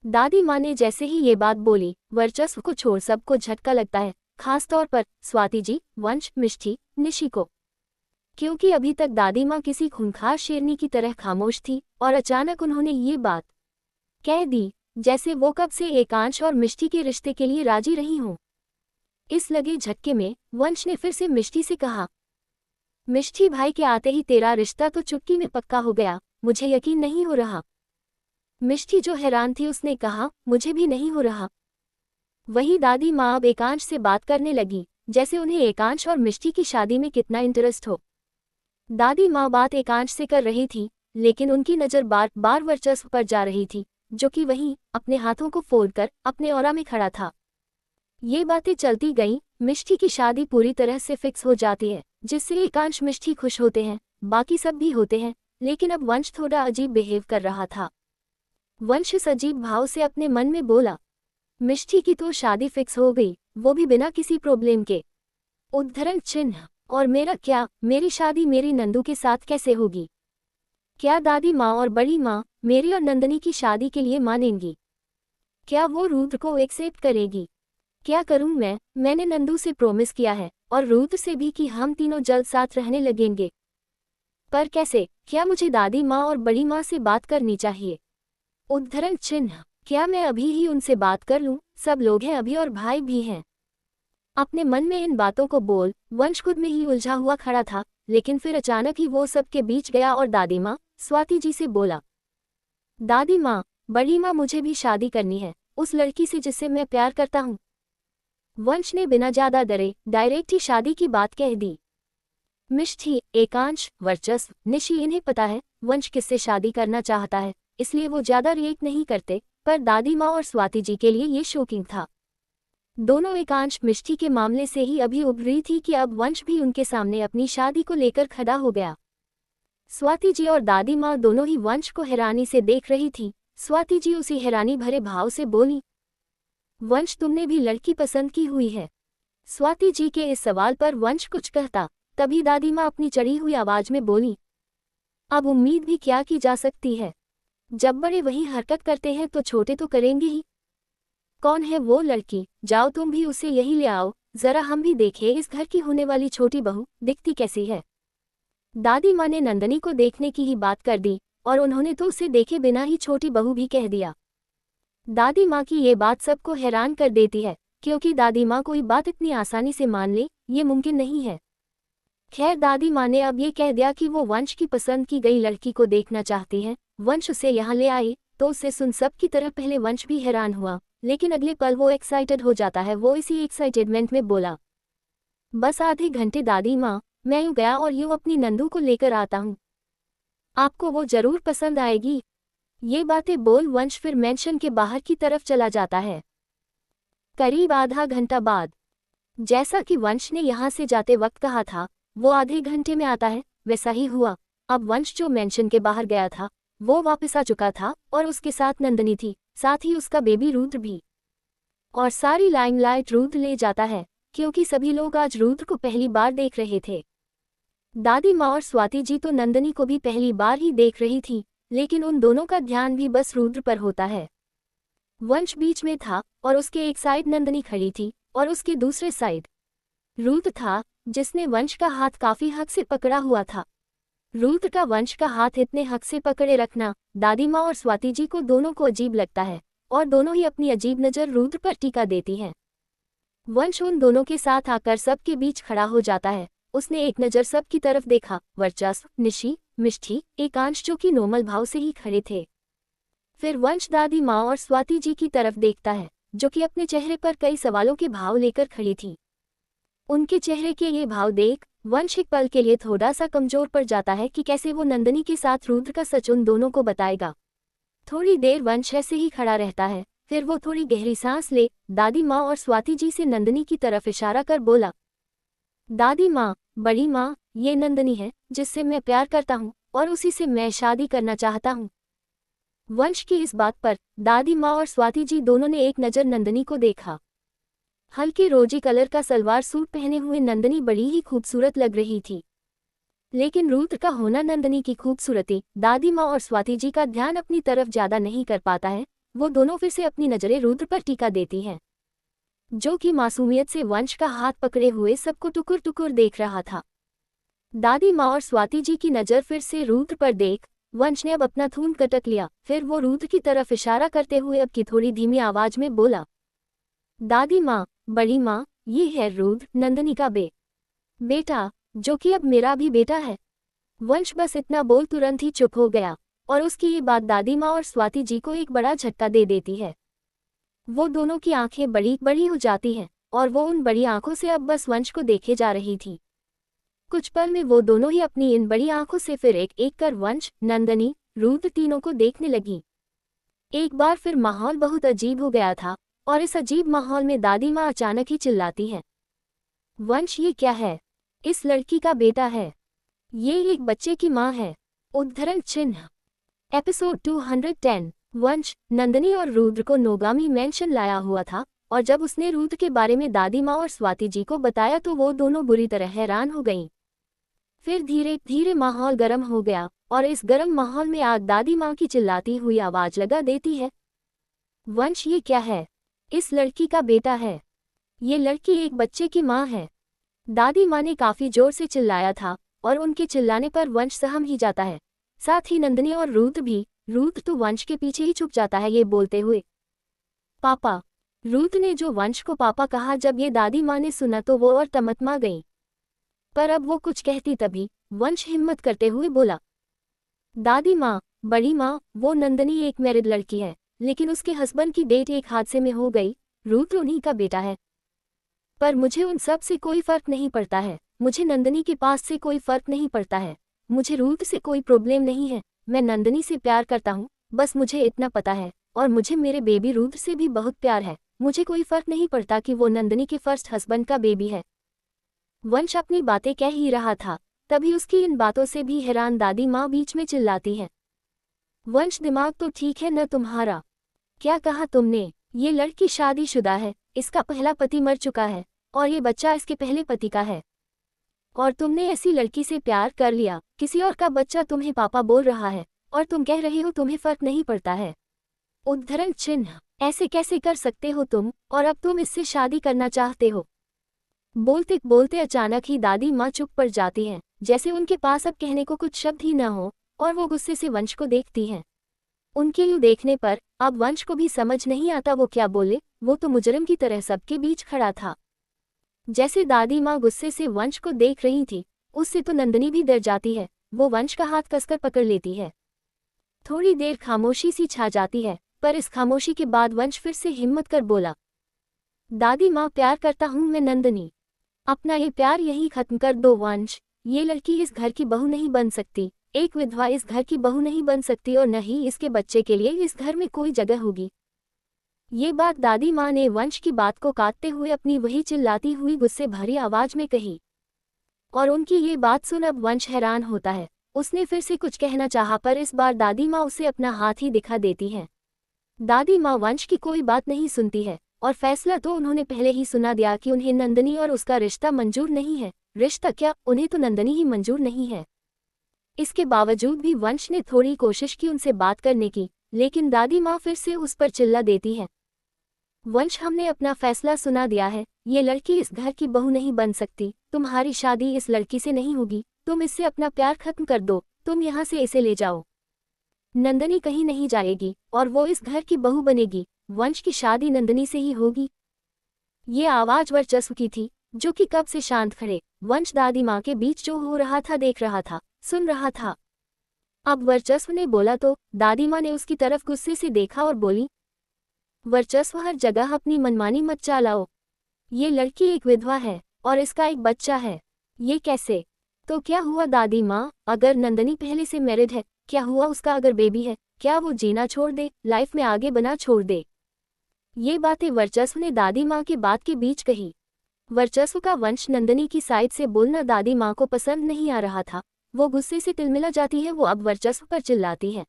दादी माँ ने जैसे ही ये बात बोली वर्चस्व को छोड़ सबको झटका लगता है, खासतौर पर स्वाति जी, वंश, मिष्टी, निशी को। क्योंकि अभी तक दादी माँ किसी खूंखार शेरनी की तरह खामोश थी और अचानक उन्होंने ये बात कह दी जैसे वो कब से एकांश और मिष्टी के रिश्ते के लिए राजी रही हों। इस लगे झटके में वंश ने फिर से मिष्टी से कहा, मिष्टी भाई के आते ही तेरा रिश्ता तो चुटकी में पक्का हो गया, मुझे यकीन नहीं हो रहा। मिष्टी जो हैरान थी उसने कहा, मुझे भी नहीं हो रहा। वही दादी माँ अब एकांश से बात करने लगी जैसे उन्हें एकांश और मिष्टी की शादी में कितना इंटरेस्ट हो। दादी माँ बात एकांश से कर रही थी, लेकिन उनकी नज़र बार बार वर्चस्व पर जा रही थी, जो कि वहीं अपने हाथों को फोड़कर अपने औरा में खड़ा था। ये बातें चलती गईं, मिष्टी की शादी पूरी तरह से फिक्स हो जाती है, जिससे एकांश मिष्टी खुश होते हैं, बाकी सब भी होते हैं, लेकिन अब वंश थोड़ा अजीब बिहेव कर रहा था। वंश इस अजीब भाव से अपने मन में बोला। मिष्टी की तो शादी फिक्स हो गई, वो भी बिना किसी प्रॉब्लम के। उद्धरण चिन्ह। और मेरा क्या, मेरी शादी मेरी नंदू के साथ कैसे होगी? क्या दादी माँ और बड़ी माँ मेरी और नंदनी की शादी के लिए मानेंगी? क्या वो रुद्र को एक्सेप्ट करेगी? क्या करूं मैंने नंदू से प्रॉमिस किया है और रुद्र से भी कि हम तीनों जल्द साथ रहने लगेंगे। पर कैसे? क्या मुझे दादी माँ और बड़ी माँ से बात करनी चाहिए? उद्धरण चिन्ह। क्या मैं अभी ही उनसे बात कर लूं? सब लोग हैं अभी और भाई भी हैं। अपने मन में इन बातों को बोल वंश खुद में ही उलझा हुआ खड़ा था, लेकिन फिर अचानक ही वो सबके बीच गया और दादी माँ स्वाति जी से बोला, दादी माँ, बड़ी माँ, मुझे भी शादी करनी है उस लड़की से जिससे मैं प्यार करता हूँ। वंश ने बिना ज्यादा डरे डायरेक्ट ही शादी की बात कह दी। मिष्टी, एकांश, वर्चस्व, निशी इन्हें पता है वंश किससे शादी करना चाहता है, इसलिए वो ज्यादा रिएक्ट नहीं करते, पर दादी माँ और स्वाति जी के लिए ये शॉकिंग था। दोनों एकांश मिष्टी के मामले से ही अभी उभ रही थी कि अब वंश भी उनके सामने अपनी शादी को लेकर खड़ा हो गया। स्वाति जी और दादी माँ दोनों ही वंश को हैरानी से देख रही थी। स्वाति जी उसी हैरानी भरे भाव से बोली, वंश, तुमने भी लड़की पसंद की हुई है? स्वाति जी के इस सवाल पर वंश कुछ कहता, तभी दादी माँ अपनी चढ़ी हुई आवाज में बोली, अब उम्मीद भी क्या की जा सकती है? जब बड़े वही हरकत करते हैं तो छोटे तो करेंगे ही। कौन है वो लड़की? जाओ तुम भी उसे यही ले आओ, जरा हम भी देखें इस घर की होने वाली छोटी बहू दिखती कैसी है। दादी माँ ने नंदनी को देखने की ही बात कर दी और उन्होंने तो उसे देखे बिना ही छोटी बहू भी कह दिया। दादी माँ की ये बात सबको हैरान कर देती है, क्योंकि दादी माँ कोई बात इतनी आसानी से मान ले ये मुमकिन नहीं है। खैर, दादी माँ ने अब ये कह दिया कि वो वंश की पसंद की गई लड़की को देखना चाहती है। वंश उसे यहाँ ले आई तो उसे सुन सब की तरह पहले वंश भी हैरान हुआ, लेकिन अगले पल वो एक्साइटेड हो जाता है। वो इसी एक्साइटेडमेंट में बोला, बस आधे घंटे दादी माँ, मैं यूँ गया और यूँ अपनी नंदू को लेकर आता हूँ, आपको वो जरूर पसंद आएगी। ये बातें बोल वंश फिर मेंशन के बाहर की तरफ चला जाता है। करीब आधा घंटा बाद, जैसा कि वंश ने यहाँ से जाते वक्त कहा था वो आधे घंटे में आता है, वैसा ही हुआ। अब वंश जो मेंशन के बाहर गया था वो वापस आ चुका था और उसके साथ नंदनी थी, साथ ही उसका बेबी रुद्र भी। और सारी लाइमलाइट रुद्र ले जाता है, क्योंकि सभी लोग आज रुद्र को पहली बार देख रहे थे। दादी माँ और स्वाति जी तो नंदनी को भी पहली बार ही देख रही थी, लेकिन उन दोनों का ध्यान भी बस रुद्र पर होता है। वंश बीच में था और उसके एक साइड नंदनी खड़ी थी और उसके दूसरे साइड रुद्र था, जिसने वंश का हाथ काफी हक से पकड़ा हुआ था। रुद्र का वंश का हाथ इतने हक से पकड़े रखना दादी माँ और स्वाति जी को दोनों को अजीब लगता है और दोनों ही अपनी अजीब नज़र रुद्र पर टिका देती हैं। वंश उन दोनों के साथ आकर सबके बीच खड़ा हो जाता है। उसने एक नज़र सबकी तरफ देखा, वर्चस्व, निशी, मिष्टी, एकांश जो कि नॉर्मल भाव से ही खड़े थे। फिर वंश दादी माँ और स्वाति जी की तरफ देखता है, जो कि अपने चेहरे पर कई सवालों के भाव लेकर खड़ी थी। उनके चेहरे के ये भाव देख वंश एक पल के लिए थोड़ा सा कमजोर पड़ जाता है कि कैसे वो नंदनी के साथ रुद्र का सच उन दोनों को बताएगा। थोड़ी देर वंश ऐसे ही खड़ा रहता है, फिर वो थोड़ी गहरी सांस ले दादी माँ और स्वाति जी से नंदनी की तरफ इशारा कर बोला, दादी माँ, बड़ी माँ, ये नंदनी है जिससे मैं प्यार करता हूँ और उसी से मैं शादी करना चाहता हूँ। वंश की इस बात पर दादी माँ और स्वाति जी दोनों ने एक नज़र नंदनी को देखा। हल्के रोजी कलर का सलवार सूट पहने हुए नंदनी बड़ी ही खूबसूरत लग रही थी, लेकिन रुद्र का होना नंदनी की खूबसूरती दादी माँ और स्वाति जी का ध्यान अपनी तरफ ज्यादा नहीं कर पाता है। वो दोनों फिर से अपनी नजरें रुद्र पर टिका देती हैं, जो कि मासूमियत से वंश का हाथ पकड़े हुए सबको टुकुर टुकुर देख रहा था। दादी माँ और स्वाति जी की नज़र फिर से रुद्र पर देख वंश ने अब अपना थून कटक लिया। फिर वो रुद्र की तरफ इशारा करते हुए अब की थोड़ी धीमी आवाज में बोला, दादी माँ, बड़ी माँ, ये है रुद्र, नंदनी का बेटा, जो कि अब मेरा भी बेटा है। वंश बस इतना बोल तुरंत ही चुप हो गया और उसकी ये बात दादी माँ और स्वाति जी को एक बड़ा झटका दे देती है। वो दोनों की आंखें बड़ी बड़ी हो जाती हैं और वो उन बड़ी आंखों से अब बस वंश को देखे जा रही थी। कुछ पल में वो दोनों ही अपनी इन बड़ी आंखों से फिर एक एक कर वंश, नंदनी, रुद्र तीनों को देखने लगी। एक बार फिर माहौल बहुत अजीब हो गया था और इस अजीब माहौल में दादी माँ अचानक ही चिल्लाती है, वंश, ये क्या है? इस लड़की का बेटा है, ये एक बच्चे की माँ है। उद्धरण चिन्ह। एपिसोड 210। वंश नंदिनी और रुद्र को नोगामी मेंशन लाया हुआ था, और जब उसने रुद्र के बारे में दादी माँ और स्वाति जी को बताया तो वो दोनों बुरी तरह हैरान हो गईं। फिर धीरे धीरे माहौल गर्म हो गया, और इस गर्म माहौल में आग दादी माँ की चिल्लाती हुई आवाज लगा देती है, वंश ये क्या है? इस लड़की का बेटा है। ये लड़की एक बच्चे की माँ है। दादी माँ ने काफी जोर से चिल्लाया था, और उनके चिल्लाने पर वंश सहम ही जाता है, साथ ही नंदिनी और रुद्र भी। रुद्र तो वंश के पीछे ही छुप जाता है ये बोलते हुए, पापा। रुद्र ने जो वंश को पापा कहा, जब ये दादी माँ ने सुना तो वो और तमतमा गई। पर अब वो कुछ कहती तभी वंश हिम्मत करते हुए बोला, दादी माँ, बड़ी माँ, वो नंदिनी एक मैरिड लड़की है, लेकिन उसके हस्बैंड की डेट एक हादसे में हो गई। रुद्र उन्हीं का बेटा है। पर मुझे उन सब से कोई फर्क नहीं पड़ता है। मुझे नंदिनी के पास से कोई फर्क नहीं पड़ता है। मुझे रुद्र से कोई प्रॉब्लम नहीं है। मैं नंदिनी से प्यार करता हूँ, बस मुझे इतना पता है। और मुझे मेरे बेबी रुद्र से भी बहुत प्यार है। मुझे कोई फर्क नहीं पड़ता कि वो नंदिनी के फर्स्ट हस्बैंड का बेबी है। वंश अपनी बातें कह ही रहा था, तभी उसकी इन बातों से भी हैरान दादी माँ बीच में चिल्लाती है, वंश दिमाग तो ठीक है न तुम्हारा? क्या कहा तुमने? ये लड़की शादीशुदा है, इसका पहला पति मर चुका है, और ये बच्चा इसके पहले पति का है। और तुमने ऐसी लड़की से प्यार कर लिया, किसी और का बच्चा तुम्हें पापा बोल रहा है, और तुम कह रहे हो तुम्हें फर्क नहीं पड़ता है। उद्धरण चिन्ह, ऐसे कैसे कर सकते हो तुम, और अब तुम इससे शादी करना चाहते हो? बोलते बोलते अचानक ही दादी माँ चुप पड़ जाती हैं, जैसे उनके पास अब कहने को कुछ शब्द ही न हो, और वो गुस्से से वंश को देखती हैं। उनके यूं देखने पर अब वंश को भी समझ नहीं आता वो क्या बोले। वो तो मुजरिम की तरह सबके बीच खड़ा था। जैसे दादी माँ गुस्से से वंश को देख रही थी, उससे तो नंदिनी भी डर जाती है। वो वंश का हाथ कसकर पकड़ लेती है। थोड़ी देर खामोशी सी छा जाती है, पर इस खामोशी के बाद वंश फिर से हिम्मत कर बोला, दादी माँ, प्यार करता हूँ मैं नंदिनी। अपना ये प्यार यहीं खत्म कर दो वंश। ये लड़की इस घर की बहू नहीं बन सकती। एक विधवा इस घर की बहू नहीं बन सकती, और न ही इसके बच्चे के लिए इस घर में कोई जगह होगी। ये बात दादी माँ ने वंश की बात को काटते हुए अपनी वही चिल्लाती हुई गुस्से भरी आवाज में कही। और उनकी ये बात सुन अब वंश हैरान होता है। उसने फिर से कुछ कहना चाहा, पर इस बार दादी माँ उसे अपना हाथ ही दिखा देती हैं। दादी माँ वंश की कोई बात नहीं सुनती है, और फैसला तो उन्होंने पहले ही सुना दिया कि उन्हें नंदिनी और उसका रिश्ता मंजूर नहीं है। रिश्ता क्या, उन्हें तो नंदिनी ही मंजूर नहीं है। इसके बावजूद भी वंश ने थोड़ी कोशिश की उनसे बात करने की, लेकिन दादी माँ फिर से उस पर चिल्ला देती है, वंश, हमने अपना फैसला सुना दिया है। ये लड़की इस घर की बहू नहीं बन सकती। तुम्हारी शादी इस लड़की से नहीं होगी। तुम इससे अपना प्यार खत्म कर दो। तुम यहाँ से इसे ले जाओ। नंदिनी कहीं नहीं जाएगी, और वो इस घर की बहू बनेगी। वंश की शादी नंदिनी से ही होगी। ये आवाज वर्चस्व की थी, जो कि कब से शांत खड़े वंश दादी माँ के बीच जो हो रहा था देख रहा था, सुन रहा था। अब वर्चस्व ने बोला तो दादी माँ ने उसकी तरफ गुस्से से देखा और बोली, वर्चस्व, हर जगह अपनी मनमानी मत चलाओ। ये लड़की एक विधवा है, और इसका एक बच्चा है। ये कैसे? तो क्या हुआ दादी माँ, अगर नंदिनी पहले से मैरिड है, क्या हुआ उसका अगर बेबी है, क्या वो जीना छोड़ दे, लाइफ में आगे बढ़ना छोड़ दे? ये बातें वर्चस्व ने दादी माँ के बात के बीच कही। वर्चस्व का वंश नंदिनी की साइड से बोलना दादी माँ को पसंद नहीं आ रहा था। वो गुस्से से तिलमिला जाती है। वो अब वर्चस्व पर चिल्लाती है,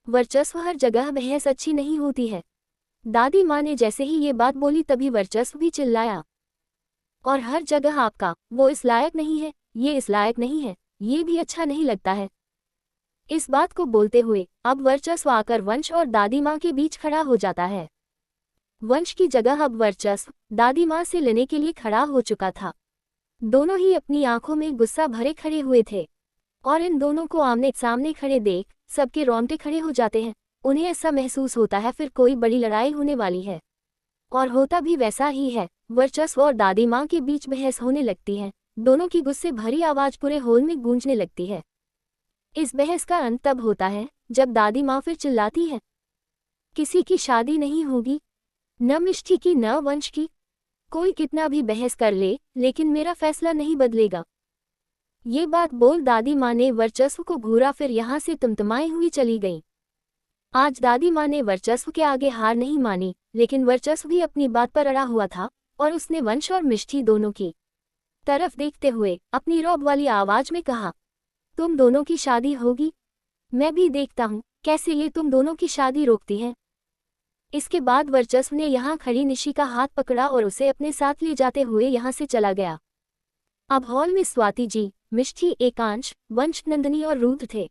वर्चस्व, हर जगह बहस अच्छी नहीं होती है। दादी माँ ने जैसे ही ये बात बोली तभी वर्चस्व भी चिल्लाया, और हर जगह आपका, वो इस लायक नहीं है, ये इस लायक नहीं है, ये भी अच्छा नहीं लगता है। इस बात को बोलते हुए अब वर्चस्व आकर वंश और दादी माँ के बीच खड़ा हो जाता है। वंश की जगह अब वर्चस्व दादी माँ से लेने के लिए खड़ा हो चुका था। दोनों ही अपनी आंखों में गुस्सा भरे खड़े हुए थे, और इन दोनों को आमने सामने खड़े देख सबके रोंगटे खड़े हो जाते हैं। उन्हें ऐसा महसूस होता है फिर कोई बड़ी लड़ाई होने वाली है, और होता भी वैसा ही है। वर्चस्व और दादी माँ के बीच बहस होने लगती है। दोनों की गुस्से भरी आवाज पूरे हॉल में गूंजने लगती है। इस बहस का अंत तब होता है जब दादी माँ फिर चिल्लाती है, किसी की शादी नहीं होगी, न मिष्टी की न वंश की। कोई कितना भी बहस कर ले, लेकिन मेरा फैसला नहीं बदलेगा। ये बात बोल दादी माँ ने वर्चस्व को घूरा, फिर यहाँ से तुमतमाई हुई चली गई। आज दादी माँ ने वर्चस्व के आगे हार नहीं मानी, लेकिन वर्चस्व भी अपनी बात पर अड़ा हुआ था, और उसने वंश और मिष्टी दोनों की तरफ देखते हुए अपनी रौब वाली आवाज में कहा, तुम दोनों की शादी होगी, मैं भी देखता हूँ। कैसे ये तुम दोनों की शादी रोकती हैं? इसके बाद वर्चस्व ने यहाँ खड़ी निशी का हाथ पकड़ा और उसे अपने साथ ले जाते हुए यहाँ से चला गया। अब हॉल में स्वाति जी, मिष्टी, एकांश, वंश, नंदनी और रुद्र थे।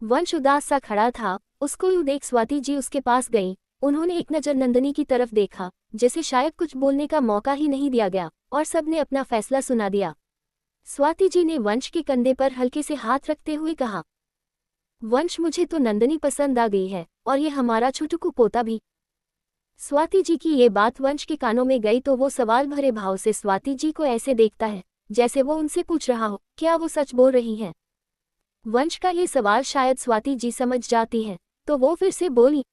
वंश उदास सा खड़ा था। उसको यूं देख स्वाति जी उसके पास गई। उन्होंने एक नज़र नंदनी की तरफ देखा, जैसे शायद कुछ बोलने का मौका ही नहीं दिया गया, और सबने अपना फैसला सुना दिया। स्वाति जी ने वंश के कंधे पर हल्के से हाथ रखते हुए कहा, वंश, मुझे तो नंदनी पसंद आ गई है, और ये हमारा छुटकू पोता भी। स्वाति जी की ये बात वंश के कानों में गई तो वो सवाल भरे भाव से स्वाति जी को ऐसे देखता है जैसे वो उनसे पूछ रहा हो, क्या वो सच बोल रही हैं? वंश का ये सवाल शायद स्वाति जी समझ जाती है, तो वो फिर से बोली,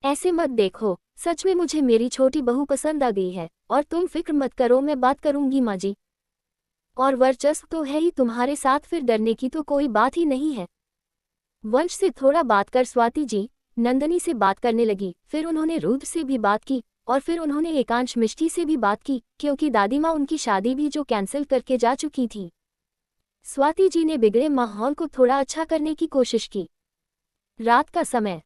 ऐसे मत देखो, सच में मुझे मेरी छोटी बहू पसंद आ गई है, और तुम फिक्र मत करो, मैं बात करूंगी माँ जी। और वर्चस्व तो है ही तुम्हारे साथ, फिर डरने की तो कोई बात ही नहीं है। वंश से थोड़ा बात कर स्वाति जी नंदनी से बात करने लगी। फिर उन्होंने रुद्र से भी बात की, और फिर उन्होंने एकांश, मिष्टी से भी बात की, क्योंकि दादी माँ उनकी शादी भी जो कैंसिल करके जा चुकी थी। स्वाति जी ने बिगड़े माहौल को थोड़ा अच्छा करने की कोशिश की। रात का समय,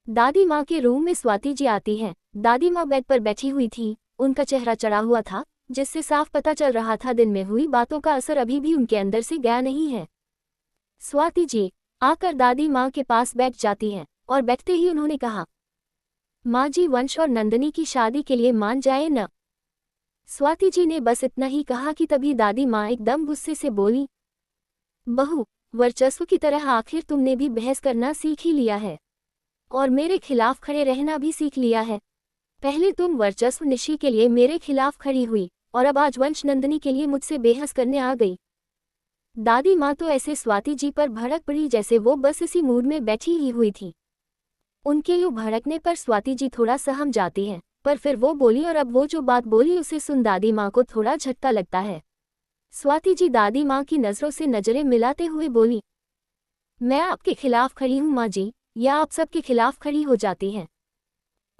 दादी माँ के रूम में स्वाति जी आती हैं। दादी माँ बेड पर बैठी हुई थी। उनका चेहरा चढ़ा हुआ था, जिससे साफ पता चल रहा था दिन में हुई बातों का असर अभी भी उनके अंदर से गया नहीं है। स्वाति जी आकर दादी माँ के पास बैठ जाती हैं, और बैठते ही उन्होंने कहा, माँ जी, वंश और नंदनी की शादी के लिए मान जाए न? स्वाति जी ने बस इतना ही कहा कि तभी दादी माँ एकदम गुस्से से बोली, बहू, वर्चस्व की तरह आखिर तुमने भी बहस करना सीख ही लिया है, और मेरे खिलाफ खड़े रहना भी सीख लिया है। पहले तुम वर्चस्व निशी के लिए मेरे खिलाफ खड़ी हुई, और अब आज वंश नंदनी के लिए मुझसे बेहस करने आ गई। दादी माँ तो ऐसे स्वाति जी पर भड़क पड़ी जैसे वो बस इसी मूड में बैठी ही हुई थी। उनके यूं भड़कने पर स्वाति जी थोड़ा सहम जाती हैं, पर फिर वो बोली, और अब वो जो बात बोली उसे सुन दादी माँ को थोड़ा झटका लगता है। स्वाति जी दादी माँ की नज़रों से नज़रें मिलाते हुए बोली, मैं आपके खिलाफ खड़ी हूँ माँ जी, या आप सबके खिलाफ खड़ी हो जाती हैं?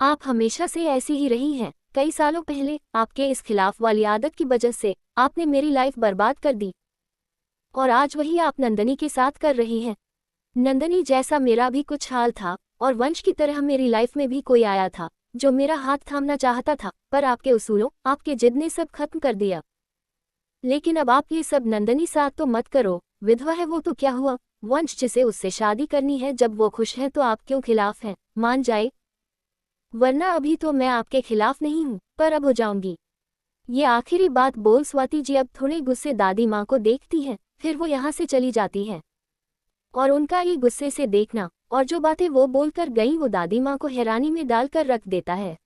आप हमेशा से ऐसी ही रही हैं। कई सालों पहले आपके इस खिलाफ वाली आदत की वजह से आपने मेरी लाइफ बर्बाद कर दी, और आज वही आप नंदनी के साथ कर रही हैं। नंदनी जैसा मेरा भी कुछ हाल था, और वंश की तरह मेरी लाइफ में भी कोई आया था जो मेरा हाथ थामना चाहता था, पर आपके उसूलों, आपके जिद ने सब खत्म कर दिया। लेकिन अब आप ये सब नंदनी साथ तो मत करो। विधवा है वो तो क्या हुआ? वंश जिसे उससे शादी करनी है, जब वो खुश है तो आप क्यों खिलाफ हैं? मान जाए, वरना अभी तो मैं आपके खिलाफ नहीं हूँ, पर अब हो जाऊंगी। ये आखिरी बात बोल स्वाति जी अब थोड़े गुस्से दादी माँ को देखती हैं, फिर वो यहाँ से चली जाती हैं। और उनका ये गुस्से से देखना और जो बातें वो बोलकर गई वो दादी माँ को हैरानी में डालकर रख देता है।